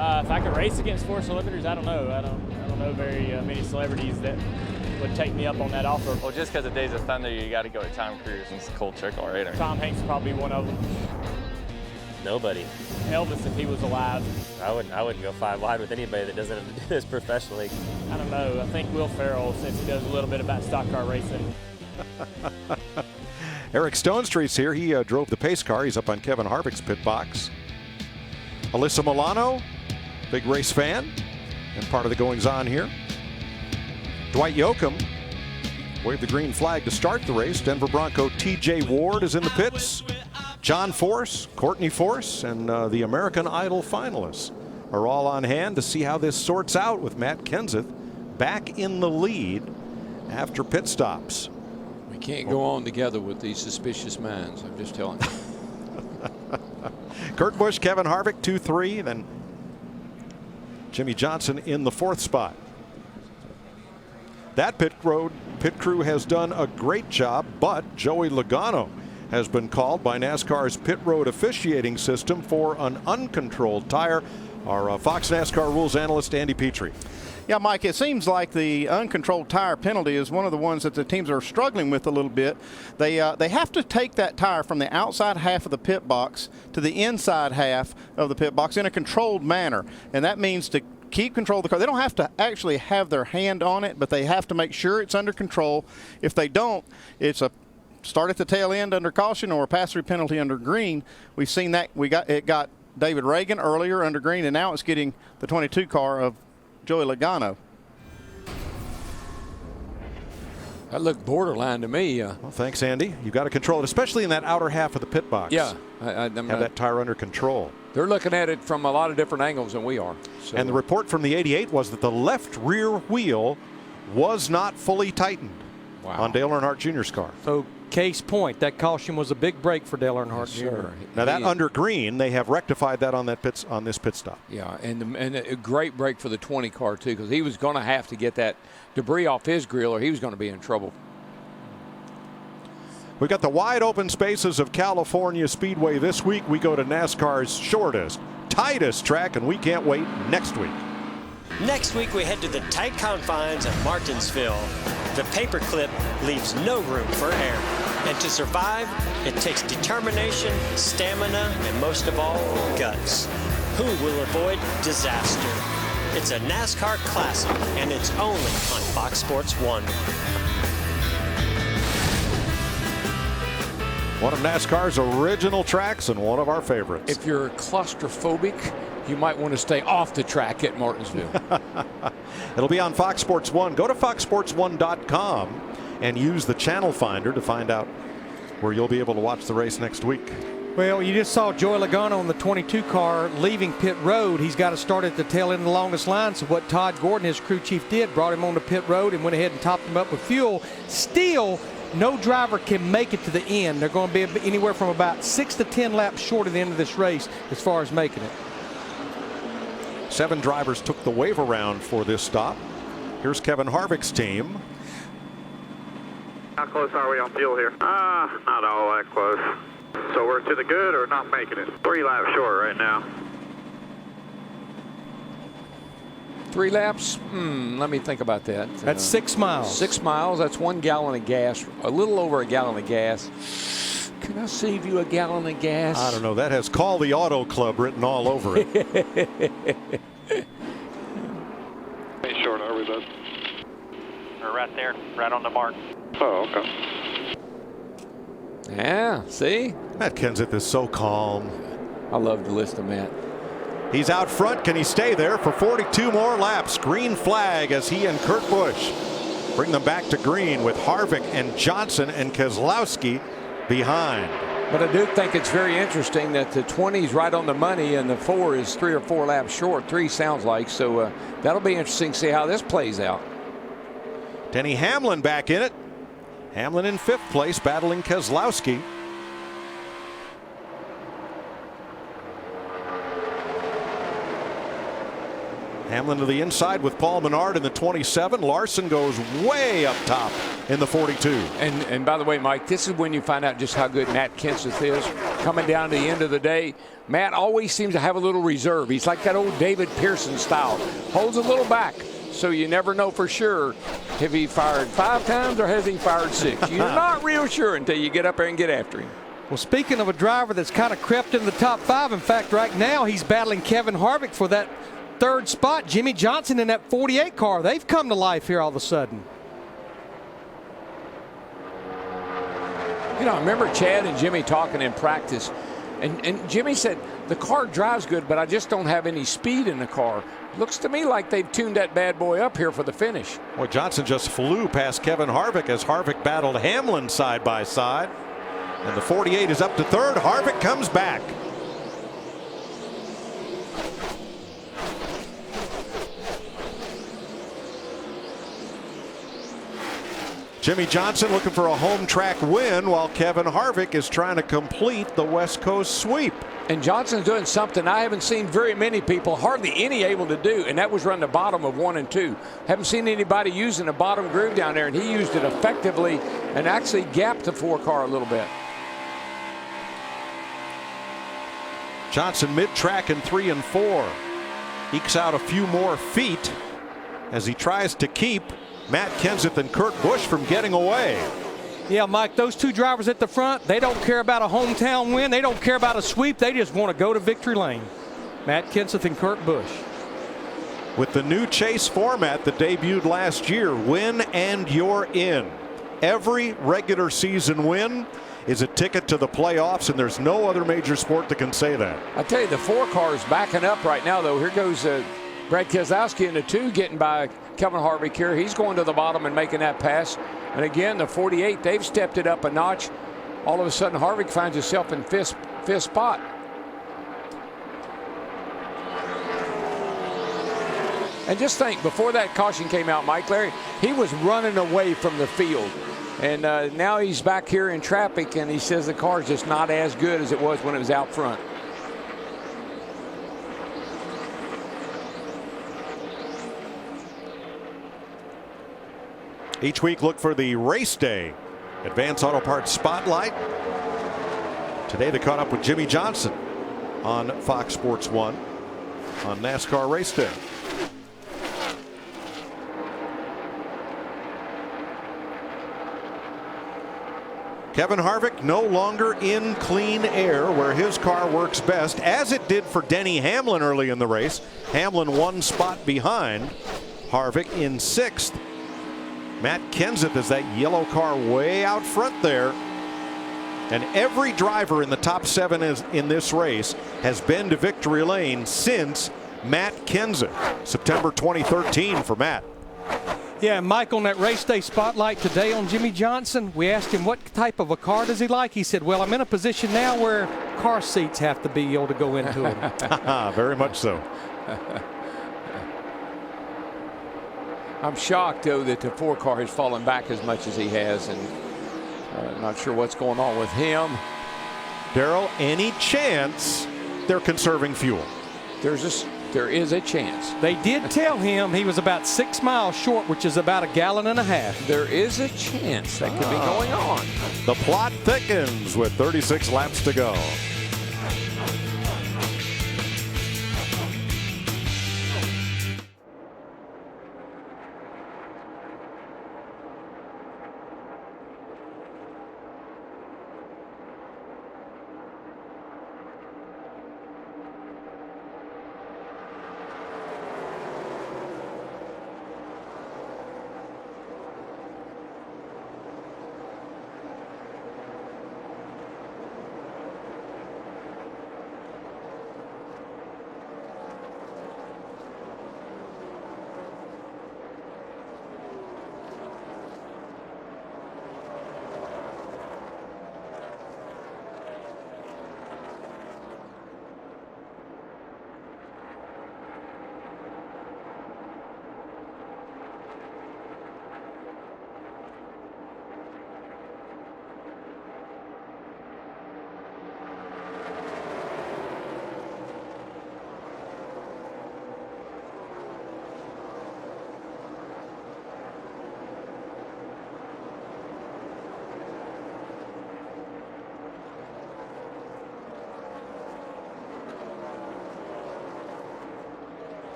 If I could race against 4 limiters, I don't know. I don't know very many celebrities that would take me up on that offer. Well, just because of Days of Thunder, you got to go to Tom Cruise. It's a cool trick already. Tom Hanks is probably one of them. Nobody. Elvis, if he was alive. I wouldn't go 5 wide with anybody that doesn't do this professionally. I don't know. I think Will Ferrell, since he does a little bit about stock car racing. Eric Stonestreet's here. He drove the pace car. He's up on Kevin Harvick's pit box. Alyssa Milano, big race fan and part of the goings-on here. Dwight Yoakam waved the green flag to start the race. Denver Bronco TJ Ward is in the pits. John Force, Courtney Force, and the American Idol finalists are all on hand to see how this sorts out with Matt Kenseth back in the lead after pit stops. We can't go on together with these suspicious minds, I'm just telling you. Kurt Busch, Kevin Harvick, 2-3, then Jimmy Johnson in the 4th spot. That pit crew has done a great job, but Joey Logano has been called by NASCAR's pit road officiating system for an uncontrolled tire Our Fox NASCAR rules analyst, Andy Petrie. Yeah, Mike, it seems like the uncontrolled tire penalty is one of the ones that the teams are struggling with a little bit. They have to take that tire from the outside half of the pit box to the inside half of the pit box in a controlled manner. And that means to keep control of the car. They don't have to actually have their hand on it, but they have to make sure it's under control. If they don't, it's a start at the tail end under caution or a pass-through penalty under green. We've seen that. It got David Reagan earlier under green, and now it's getting the 22 car of Joey Logano. That looked borderline to me. Well, thanks, Andy. You've got to control it, especially in that outer half of the pit box. Yeah. Have that tire under control. They're looking at it from a lot of different angles than we are. So. And the report from the 88 was that the left rear wheel was not fully tightened on Dale Earnhardt Jr.'s car. So, case point, that caution was a big break for Dale Earnhardt Jr. Now that under green, they have rectified that on this pit stop. Yeah, and a great break for the 20 car too, because he was going to have to get that debris off his grill, or he was going to be in trouble. We've got the wide open spaces of California Speedway this week. We go to NASCAR's shortest, tightest track, and we can't wait next week. Next week, we head to the tight confines of Martinsville. The paperclip leaves no room for error. And to survive, it takes determination, stamina, and most of all, guts. Who will avoid disaster? It's a NASCAR classic, and it's only on Fox Sports 1. One of NASCAR's original tracks and one of our favorites. If you're claustrophobic, you might want to stay off the track at Martinsville. It'll be on Fox Sports 1. Go to foxsports1.com and use the channel finder to find out where you'll be able to watch the race next week. Well, you just saw Joey Logano on the 22 car leaving pit road. He's got to start at the tail end of the longest line. So what Todd Gordon, his crew chief, did, brought him on the pit road and went ahead and topped him up with fuel. Still, no driver can make it to the end. They're going to be anywhere from about 6 to 10 laps short of the end of this race as far as making it. 7 drivers took the wave around for this stop. Here's Kevin Harvick's team. How close are we on fuel here? Not all that close. So we're to the good or not making it? 3 laps short right now. 3 laps? Let me think about that. That's 6 miles. 6 miles. That's 1 gallon of gas. A little over a gallon of gas. Can I save you a gallon of gas? I don't know. That has Call the Auto Club written all over it. How short are we, bud? We're right there, right on the mark. Oh, okay. Yeah, see? Matt Kenseth is so calm. I love to listen to Matt. He's out front. Can he stay there for 42 more laps? Green flag as he and Kurt Busch bring them back to green with Harvick and Johnson and Keselowski behind. But I do think it's very interesting that the 20 is right on the money and the 4 is 3 or 4 laps short. 3 sounds like. So that'll be interesting to see how this plays out. Denny Hamlin back in it. Hamlin in 5th place, battling Keselowski. Hamlin to the inside with Paul Menard in the 27. Larson goes way up top in the 42. And by the way, Mike, this is when you find out just how good Matt Kenseth is. Coming down to the end of the day, Matt always seems to have a little reserve. He's like that old David Pearson style. Holds a little back, so you never know for sure if he fired 5 times or has he fired 6. You're not real sure until you get up there and get after him. Well, speaking of a driver that's kind of crept in the top 5, in fact, right now he's battling Kevin Harvick for that 3rd spot. Jimmy Johnson in that 48 car. They've come to life here all of a sudden. You know, I remember Chad and Jimmy talking in practice, and Jimmy said, the car drives good, but I just don't have any speed in the car. Looks to me like they've tuned that bad boy up here for the finish. Well, Johnson just flew past Kevin Harvick as Harvick battled Hamlin side by side. And the 48 is up to 3rd. Harvick comes back. Jimmy Johnson looking for a home track win while Kevin Harvick is trying to complete the West Coast sweep. And Johnson's doing something I haven't seen very many people, hardly any, able to do, and that was run the bottom of 1 and 2. Haven't seen anybody using the bottom groove down there, and he used it effectively and actually gapped the 4 car a little bit. Johnson mid-track in 3 and 4. ekes out a few more feet as he tries to keep Matt Kenseth and Kurt Busch from getting away. Yeah, Mike, those two drivers at the front, they don't care about a hometown win. They don't care about a sweep. They just want to go to victory lane. Matt Kenseth and Kurt Busch. With the new chase format that debuted last year, win and you're in. Every regular season win is a ticket to the playoffs, and there's no other major sport that can say that. I tell you, the 4 cars backing up right now, though. Here goes Brad Keselowski in the 2, getting by Kevin Harvick here. He's going to the bottom and making that pass. And again, the 48, they've stepped it up a notch. All of a sudden, Harvick finds himself in fifth spot. And just think, before that caution came out, Mike, Larry, he was running away from the field. And now he's back here in traffic, and he says the car's just not as good as it was when it was out front. Each week, look for the race day Advance Auto Parts Spotlight. Today, they caught up with Jimmy Johnson on Fox Sports 1 on NASCAR race day. Kevin Harvick no longer in clean air where his car works best, as it did for Denny Hamlin early in the race. Hamlin 1 spot behind Harvick in 6th. Matt Kenseth is that yellow car way out front there. And every driver in the top 7 in this race has been to victory lane since Matt Kenseth. September 2013 for Matt. Yeah, Mike, on that race day spotlight today on Jimmy Johnson, we asked him what type of a car does he like. He said, well, I'm in a position now where car seats have to be able to go into them. Very much so. I'm shocked, though, that the 4 car has fallen back as much as he has, and not sure what's going on with him. Darrell, any chance they're conserving fuel? There is a chance. They did tell him he was about 6 miles short, which is about 1.5 gallons. There is a chance that could be going on. The plot thickens with 36 laps to go.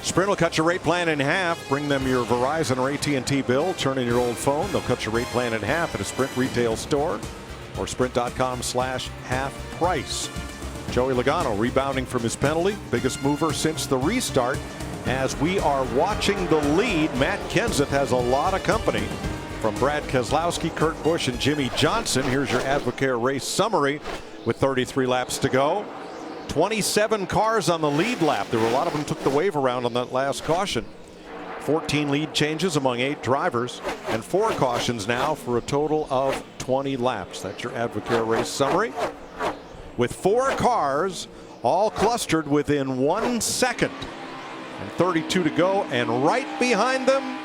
Sprint will cut your rate plan in half. Bring them your Verizon or AT&T bill. Turn in your old phone. They'll cut your rate plan in half at a Sprint retail store or sprint.com/half price. Joey Logano rebounding from his penalty. Biggest mover since the restart. As we are watching the lead, Matt Kenseth has a lot of company from Brad Keselowski, Kurt Busch, and Jimmy Johnson. Here's your Advocare race summary with 33 laps to go. 27 cars on the lead lap. There were a lot of them took the wave around on that last caution. 14 lead changes among 8 drivers and 4 cautions now for a total of 20 laps. That's your Advocare race summary. With 4 cars all clustered within 1 second and 32 to go, and right behind them,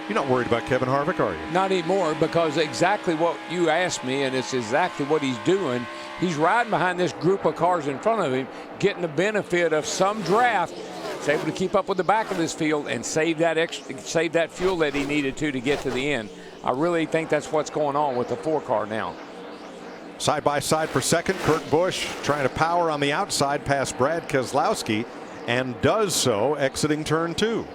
you're not worried about Kevin Harvick, are you? Not anymore, because exactly what you asked me, and it's exactly what he's doing. He's riding behind this group of cars in front of him, getting the benefit of some draft. He's able to keep up with the back of this field and save that fuel that he needed to get to the end. I really think that's what's going on with the 4 car now. Side by side for second, Kurt Busch trying to power on the outside past Brad Keselowski, and does so exiting turn 2.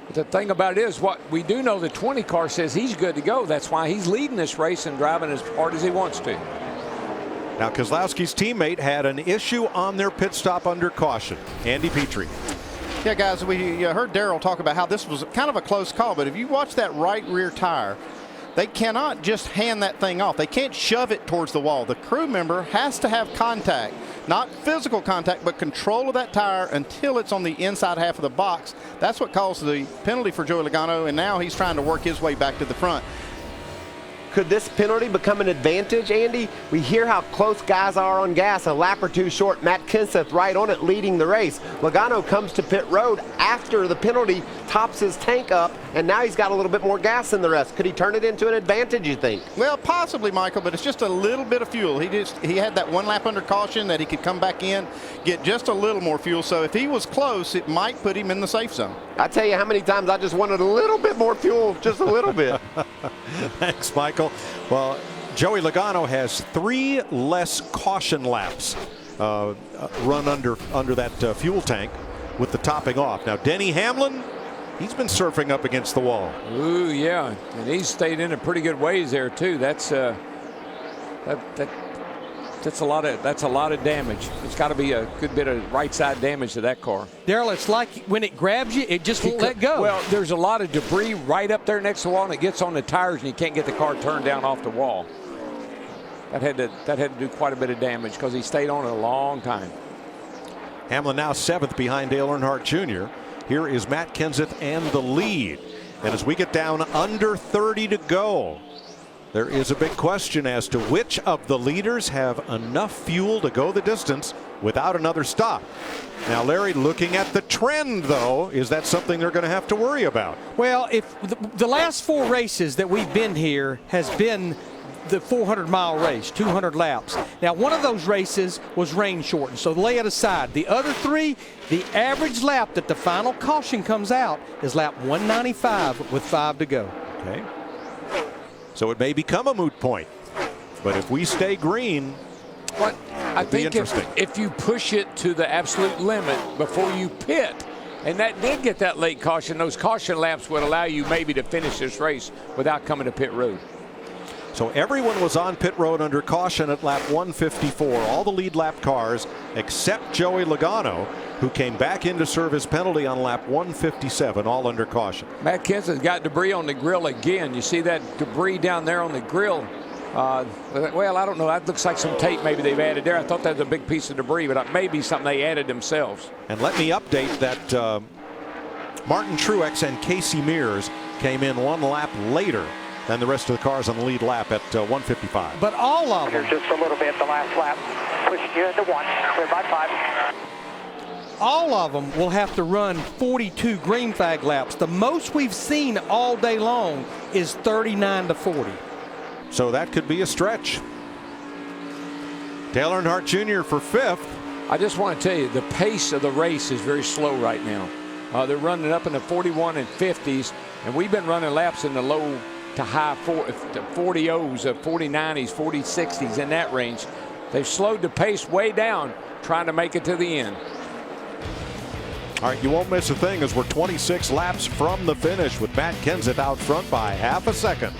But the thing about it is, what we do know, the 20 car says he's good to go. That's why he's leading this race and driving as hard as he wants to. Now Keselowski's teammate had an issue on their pit stop under caution. Andy Petrie. Yeah, guys, we heard Darrell talk about how this was kind of a close call, but if you watch that right rear tire, they cannot just hand that thing off. They can't shove it towards the wall. The crew member has to have contact, not physical contact, but control of that tire until it's on the inside half of the box. That's what caused the penalty for Joey Logano, and now he's trying to work his way back to the front. Could this penalty become an advantage, Andy? We hear how close guys are on gas. A lap or 2 short. Matt Kenseth right on it, leading the race. Logano comes to pit road after the penalty, tops his tank up, and now he's got a little bit more gas than the rest. Could he turn it into an advantage, you think? Well, possibly, Michael, but it's just a little bit of fuel. He had that 1 lap under caution that he could come back in, get just a little more fuel. So if he was close, it might put him in the safe zone. I tell you how many times I just wanted a little bit more fuel, just a little bit. Thanks, Michael. Well, Joey Logano has 3 less caution laps run under that fuel tank with the topping off. Now, Denny Hamlin, he's been surfing up against the wall. Ooh, yeah, and he's stayed in a pretty good ways there too. That's a lot of damage. It's got to be a good bit of right side damage to that car. Darrell, it's like when it grabs you, it just won't let go. Well, there's a lot of debris right up there next to the wall, and it gets on the tires, and you can't get the car turned down off the wall. That had to do quite a bit of damage because he stayed on it a long time. Hamlin now 7th behind Dale Earnhardt Jr. Here is Matt Kenseth and the lead. And as we get down under 30 to go, there is a big question as to which of the leaders have enough fuel to go the distance without another stop. Now, Larry, looking at the trend, though, is that something they're going to have to worry about? Well, if the last 4 races that we've been here has been the 400-mile race, 200 laps. Now, one of those races was rain shortened, so lay it aside. The other 3, the average lap that the final caution comes out is lap 195 with 5 to go. Okay. So it may become a moot point. But if we stay green, I think if you push it to the absolute limit before you pit, and that did get that late caution, those caution laps would allow you maybe to finish this race without coming to pit road. So everyone was on pit road under caution at lap 154. All the lead lap cars except Joey Logano, who came back in to serve his penalty on lap 157, all under caution. Matt Kenseth got debris on the grill again. You see that debris down there on the grill? Well, I don't know. That looks like some tape maybe they've added there. I thought that was a big piece of debris, but it may be something they added themselves. And let me update that Martin Truex and Casey Mears came in 1 lap later than the rest of the cars on the lead lap at 155. But all of them. Just a little bit the last lap. Pushing you into 1. Clear by 5. All of them will have to run 42 green flag laps. The most we've seen all day long is 39 to 40. So that could be a stretch. Dale Earnhardt Jr. for 5th. I just want to tell you, the pace of the race is very slow right now. They're running up in the 41 and 50s, and we've been running laps in the low to high 40s, 40-90s, 40-60s, in that range. They've slowed the pace way down, trying to make it to the end. All right, you won't miss a thing as we're 26 laps from the finish with Matt Kenseth out front by half a second.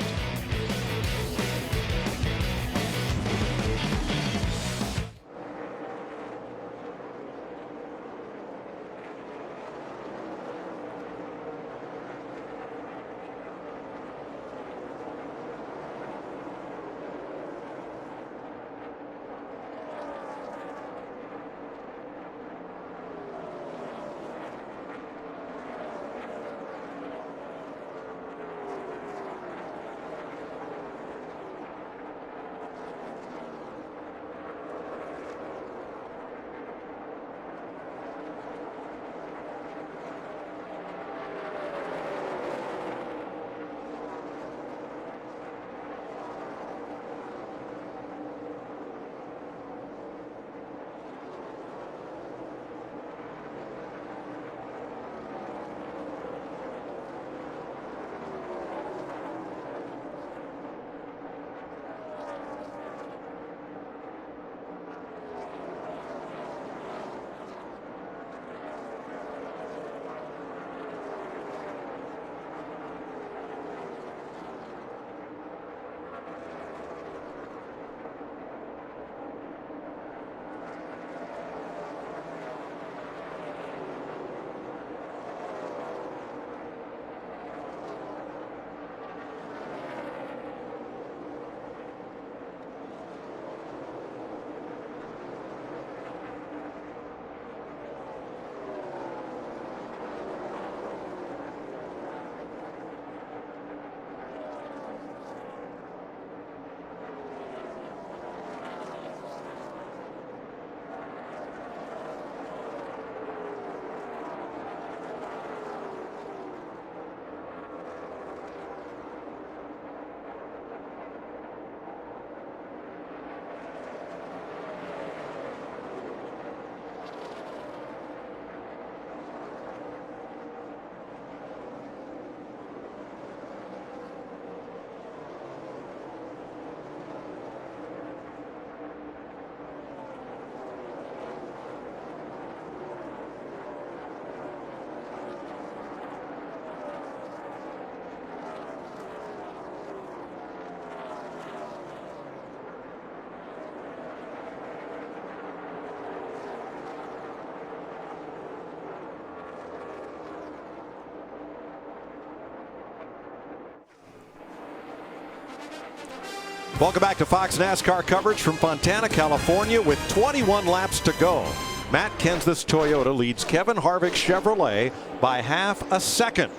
Welcome back to Fox NASCAR coverage from Fontana, California with 21 laps to go. Matt Kenseth's Toyota leads Kevin Harvick's Chevrolet by half a second.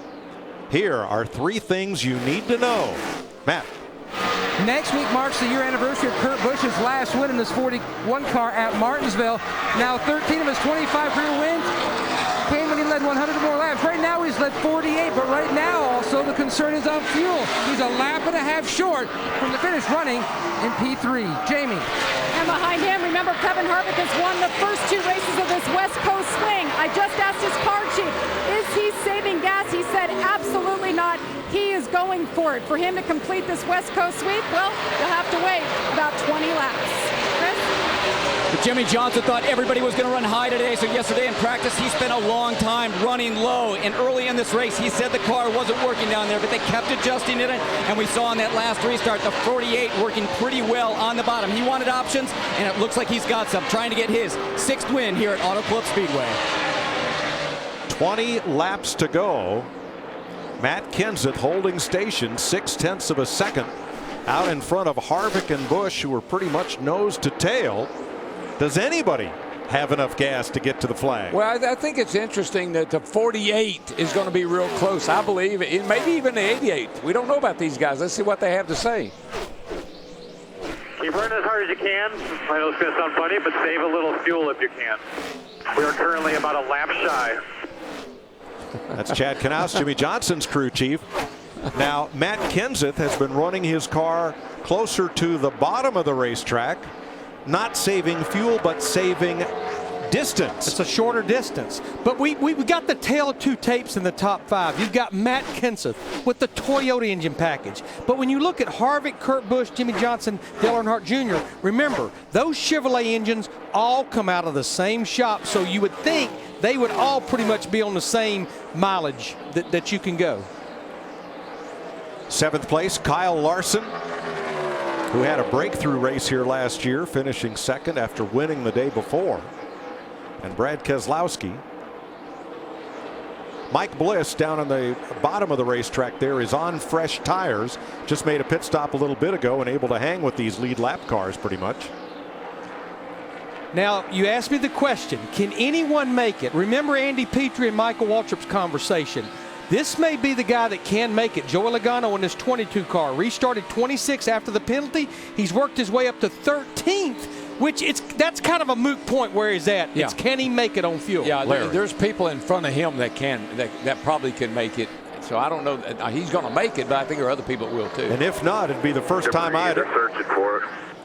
Here are 3 things you need to know. Matt. Next week marks the year anniversary of Kurt Busch's last win in this 41 car at Martinsville. Now 13 of his 25 career wins came when he led 100 or more laps. Right now he's led 48, but right now also the concern is on fuel. He's a lap and a half short from the finish running in P3. Jamie. And behind him, remember, Kevin Harvick has won the first 2 races of this West Coast swing. I just asked his car chief, is he saving gas? He said absolutely not. He is going for it. For him to complete this West Coast sweep, well, you'll have to wait about 20 laps. Chris? But Jimmy Johnson thought everybody was going to run high today, so yesterday in practice he spent a long time running low, and early in this race he said the car wasn't working down there, but they kept adjusting it, and we saw in that last restart the 48 working pretty well on the bottom. He wanted options, and it looks like he's got some, trying to get his 6th win here at Auto Club Speedway. 20 laps to go. Matt Kenseth holding station 0.6 of a second out in front of Harvick and Busch, who are pretty much nose to tail. Does anybody have enough gas to get to the flag? Well, I think it's interesting that the 48 is going to be real close. I believe it, maybe even the 88. We don't know about these guys. Let's see what they have to say. Keep running as hard as you can. I know it's going to sound funny, but save a little fuel if you can. We are currently about a lap shy. That's Chad Knaus, Jimmy Johnson's crew chief. Now, Matt Kenseth has been running his car closer to the bottom of the racetrack, not saving fuel, but saving distance. It's a shorter distance. But we got the tale of 2 tapes in the top 5. You've got Matt Kenseth with the Toyota engine package. But when you look at Harvick, Kurt Busch, Jimmy Johnson, Dale Earnhardt Jr., remember, those Chevrolet engines all come out of the same shop, so you would think they would all pretty much be on the same mileage that you can go. 7th place, Kyle Larson, who had a breakthrough race here last year, finishing 2nd after winning the day before. And Brad Keselowski. Mike Bliss down on the bottom of the racetrack there is on fresh tires. Just made a pit stop a little bit ago and able to hang with these lead lap cars pretty much. Now, you asked me the question, can anyone make it? Remember Andy Petrie and Michael Waltrip's conversation. This may be the guy that can make it. Joey Logano in his 22 car restarted 26 after the penalty. He's worked his way up to 13th, which that's kind of a moot point where he's at. Yeah. It's can he make it on fuel? Yeah, there's people in front of him that probably can make it. So I don't know. He's going to make it, but I think there are other people that will too. And if not, it'd be the first time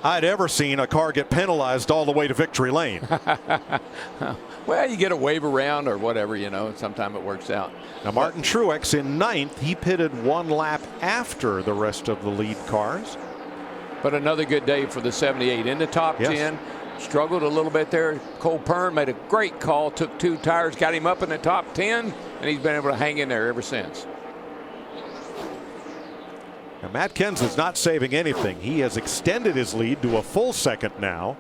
I'd ever seen a car get penalized all the way to victory lane. Well, you get a wave around or whatever, you know, sometime it works out. Now, Martin Truex in 9th. He pitted 1 lap after the rest of the lead cars. But another good day for the 78 in the top 10. Struggled a little bit there. Cole Pern made a great call, took 2 tires, got him up in the top 10, and he's been able to hang in there ever since. Now, Matt Kenseth's not saving anything. He has extended his lead to a full second now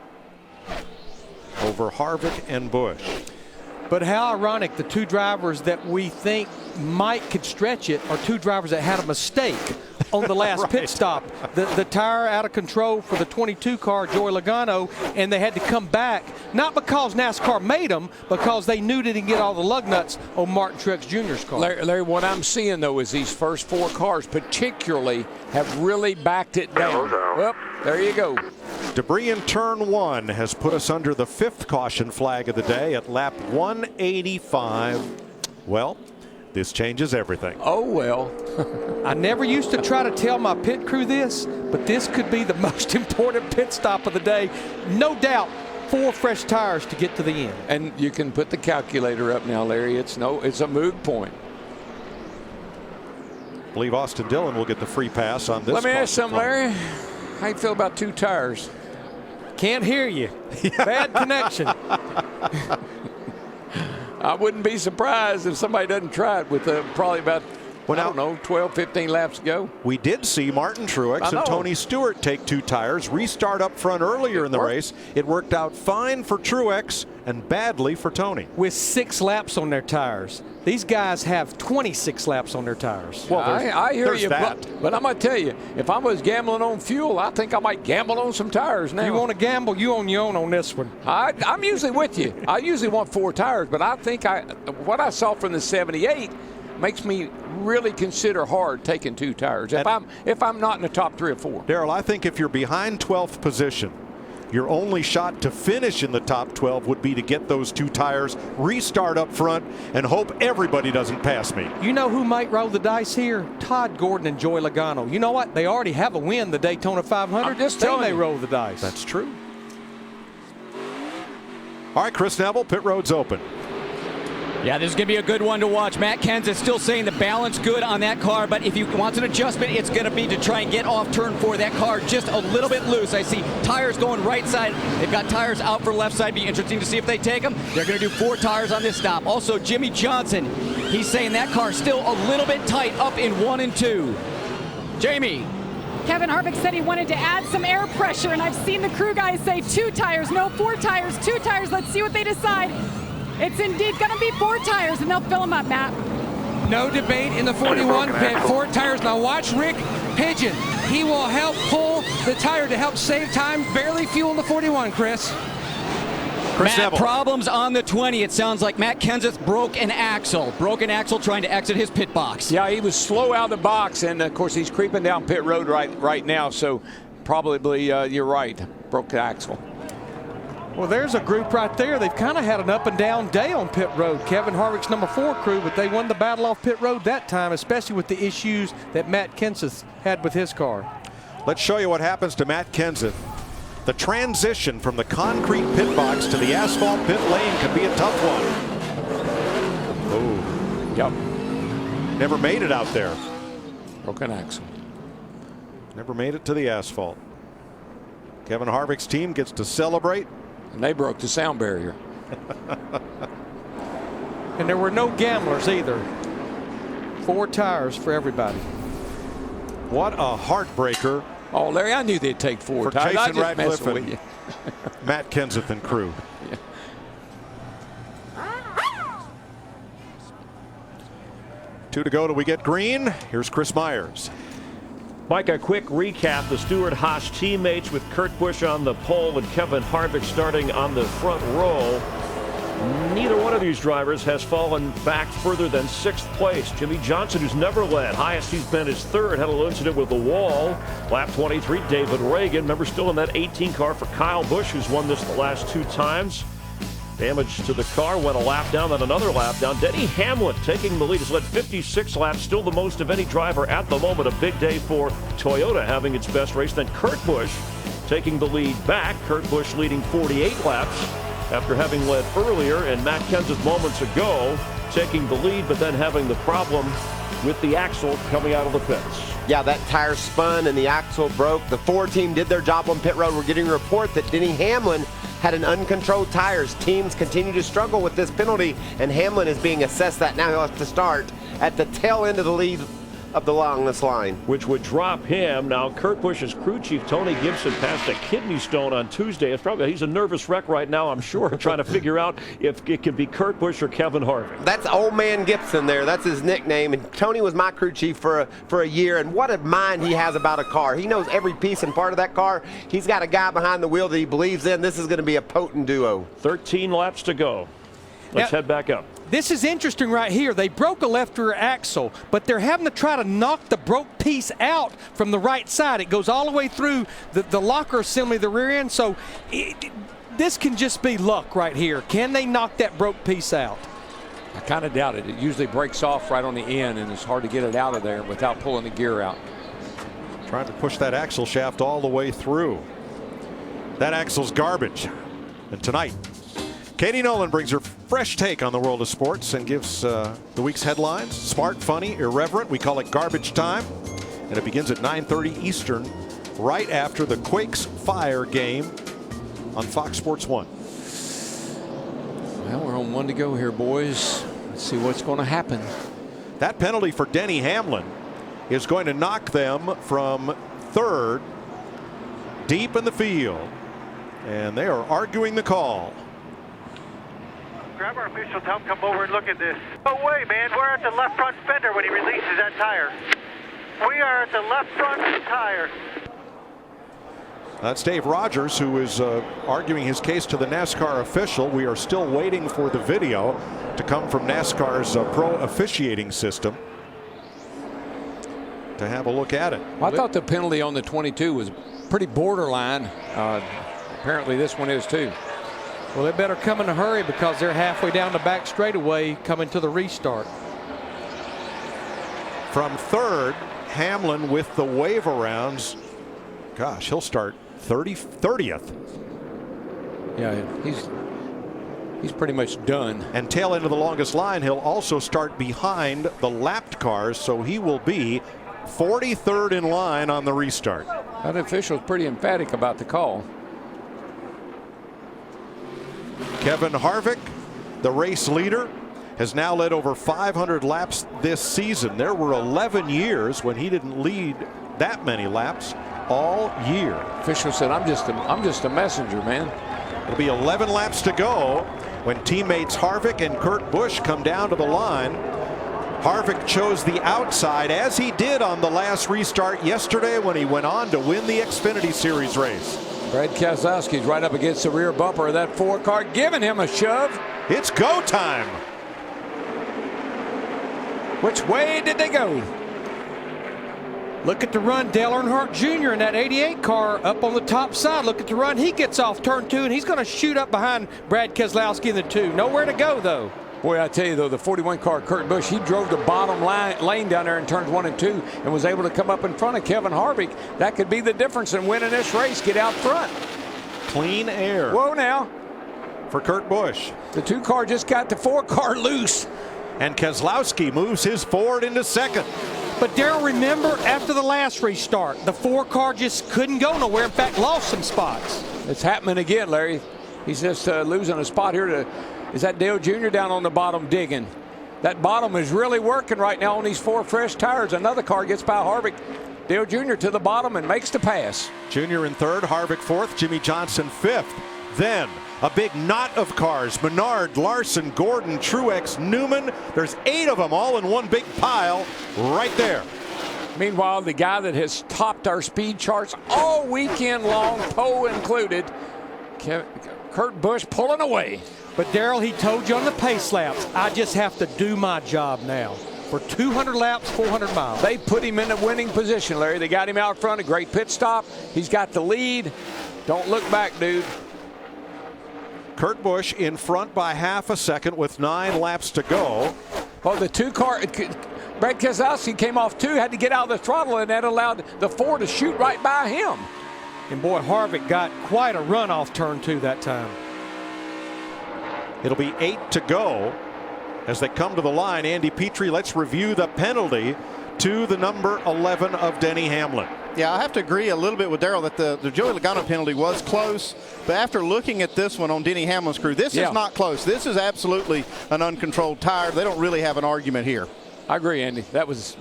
over Harvick and Busch. But how ironic, the 2 drivers that we think Mike could stretch it are 2 drivers that had a mistake on the last pit stop. The tire out of control for the 22 car, Joey Logano, and they had to come back, not because NASCAR made them, because they knew they didn't get all the lug nuts on Martin Truex Jr.'s car. Larry, what I'm seeing, though, is these first 4 cars particularly have really backed it down. Well, there you go. Debris in turn 1 has put us under the 5th caution flag of the day at lap 185. Well, this changes everything. Oh, well. I never used to try to tell my pit crew this, but this could be the most important pit stop of the day. No doubt, 4 fresh tires to get to the end. And you can put the calculator up now, Larry. It's a moot point. I believe Austin Dillon will get the free pass on this. Let me ask you something, Larry. How you feel about 2 tires? Can't hear you. Bad connection. I wouldn't be surprised if somebody doesn't try it with probably about Well, I don't know, 12, 15 laps ago. We did see Martin Truex and Tony Stewart take 2 tires, restart up front earlier in the race. It worked out fine for Truex and badly for Tony. With 6 laps on their tires. These guys have 26 laps on their tires. Well, I hear you, but I'm going to tell you, if I was gambling on fuel, I think I might gamble on some tires now. You want to gamble, you on your own on this one. I'm usually with you. I usually want 4 tires, but I think what I saw from the 78 makes me really consider hard taking 2 tires if I'm not in the top 3 or 4. Darrell, I think if you're behind 12th position, your only shot to finish in the top 12 would be to get those 2 tires, restart up front, and hope everybody doesn't pass me. You know who might roll the dice here? Todd Gordon and Joey Logano. You know what? They already have a win the Daytona 500. I'm just they telling may you. roll the dice. That's true. All right, Chris Neville, pit road's open. Yeah, this is going to be a good one to watch. Matt Kenseth still saying the balance good on that car, but if he wants an adjustment, it's going to be to try and get off turn 4. That car just a little bit loose. I see tires going right side. They've got tires out for left side. Be interesting to see if they take them. They're going to do 4 tires on this stop. Also, Jimmy Johnson, he's saying that car still a little bit tight up in 1 and 2. Jamie. Kevin Harvick said he wanted to add some air pressure, and I've seen the crew guys say 2 tires, no 4 tires, 2 tires. Let's see what they decide. It's indeed going to be 4 tires, and they'll fill them up, Matt. No debate in the 41 pit. 4 tires. Now watch Rick Pigeon. He will help pull the tire to help save time. Barely fuel in the 41, Chris. Matt, problems on the 20. It sounds like Matt Kenseth broke an axle. Broken axle trying to exit his pit box. Yeah, he was slow out of the box, and of course he's creeping down pit road right now. So probably you're right. Broke the axle. Well, there's a group right there. They've kind of had an up and down day on pit road. Kevin Harvick's number 4 crew, but they won the battle off pit road that time, especially with the issues that Matt Kenseth had with his car. Let's show you what happens to Matt Kenseth. The transition from the concrete pit box to the asphalt pit lane can be a tough one. Oh, yep. Never made it out there. Broken axle. Never made it to the asphalt. Kevin Harvick's team gets to celebrate. And they broke the sound barrier. And there were no gamblers either. 4 tires for everybody. What a heartbreaker. Oh, Larry, I knew they'd take 4 for tires. Jason I just Radcliffe with and you. Matt Kenseth and crew. Yeah. 2 to go till we get green. Here's Chris Myers. Mike, a quick recap. The Stewart-Haas teammates with Kurt Busch on the pole and Kevin Harvick starting on the front row. Neither one of these drivers has fallen back further than 6th place. Jimmy Johnson, who's never led, highest he's been is 3rd, had a little incident with the wall. Lap 23, David Reagan. Remember, still in that 18 car for Kyle Busch, who's won this the last 2 times. Damage to the car, went a lap down, then another lap down. Denny Hamlin taking the lead, has led 56 laps, still the most of any driver at the moment. A big day for Toyota, having its best race. Then Kurt Busch taking the lead back. Kurt Busch leading 48 laps after having led earlier, and Matt Kenseth moments ago taking the lead, but then having the problem with the axle coming out of the pits. Yeah, that tire spun and the axle broke. The 4 team did their job on pit road. We're getting a report that Denny Hamlin had an uncontrolled tires. Teams continue to struggle with this penalty, and Hamlin is being assessed that. Now he'll have to start at the tail end of the lead of the longest line. Which would drop him. Now, Kurt Busch's crew chief, Tony Gibson, passed a kidney stone on Tuesday. He's a nervous wreck right now, I'm sure, trying to figure out if it can be Kurt Busch or Kevin Harvick. That's Old Man Gibson there. That's his nickname. And Tony was my crew chief for a year. And what a mind he has about a car. He knows every piece and part of that car. He's got a guy behind the wheel that he believes in. This is going to be a potent duo. 13 laps to go. Let's head back up. This is interesting right here. They broke a left rear axle, but they're having to try to knock the broke piece out from the right side. It goes all the way through the locker assembly, the rear end. So this can just be luck right here. Can they knock that broke piece out? I kind of doubt it. It usually breaks off right on the end, and it's hard to get it out of there without pulling the gear out. Trying to push that axle shaft all the way through. That axle's garbage. And tonight, Katie Nolan brings her fresh take on the world of sports and gives the week's headlines. Smart, funny, irreverent. We call it Garbage Time. And it begins at 9:30 Eastern, right after the Quakes Fire game on Fox Sports 1. Well, we're on 1 to go here, boys. Let's see what's going to happen. That penalty for Denny Hamlin is going to knock them from third deep in the field. And they are arguing the call. Grab our official, tell him come over and look at this. No way, man. We're at the left front fender when he releases that tire. We are at the left front tire. That's Dave Rogers, who is arguing his case to the NASCAR official. We are still waiting for the video to come from NASCAR's pro officiating system to have a look at it. Well, I thought the penalty on the 22 was pretty borderline. Apparently this one is too. Well, they better come in a hurry because they're halfway down the back straightaway coming to the restart. From third, Hamlin with the wave arounds. Gosh, he'll start 30th. Yeah, he's pretty much done. And tail end of the longest line, he'll also start behind the lapped cars, so he will be 43rd in line on the restart. That official's pretty emphatic about the call. Kevin Harvick, the race leader, has now led over 500 laps this season. There were 11 years when he didn't lead that many laps all year. Official said, I'm just a messenger, man. It'll be 11 laps to go when teammates Harvick and Kurt Busch come down to the line. Harvick chose the outside, as he did on the last restart yesterday when he went on to win the Xfinity Series race. Brad Keselowski's right up against the rear bumper of that 4 car, giving him a shove. It's go time. Which way did they go? Look at the run, Dale Earnhardt Jr. in that 88 car up on the top side. Look at the run. He gets off turn 2, and he's going to shoot up behind Brad Keselowski in the 2. Nowhere to go, though. Boy, I tell you, though, the 41 car, Kurt Busch, he drove the bottom lane down there in turns 1 and 2 and was able to come up in front of Kevin Harvick. That could be the difference in winning this race. Get out front. Clean air. Whoa, now. For Kurt Busch. The 2 car just got the 4 car loose. And Keselowski moves his Ford into second. But Darrell, remember, after the last restart, the 4 car just couldn't go nowhere. In fact, lost some spots. It's happening again, Larry. He's just losing a spot here to... Is that Dale Jr. down on the bottom digging? That bottom is really working right now on these 4 fresh tires. Another car gets by Harvick. Dale Jr. to the bottom and makes the pass. Jr. in third, Harvick fourth, Jimmy Johnson fifth. Then a big knot of cars. Menard, Larson, Gordon, Truex, Newman. There's 8 of them all in one big pile right there. Meanwhile, the guy that has topped our speed charts all weekend long, Poe included, Kurt Busch pulling away. But Darrell, he told you on the pace laps, I just have to do my job now. For 200 laps, 400 miles. They put him in a winning position, Larry. They got him out front, a great pit stop. He's got the lead. Don't look back, dude. Kurt Busch in front by half a second with 9 laps to go. Oh, the 2 car, Brad Keselowski came off 2, had to get out of the throttle, and that allowed the 4 to shoot right by him. And boy, Harvick got quite a run off turn 2 that time. It'll be 8 to go as they come to the line. Andy Petrie, let's review the penalty to the number 11 of Denny Hamlin. Yeah, I have to agree a little bit with Darrell that the Joey Logano penalty was close. But after looking at this one on Denny Hamlin's crew, this is not close. This is absolutely an uncontrolled tire. They don't really have an argument here. I agree, Andy. That was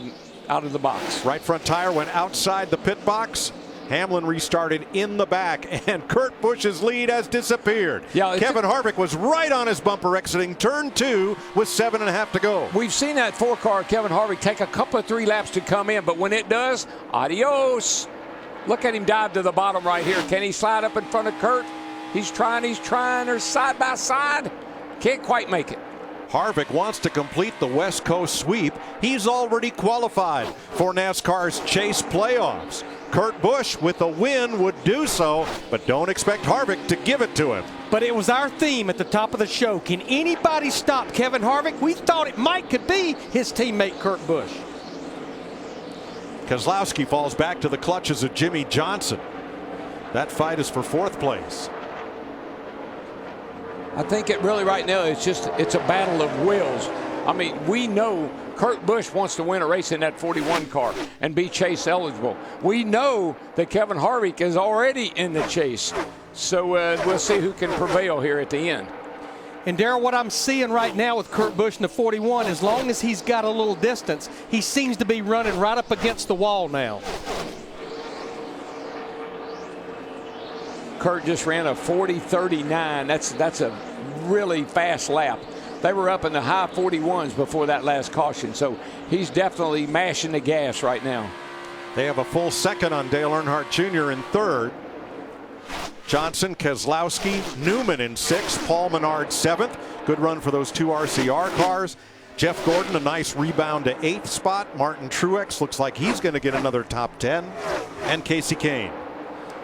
out of the box. Right front tire went outside the pit box. Hamlin restarted in the back, and Kurt Busch's lead has disappeared. Yeah, Kevin Harvick was right on his bumper exiting turn 2 with 7.5 to go. We've seen that 4 car, Kevin Harvick, take a couple of 3 laps to come in, but when it does, adios. Look at him dive to the bottom right here. Can he slide up in front of Kurt? He's trying. They're side by side. Can't quite make it. Harvick wants to complete the West Coast sweep. He's already qualified for NASCAR's Chase playoffs. Kurt Busch with a win would do so, but don't expect Harvick to give it to him. But it was our theme at the top of the show. Can anybody stop Kevin Harvick? We thought it could be his teammate Kurt Busch. Keselowski falls back to the clutches of Jimmy Johnson. That fight is for 4th place. I think it really right now it's a battle of wills. I mean, we know Kurt Busch wants to win a race in that 41 car and be Chase eligible. We know that Kevin Harvick is already in the chase. So we'll see who can prevail here at the end. And Darrell, what I'm seeing right now with Kurt Busch in the 41, as long as he's got a little distance, he seems to be running right up against the wall now. Kurt just ran a 40.39. That's a really fast lap. They were up in the high 41s before that last caution, so he's definitely mashing the gas right now. They have a full second on Dale Earnhardt Jr. in third. Johnson, Keselowski, Newman in sixth, Paul Menard seventh. Good run for those two RCR cars. Jeff Gordon, a nice rebound to eighth spot. Martin Truex looks like he's going to get another top 10. And Casey Kane.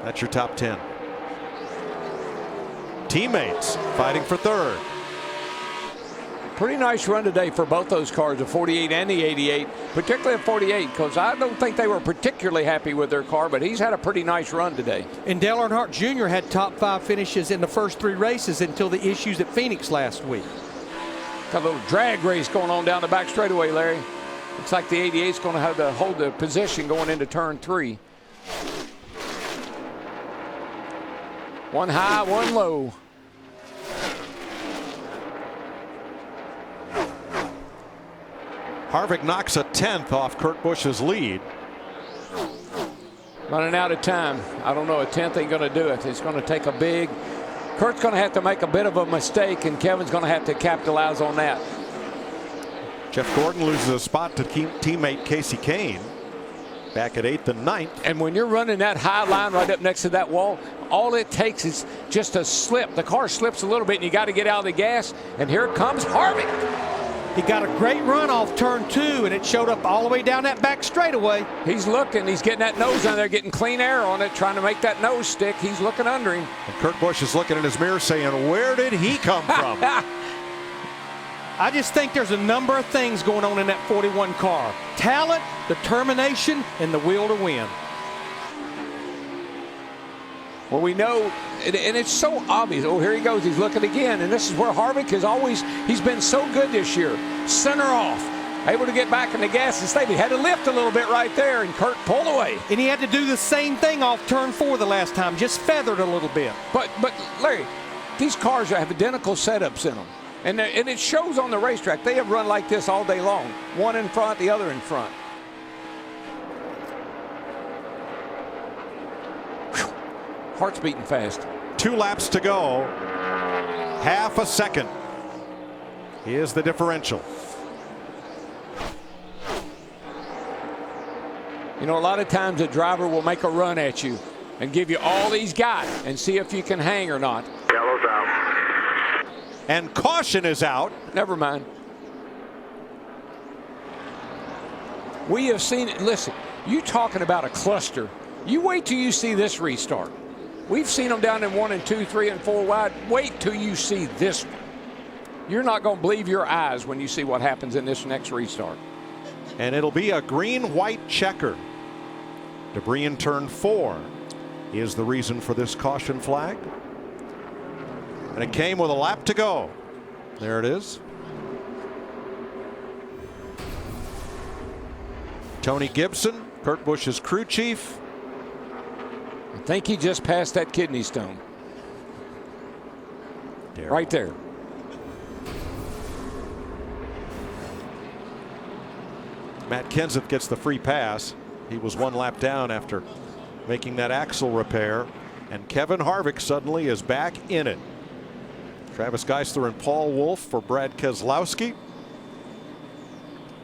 That's your top 10. Teammates fighting for third. Pretty nice run today for both those cars, the 48 and the 88, particularly the 48, because I don't think they were particularly happy with their car, but he's had a pretty nice run today. And Dale Earnhardt Jr. had top 5 finishes in the first 3 races until the issues at Phoenix last week. Got a little drag race going on down the back straightaway, Larry. Looks like the 88 is going to have to hold the position going into turn 3. One high, one low. Harvick knocks a 10th off Kurt Busch's lead. Running out of time. I don't know, a 10th ain't going to do it. It's going to take a big... Kurt's going to have to make a bit of a mistake, and Kevin's going to have to capitalize on that. Jeff Gordon loses a spot to teammate Casey Kane. Back at 8th and 9th. And when you're running that high line right up next to that wall, all it takes is just a slip. The car slips a little bit, and you got to get out of the gas. And here comes Harvick. He got a great run off turn 2, and it showed up all the way down that back straightaway. He's looking. He's getting that nose on there, getting clean air on it, trying to make that nose stick. He's looking under him. And Kurt Busch is looking in his mirror saying, where did he come from? I just think there's a number of things going on in that 41 car. Talent, determination, and the will to win. Well, we know, and it's so obvious. Oh, here he goes. He's looking again. And this is where Harvick has always, he's been so good this year. Center off. Able to get back in the gas and stay. He had to lift a little bit right there, and Kurt pulled away. And he had to do the same thing off turn 4 the last time, just feathered a little bit. But Larry, these cars have identical setups in them. And it shows on the racetrack. They have run like this all day long. One in front, the other in front. Whew. Heart's beating fast. 2 laps to go. Half a second. Here's the differential. You know, a lot of times a driver will make a run at you and give you all he's got and see if you can hang or not. Yellow's out. And caution is out. Never mind. We have seen it. Listen, you talking about a cluster. You wait till you see this restart. We've seen them down in 1 and 2, 3 and 4 wide. Wait till you see this one. You're not going to believe your eyes when you see what happens in this next restart. And it'll be a green-white checker. Debris in turn 4 is the reason for this caution flag. And it came with a lap to go. There it is. Tony Gibson, Kurt Busch's crew chief. I think he just passed that kidney stone. Right there. Matt Kenseth gets the free pass. He was 1 lap down after making that axle repair. And Kevin Harvick suddenly is back in it. Travis Geisler and Paul Wolfe for Brad Keselowski.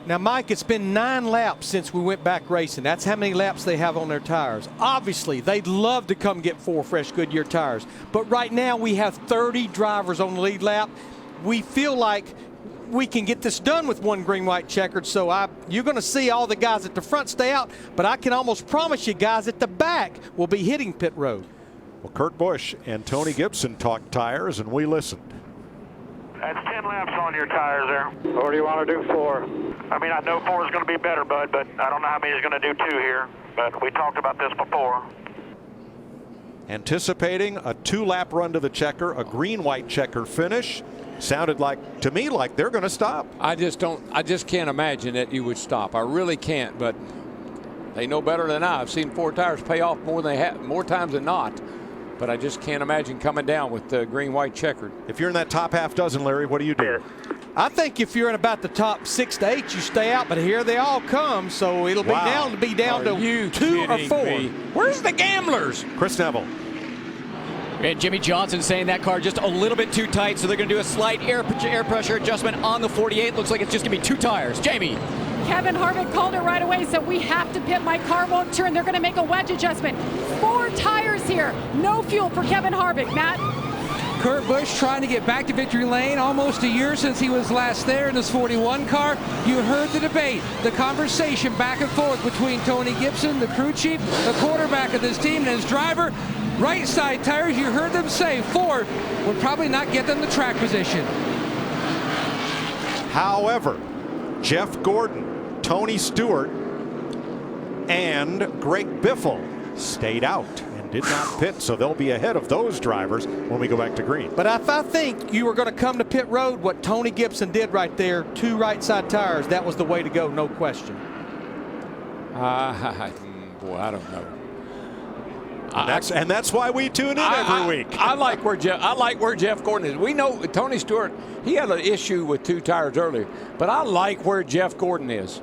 Now, Mike, it's been 9 laps since we went back racing. That's how many laps they have on their tires. Obviously, they'd love to come get 4 fresh Goodyear tires. But right now, we have 30 drivers on the lead lap. We feel like we can get this done with 1 green-white checkered. So you're going to see all the guys at the front stay out. But I can almost promise you guys at the back will be hitting pit road. Well, Kurt Busch and Tony Gibson talked tires, and we listened. That's 10 laps on your tires there. What do you want to do 4? I mean, I know 4 is going to be better, Bud, but I don't know how many is going to do 2 here. But we talked about this before. Anticipating a 2-lap run to the checker, a green-white checker finish. Sounded like, to me, like they're going to stop. I just can't imagine that you would stop. I really can't, but they know better than I. I've seen 4 tires pay off more times than not. but I just can't imagine coming down with the green-white checkered. If you're in that top half dozen, Larry, what do you do? I think if you're in about the top 6 to 8, you stay out, but here they all come, so it'll be down to 2 or 4. Where's the gamblers? Chris Neville. And Jimmy Johnson saying that car just a little bit too tight, so they're going to do a slight air pressure adjustment on the 48. Looks like it's just going to be 2 tires. Jamie. Kevin Harvick called it right away, so we have to pit. My car won't turn. They're going to make a wedge adjustment. 4 tires here. No fuel for Kevin Harvick. Matt? Kurt Busch trying to get back to victory lane, almost a year since he was last there in this 41 car. You heard the debate, the conversation back and forth between Tony Gibson, the crew chief, the quarterback of this team, and his driver. Right side tires, you heard them say Ford would probably not get them the track position. However, Jeff Gordon, Tony Stewart, and Greg Biffle stayed out and did not pit, so they'll be ahead of those drivers when we go back to green. But if I think you were going to come to pit road, what Tony Gibson did right there, 2 right side tires, that was the way to go, no question. Boy, I don't know. And that's why we tune in every week. I like where Jeff Gordon is. We know Tony Stewart, he had an issue with 2 tires earlier, but I like where Jeff Gordon is.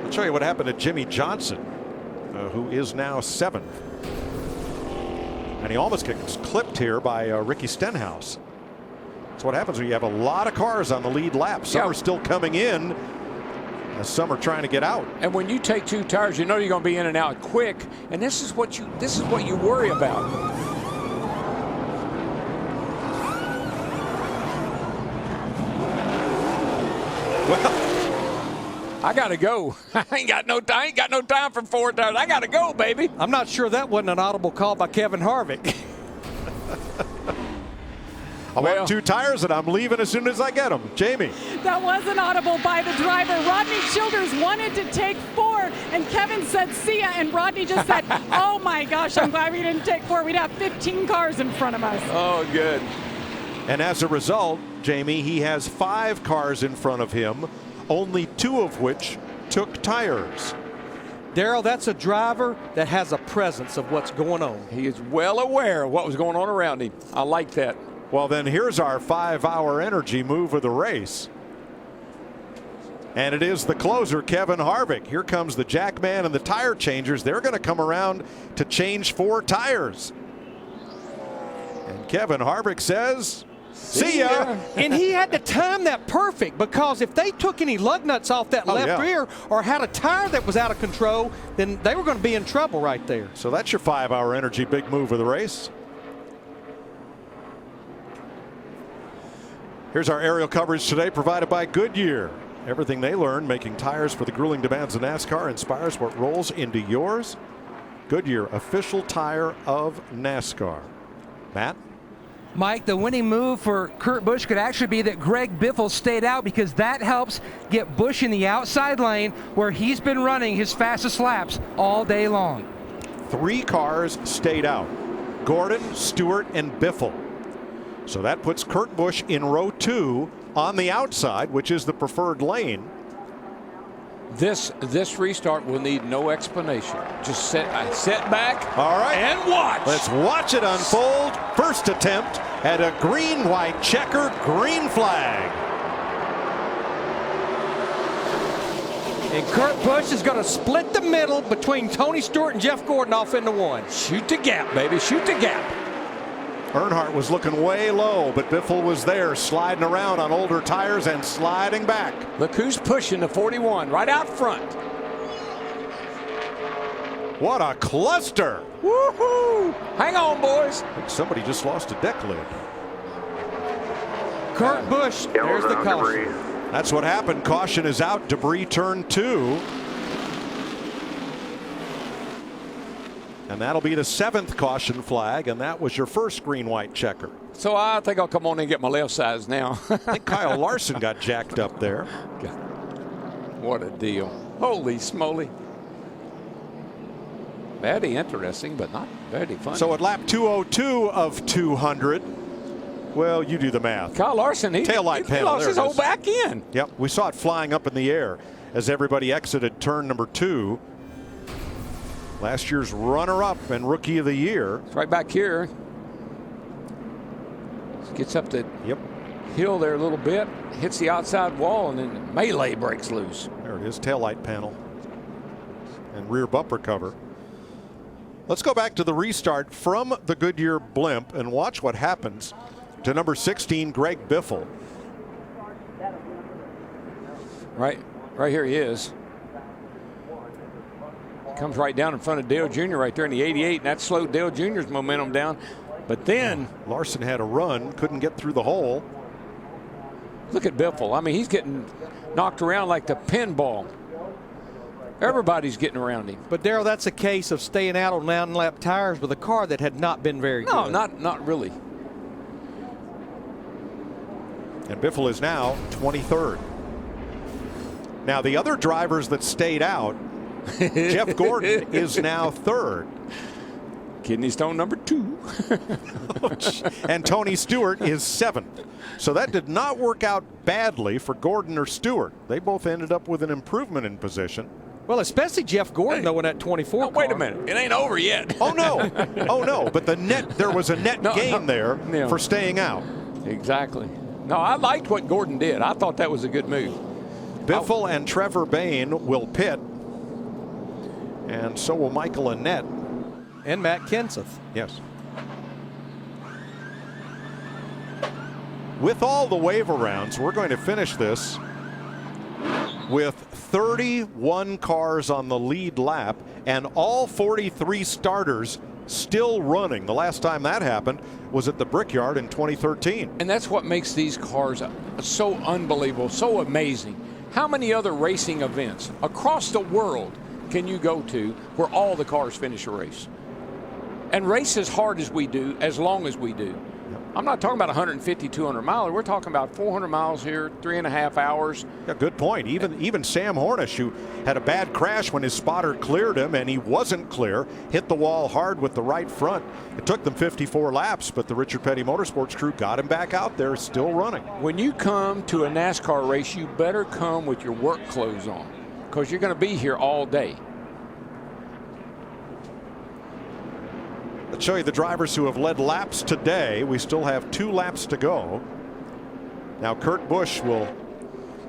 I'll show you what happened to Jimmy Johnson, who is now 7th. And he almost gets clipped here by Ricky Stenhouse. That's what happens when you have a lot of cars on the lead lap. Some are still coming in, as some are trying to get out. And when you take 2 tires, you know you're going to be in and out quick. And this is what you worry about. Well, I gotta go. I ain't got no time for 4 tires. I gotta go, baby. I'm not sure that wasn't an audible call by Kevin Harvick. I want 2 tires and I'm leaving as soon as I get them. Jamie. That was an audible by the driver. Rodney Childers wanted to take 4, and Kevin said, see ya, and Rodney just said, oh my gosh, I'm glad we didn't take 4. We'd have 15 cars in front of us. Oh, good. And as a result, Jamie, he has 5 cars in front of him, only 2 of which took tires. Darrell, that's a driver that has a presence of what's going on. He is well aware of what was going on around him. I like that. Well, then here's our 5-hour energy move of the race. And it is the closer, Kevin Harvick. Here comes the Jackman and the tire changers. They're going to come around to change 4 tires. And Kevin Harvick says, see ya. And he had to time that perfect, because if they took any lug nuts off that left rear or had a tire that was out of control, then they were going to be in trouble right there. So that's your 5-hour energy big move of the race. Here's our aerial coverage today provided by Goodyear. Everything they learned making tires for the grueling demands of NASCAR inspires what rolls into yours. Goodyear, official tire of NASCAR. Matt? Mike, the winning move for Kurt Busch could actually be that Greg Biffle stayed out, because that helps get Busch in the outside lane where he's been running his fastest laps all day long. 3 cars stayed out. Gordon, Stewart, and Biffle. So that puts Kurt Busch in row 2 on the outside, which is the preferred lane. This restart will need no explanation. Just sit back. All right. And watch. Let's watch it unfold. First attempt at a green-white checker, green flag. And Kurt Busch is going to split the middle between Tony Stewart and Jeff Gordon off into 1. Shoot the gap, baby. Shoot the gap. Earnhardt was looking way low, but Biffle was there, sliding around on older tires and sliding back. Look who's pushing the 41 right out front. What a cluster. Woohoo! Hang on, boys. I think somebody just lost a deck lid. Kurt Busch, there's the caution. That's what happened. Caution is out. Debris turn 2. And that'll be the 7th caution flag, and that was your first green-white checker. So I think I'll come on and get my left sides now. I think Kyle Larson got jacked up there. God. What a deal. Holy smoly. Very interesting, but not very funny. So at lap 202 of 200, well, you do the math. Kyle Larson, he lost his whole back end. Yep, we saw it flying up in the air as everybody exited turn number 2. Last year's runner-up and rookie of the year. It's right back here. Gets up the hill there a little bit, hits the outside wall, and then melee breaks loose. There it is, taillight panel and rear bumper cover. Let's go back to the restart from the Goodyear blimp and watch what happens to number 16, Greg Biffle. Right here he is. Comes right down in front of Dale Jr. right there in the 88, and that slowed Dale Jr.'s momentum down. But then Larson had a run, couldn't get through the hole. Look at Biffle. I mean, he's getting knocked around like the pinball. Everybody's getting around him. But Darrell, that's a case of staying out on mountain lap tires with a car that had not been very good. No, not really. And Biffle is now 23rd. Now the other drivers that stayed out, Jeff Gordon is now 3rd. Kidney stone number 2. And Tony Stewart is 7th. So that did not work out badly for Gordon or Stewart. They both ended up with an improvement in position. Well, especially Jeff Gordon, though, in that 24 car. Wait a minute. It ain't over yet. Oh, no. Oh, no. But there was a net gain there for staying out. Exactly. No, I liked what Gordon did. I thought that was a good move. Biffle and Trevor Bayne will pit. And so will Michael Annett. And Matt Kenseth. Yes. With all the wave arounds, we're going to finish this with 31 cars on the lead lap and all 43 starters still running. The last time that happened was at the Brickyard in 2013. And that's what makes these cars so unbelievable, so amazing. How many other racing events across the world can you go to where all the cars finish a race? And race as hard as we do, as long as we do. I'm not talking about 150, 200 miles. We're talking about 400 miles here, 3.5 hours. Yeah, good point. Even Sam Hornish, who had a bad crash when his spotter cleared him, and he wasn't clear, hit the wall hard with the right front. It took them 54 laps, but the Richard Petty Motorsports crew got him back out there, still running. When you come to a NASCAR race, you better come with your work clothes on, because you're going to be here all day. Let's show you the drivers who have led laps today. We still have 2 laps to go. Now Kurt Busch will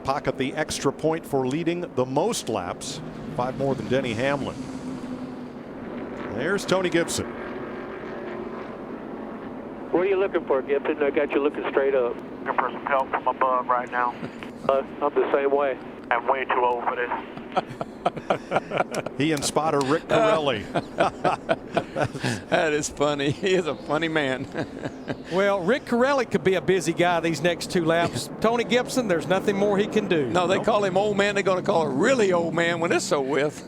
pocket the extra point for leading the most laps, 5 more than Denny Hamlin. There's Tony Gibson. What are you looking for, Gibson? I got you looking straight up. Looking for some help from above right now. I'm the same way. I'm way too old for this. He and spotter Rick Corelli. That is funny. He is a funny man. Well, Rick Corelli could be a busy guy these next 2 laps. Tony Gibson, there's nothing more he can do. No, they call him old man. They're going to call him really old man when it's so with.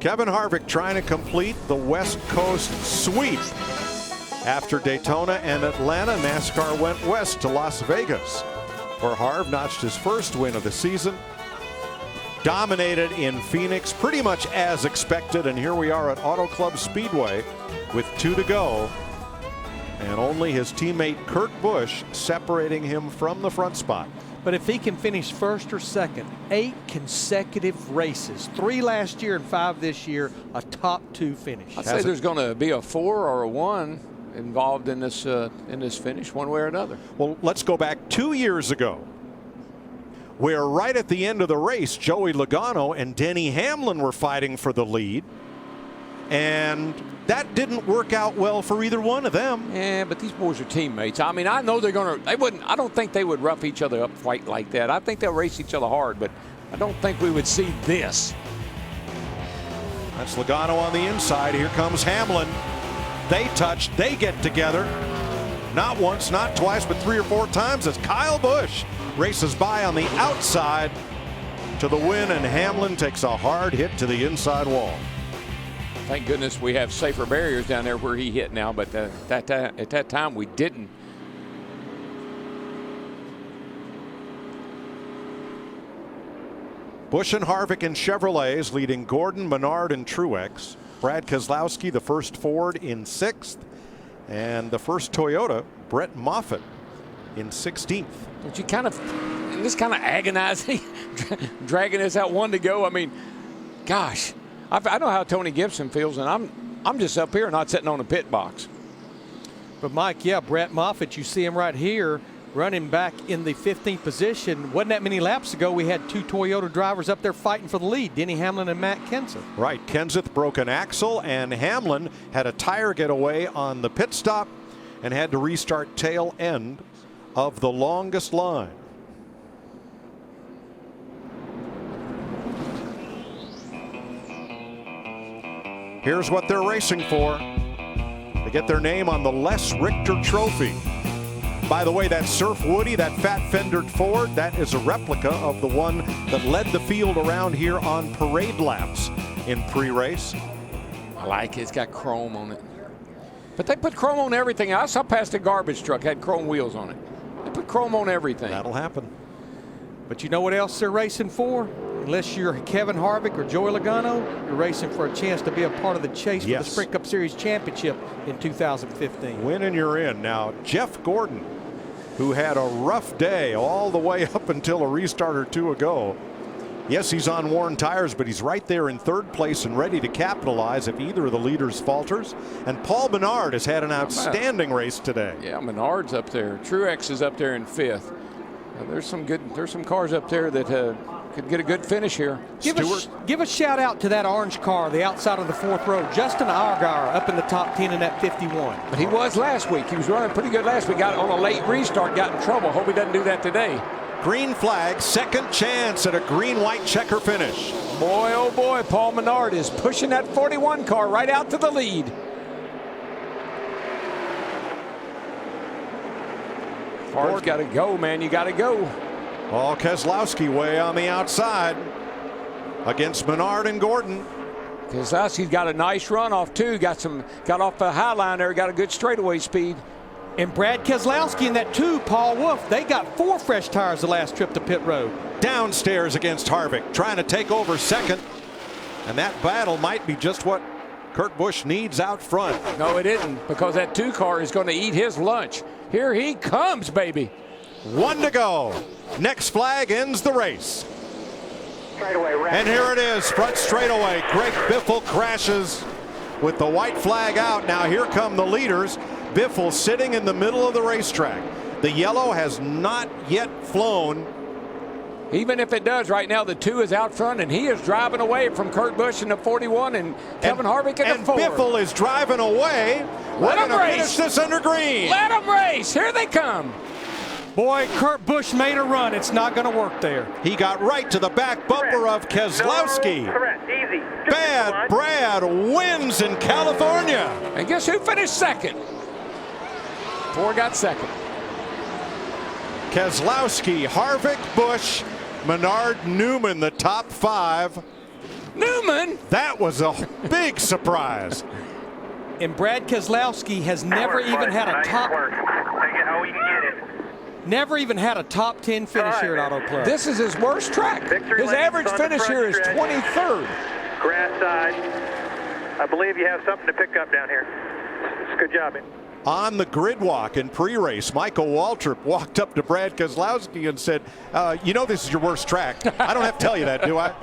Kevin Harvick trying to complete the West Coast sweep. After Daytona and Atlanta, NASCAR went west to Las Vegas, where Harv notched his first win of the season. Dominated in Phoenix pretty much as expected, and here we are at Auto Club Speedway with 2 to go, and only his teammate Kurt Busch separating him from the front spot. But if he can finish first or second, 8 consecutive races, 3 last year and 5 this year, a top 2 finish. I'd say there's going to be a 4 or a 1 involved in this finish, one way or another. Well, let's go back 2 years ago, where right at the end of the race, Joey Logano and Denny Hamlin were fighting for the lead, and that didn't work out well for either one of them. Yeah, but these boys are teammates. I mean, I know they're going to. I don't think they would rough each other up quite like that. I think they'll race each other hard, but I don't think we would see this. That's Logano on the inside. Here comes Hamlin. They touch, they get together. Not once, not twice, but 3 or 4 times as Kyle Busch races by on the outside to the win, and Hamlin takes a hard hit to the inside wall. Thank goodness we have safer barriers down there where he hit now, but at that time we didn't. Busch and Harvick in Chevrolets, leading Gordon, Menard, and Truex. Brad Keselowski, the first Ford, in 6th. And the first Toyota, Brett Moffitt, in 16th. But you kind of, just kind of agonizing, dragging this out one to go. I mean, gosh, I know how Tony Gibson feels, and I'm just up here not sitting on a pit box. But Mike, yeah, Brett Moffitt, you see him right here running back in the 15th position. Wasn't that many laps ago we had two Toyota drivers up there fighting for the lead, Denny Hamlin and Matt Kenseth. Right, Kenseth broke an axle, and Hamlin had a tire get away on the pit stop and had to restart tail end of the longest line. Here's what they're racing for. They get their name on the Les Richter Trophy. By the way, that Surf Woody, that fat-fendered Ford, that is a replica of the one that led the field around here on parade laps in pre-race. I like it. It's got chrome on it. But they put chrome on everything. I saw past a garbage truck, had chrome wheels on it. They put chrome on everything. That'll happen. But you know what else they're racing for? Unless you're Kevin Harvick or Joey Logano, you're racing for a chance to be a part of the chase for the Sprint Cup Series Championship in 2015. Win and you're in. Now, Jeff Gordon, who had a rough day all the way up until a restart or two ago. Yes, he's on worn tires, but he's right there in third place and ready to capitalize if either of the leaders falters. And Paul Menard has had an outstanding race today. Yeah, Menard's up there. Truex is up there in fifth. There's some cars up there that could get a good finish here. Give a shout out to that orange car, the outside of the fourth row. Justin Allgaier up in the top 10 in that 51. But he was last week. He was running pretty good last week. Got on a late restart, got in trouble. Hope he doesn't do that today. Green flag, second chance at a green-white checker finish. Boy, oh boy, Paul Menard is pushing that 41 car right out to the lead. Ford's got to go, man. You got to go. Oh, Keselowski way on the outside against Menard and Gordon. Keselowski's got a nice run off too. Got off the high line there. Got a good straightaway speed. And Brad Keselowski and that two, Paul Wolf, they got 4 fresh tires the last trip to pit road. Downstairs against Harvick, trying to take over second. And that battle might be just what Kurt Busch needs out front. No, it isn't, because that 2 car is going to eat his lunch. Here he comes, baby. 1 to go. Next flag ends the race. And here it is, front straightaway. Greg Biffle crashes with the white flag out. Now here come the leaders. Biffle sitting in the middle of the racetrack. The yellow has not yet flown. Even if it does, right now the 2 is out front, and he is driving away from Kurt Busch in the 41 and Kevin Harvick in the 4. And Biffle is driving away. We're going to finish this under green. Let them race. Here they come. Boy, Kurt Busch made a run. It's not going to work there. He got right to the back bumper of Keselowski. No, correct, easy. Bad Brad wins in California. And guess who finished second? Ford got second. Keselowski, Harvick, Busch, Menard, Newman, the top 5. Newman? That was a big surprise. And Brad Keselowski has never even had a top. Never even had a top 10 finish here at Auto Club. This is his worst track. His average finish here is 23rd. Grass side. I believe you have something to pick up down here. It's a good job, man. On the grid walk in pre-race, Michael Waltrip walked up to Brad Keselowski and said, you know this is your worst track. I don't have to tell you that, do I?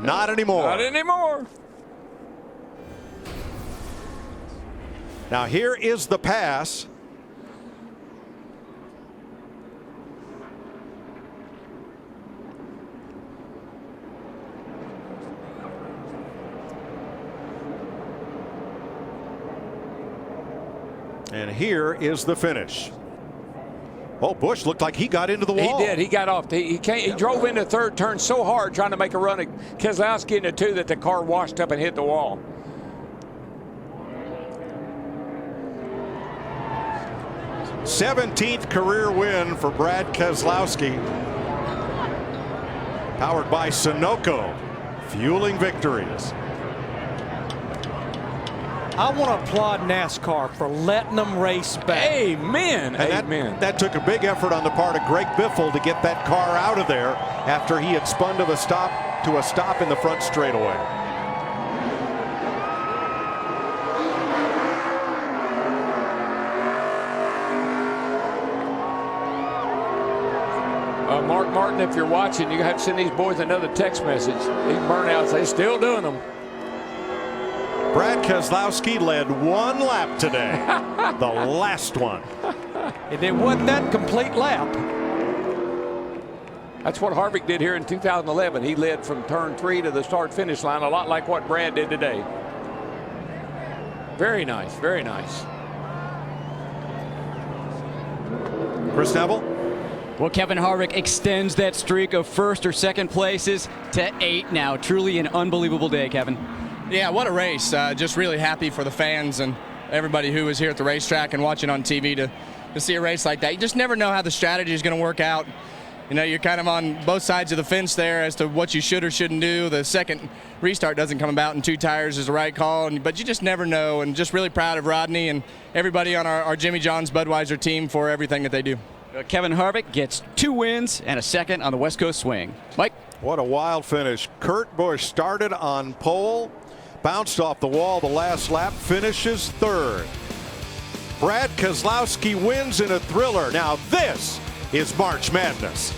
Not anymore. Not anymore. Now here is the pass. And here is the finish. Oh, Busch looked like he got into the wall. He did. He got off. He drove into third turn so hard trying to make a run at Keselowski into 2 that the car washed up and hit the wall. '17th career win for Brad Keselowski. Powered by Sunoco, fueling victories. I want to applaud NASCAR for letting them race back. Amen. And Amen. That took a big effort on the part of Greg Biffle to get that car out of there after he had spun to a stop in the front straightaway. Mark Martin, if you're watching, you have to send these boys another text message. These burnouts, they still doing them. Brad Keselowski led one lap today, the last one. And it wasn't that complete lap. That's what Harvick did here in 2011. He led from turn 3 to the start-finish line, a lot like what Brad did today. Very nice, very nice. Chris Neville? Well, Kevin Harvick extends that streak of first or second places to 8 now. Truly an unbelievable day, Kevin. Yeah, what a race. Just really happy for the fans and everybody who was here at the racetrack and watching on TV to see a race like that. You just never know how the strategy is going to work out. You know, you're kind of on both sides of the fence there as to what you should or shouldn't do. The second restart doesn't come about in 2 tires is the right call, but you just never know. And just really proud of Rodney and everybody on our Jimmy John's Budweiser team for everything that they do. Kevin Harvick gets 2 wins and a second on the West Coast swing. Mike? What a wild finish. Kurt Busch started on pole, bounced off the wall the last lap, finishes 3rd. Brad Keselowski wins in a thriller. Now this is March Madness.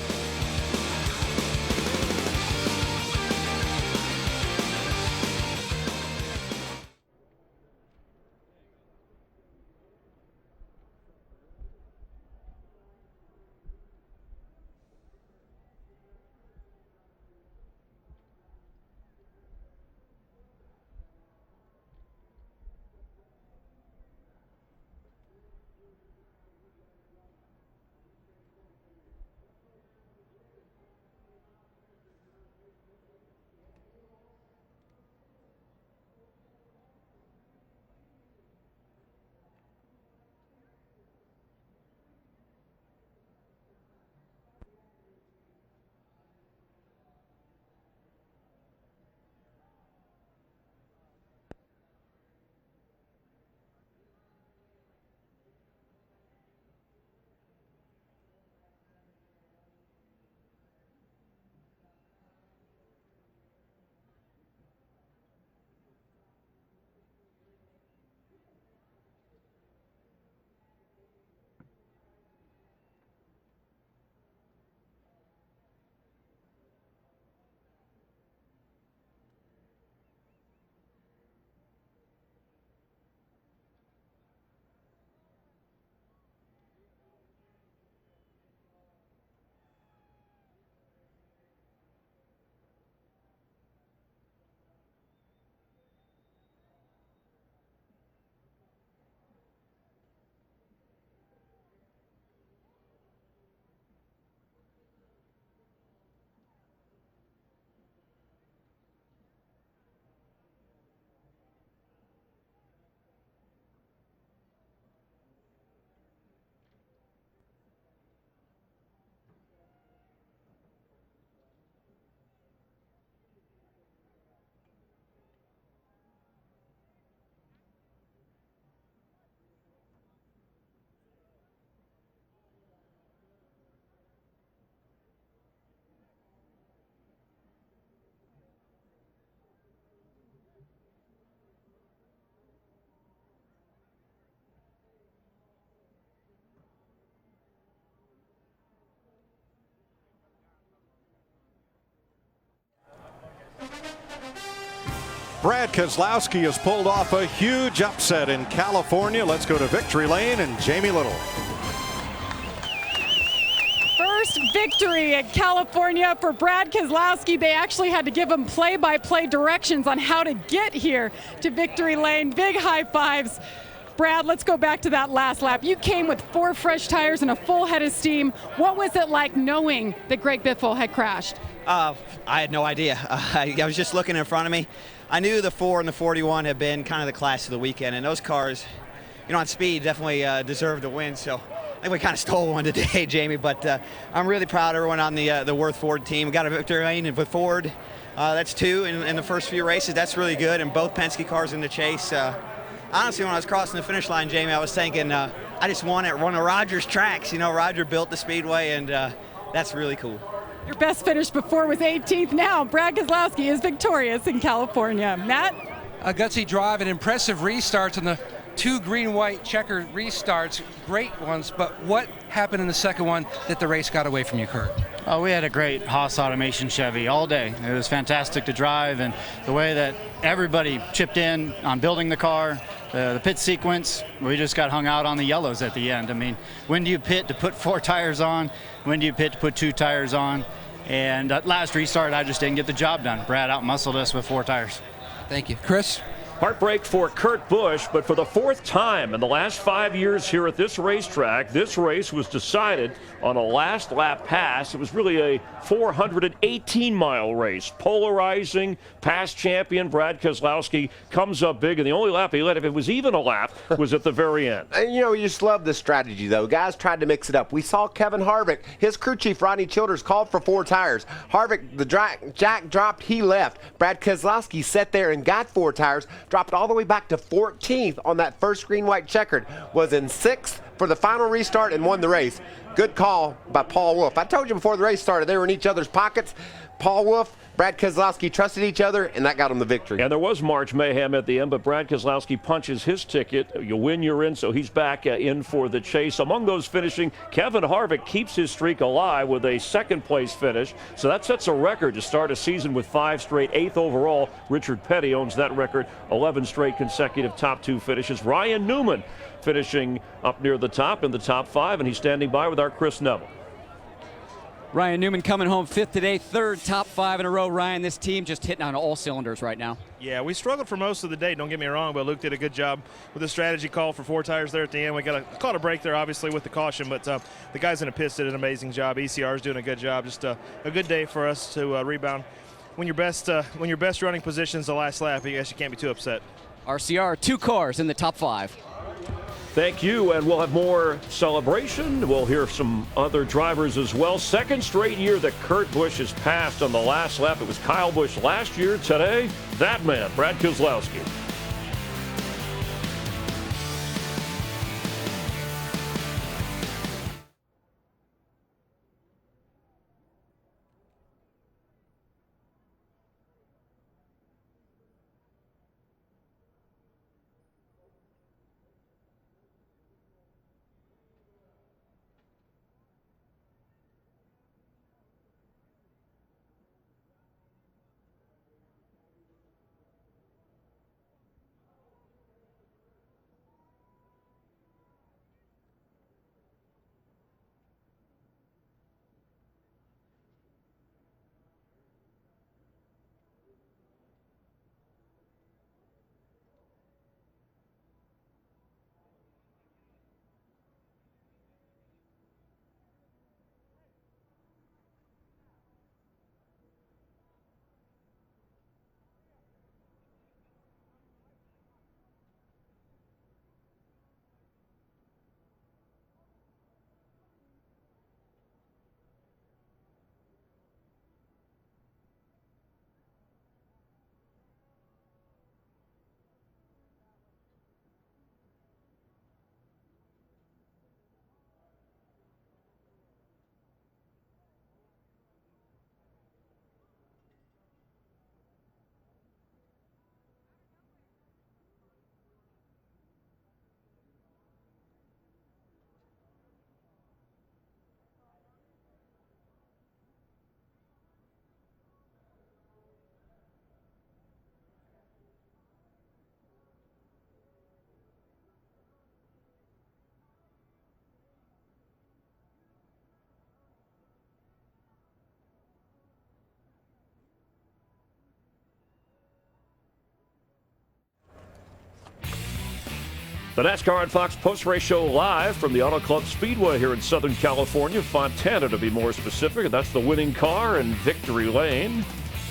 Brad Keselowski has pulled off a huge upset in California. Let's go to victory lane and Jamie Little. First victory at California for Brad Keselowski. They actually had to give him play-by-play directions on how to get here to victory lane. Big high fives. Brad, let's go back to that last lap. You came with 4 fresh tires and a full head of steam. What was it like knowing that Greg Biffle had crashed? I had no idea. I was just looking in front of me. I knew the 4 and the 41 had been kind of the class of the weekend, and those cars, you know, on speed definitely deserved the win. So I think we kind of stole one today, Jamie. But I'm really proud of everyone on the Worth Ford team. We got a victory lane with Ford. That's 2 in the first few races. That's really good, and both Penske cars in the chase. Honestly, when I was crossing the finish line, Jamie, I was thinking I just want it one of Roger's tracks. You know, Roger built the Speedway, and that's really cool. Your best finish before was 18th. Now, Brad Keselowski is victorious in California. Matt? A gutsy drive and impressive restarts on the 2 green-white checker restarts, great ones, but what happened in the second one that the race got away from you, Kurt? Oh, we had a great Haas Automation Chevy all day. It was fantastic to drive, and the way that everybody chipped in on building the car, the pit sequence, we just got hung out on the yellows at the end. I mean, when do you pit to put 4 tires on? When do you pit to put 2 tires on? And that last restart, I just didn't get the job done. Brad out-muscled us with 4 tires. Thank you. Chris? Heartbreak for Kurt Busch, but for the 4th time in the last 5 years here at this racetrack, this race was decided on a last lap pass. It was really a 418-mile race. Polarizing, past champion Brad Keselowski comes up big, and the only lap he led, if it was even a lap, was at the very end. And you know, you just love this strategy, though. Guys tried to mix it up. We saw Kevin Harvick, his crew chief, Rodney Childers, called for 4 tires. Harvick, the jack dropped, he left. Brad Keselowski sat there and got 4 tires, dropped all the way back to 14th on that first green-white checkered, was in 6th for the final restart and won the race. Good call by Paul Wolfe. I told you before the race started, they were in each other's pockets. Paul Wolfe, Brad Keselowski trusted each other, and that got them the victory. And there was March mayhem at the end, but Brad Keselowski punches his ticket. You win, you're in, so he's back in for the chase. Among those finishing, Kevin Harvick keeps his streak alive with a 2nd-place finish, so that sets a record to start a season with 5 straight, 8th overall. Richard Petty owns that record, 11 straight consecutive top 2 finishes. Ryan Newman finishing up near the top in the top 5, and he's standing by with our Chris Neville. Ryan Newman coming home 5th today, 3rd top 5 in a row. Ryan, this team just hitting on all cylinders right now. Yeah, we struggled for most of the day, don't get me wrong, but Luke did a good job with the strategy call for 4 tires there at the end. We caught a break there, obviously, with the caution, but the guys in the pits did an amazing job. ECR's doing a good job. Just a good day for us to rebound. When your best running position's the last lap, I guess you can't be too upset. RCR, 2 cars in the top 5. Thank you, and we'll have more celebration. We'll hear some other drivers as well. 2nd straight year that Kurt Busch has passed on the last lap. It was Kyle Busch last year. Today, that man, Brad Keselowski. The NASCAR on Fox post-race show live from the Auto Club Speedway here in Southern California, Fontana to be more specific. That's the winning car in Victory Lane.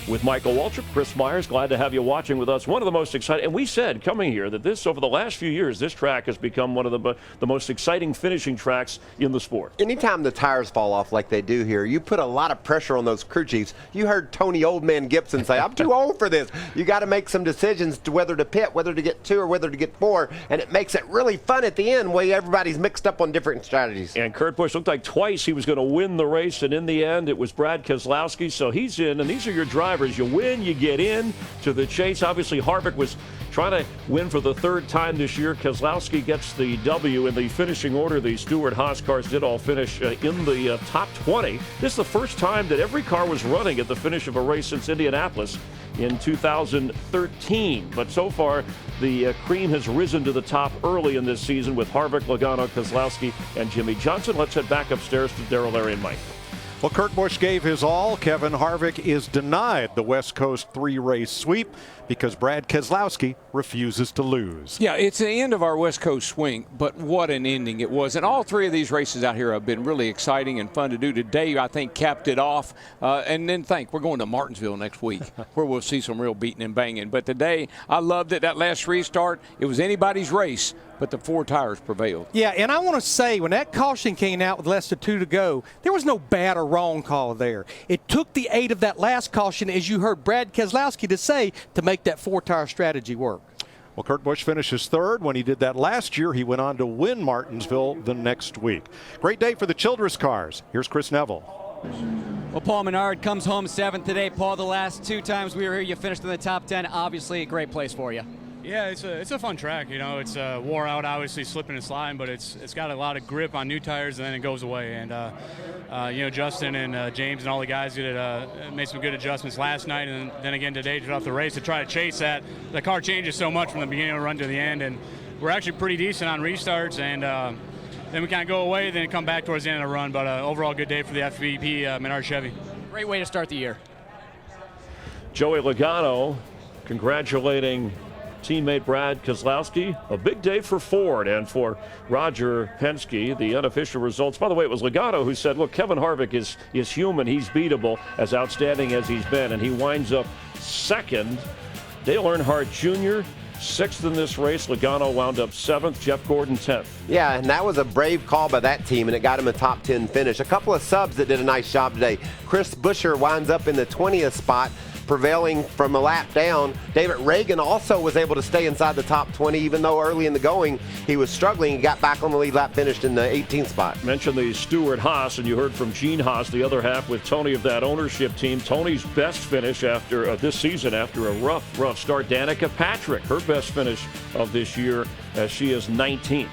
With Michael Waltrip, Chris Myers, glad to have you watching with us. One of the most exciting, and we said coming here that this, over the last few years, this track has become one of the most exciting finishing tracks in the sport. Anytime the tires fall off like they do here, you put a lot of pressure on those crew chiefs. You heard Tony Oldman Gibson say, I'm too old for this. You got to make some decisions to whether to pit, whether to get 2 or whether to get 4, and it makes it really fun at the end where everybody's mixed up on different strategies. And Kurt Busch looked like twice he was going to win the race, and in the end, it was Brad Keselowski, so he's in, and these are your drivers. You win, you get in to the chase. Obviously, Harvick was trying to win for the third time this year. Keselowski gets the W in the finishing order. The Stewart-Haas cars did all finish in the top 20. This is the first time that every car was running at the finish of a race since Indianapolis in 2013. But so far, the cream has risen to the top early in this season with Harvick, Logano, Keselowski, and Jimmy Johnson. Let's head back upstairs to Darrell, Larry, and Mike. Well, Kurt Busch gave his all. Kevin Harvick is denied the West Coast 3-race sweep because Brad Keselowski refuses to lose. Yeah, it's the end of our West Coast swing, but what an ending it was. And all three of these races out here have been really exciting and fun to do. Today, I think, capped it off. And then we're going to Martinsville next week where we'll see some real beating and banging. But today, I loved it. That last restart, it was anybody's race, but the 4 tires prevailed. Yeah, and I want to say, when that caution came out with less than 2 to go, there was no bad or wrong call there. It took the 8 of that last caution, as you heard Brad Keselowski to say, to make that 4-tire strategy work. Well, Kurt Busch finishes third. When he did that last year, he went on to win Martinsville the next week. Great day for the Childress cars. Here's Chris Neville. Well, Paul Menard comes home 7th today. Paul, the last 2 times we were here, you finished in the top 10. Obviously, a great place for you. Yeah, it's a fun track. You know, it's wore out, obviously slipping and sliding, but it's got a lot of grip on new tires, and then it goes away. And you know, Justin and James and all the guys made some good adjustments last night, and then again today throughout the race to try to chase that. The car changes so much from the beginning of the run to the end, and we're actually pretty decent on restarts, and then we kind of go away, then come back towards the end of the run. But overall, good day for the FVP Menard Chevy. Great way to start the year. Joey Logano congratulating teammate Brad Keselowski. A big day for Ford and for Roger Penske. The unofficial results, by the way, it was Logano who said, look, Kevin Harvick is human, he's beatable, as outstanding as he's been, and he winds up second. Dale Earnhardt Jr. 6th in this race. Logano wound up 7th. Jeff Gordon 10th. Yeah, and that was a brave call by that team, and it got him a top 10 finish. A couple of subs that did a nice job today. Chris Buescher winds up in the 20th spot, prevailing from a lap down. David Reagan also was able to stay inside the top 20, even though early in the going he was struggling. He got back on the lead lap, finished in the 18th spot. Mentioned the Stewart-Haas, and you heard from Gene Haas, the other half, with Tony of that ownership team. Tony's best finish after this season after a rough start. Danica Patrick, her best finish of this year, as she is 19th.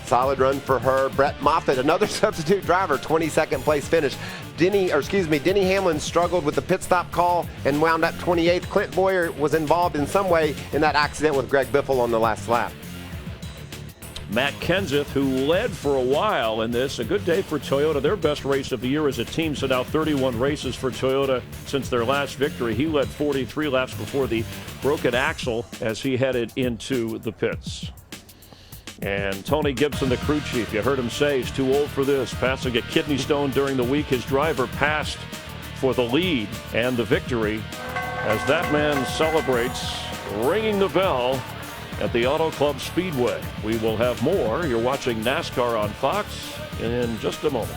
Solid run for her. Brett Moffitt, another substitute driver, 22nd place finish. Denny Hamlin struggled with the pit stop call and wound up 28th. Clint Boyer was involved in some way in that accident with Greg Biffle on the last lap. Matt Kenseth, who led for a while in this, a good day for Toyota. Their best race of the year as a team, so now 31 races for Toyota since their last victory. He led 43 laps before the broken axle as he headed into the pits. And Tony Gibson, the crew chief, you heard him say he's too old for this. Passing a kidney stone during the week. His driver passed for the lead and the victory as that man celebrates, ringing the bell at the Auto Club Speedway. We will have more. You're watching NASCAR on Fox in just a moment.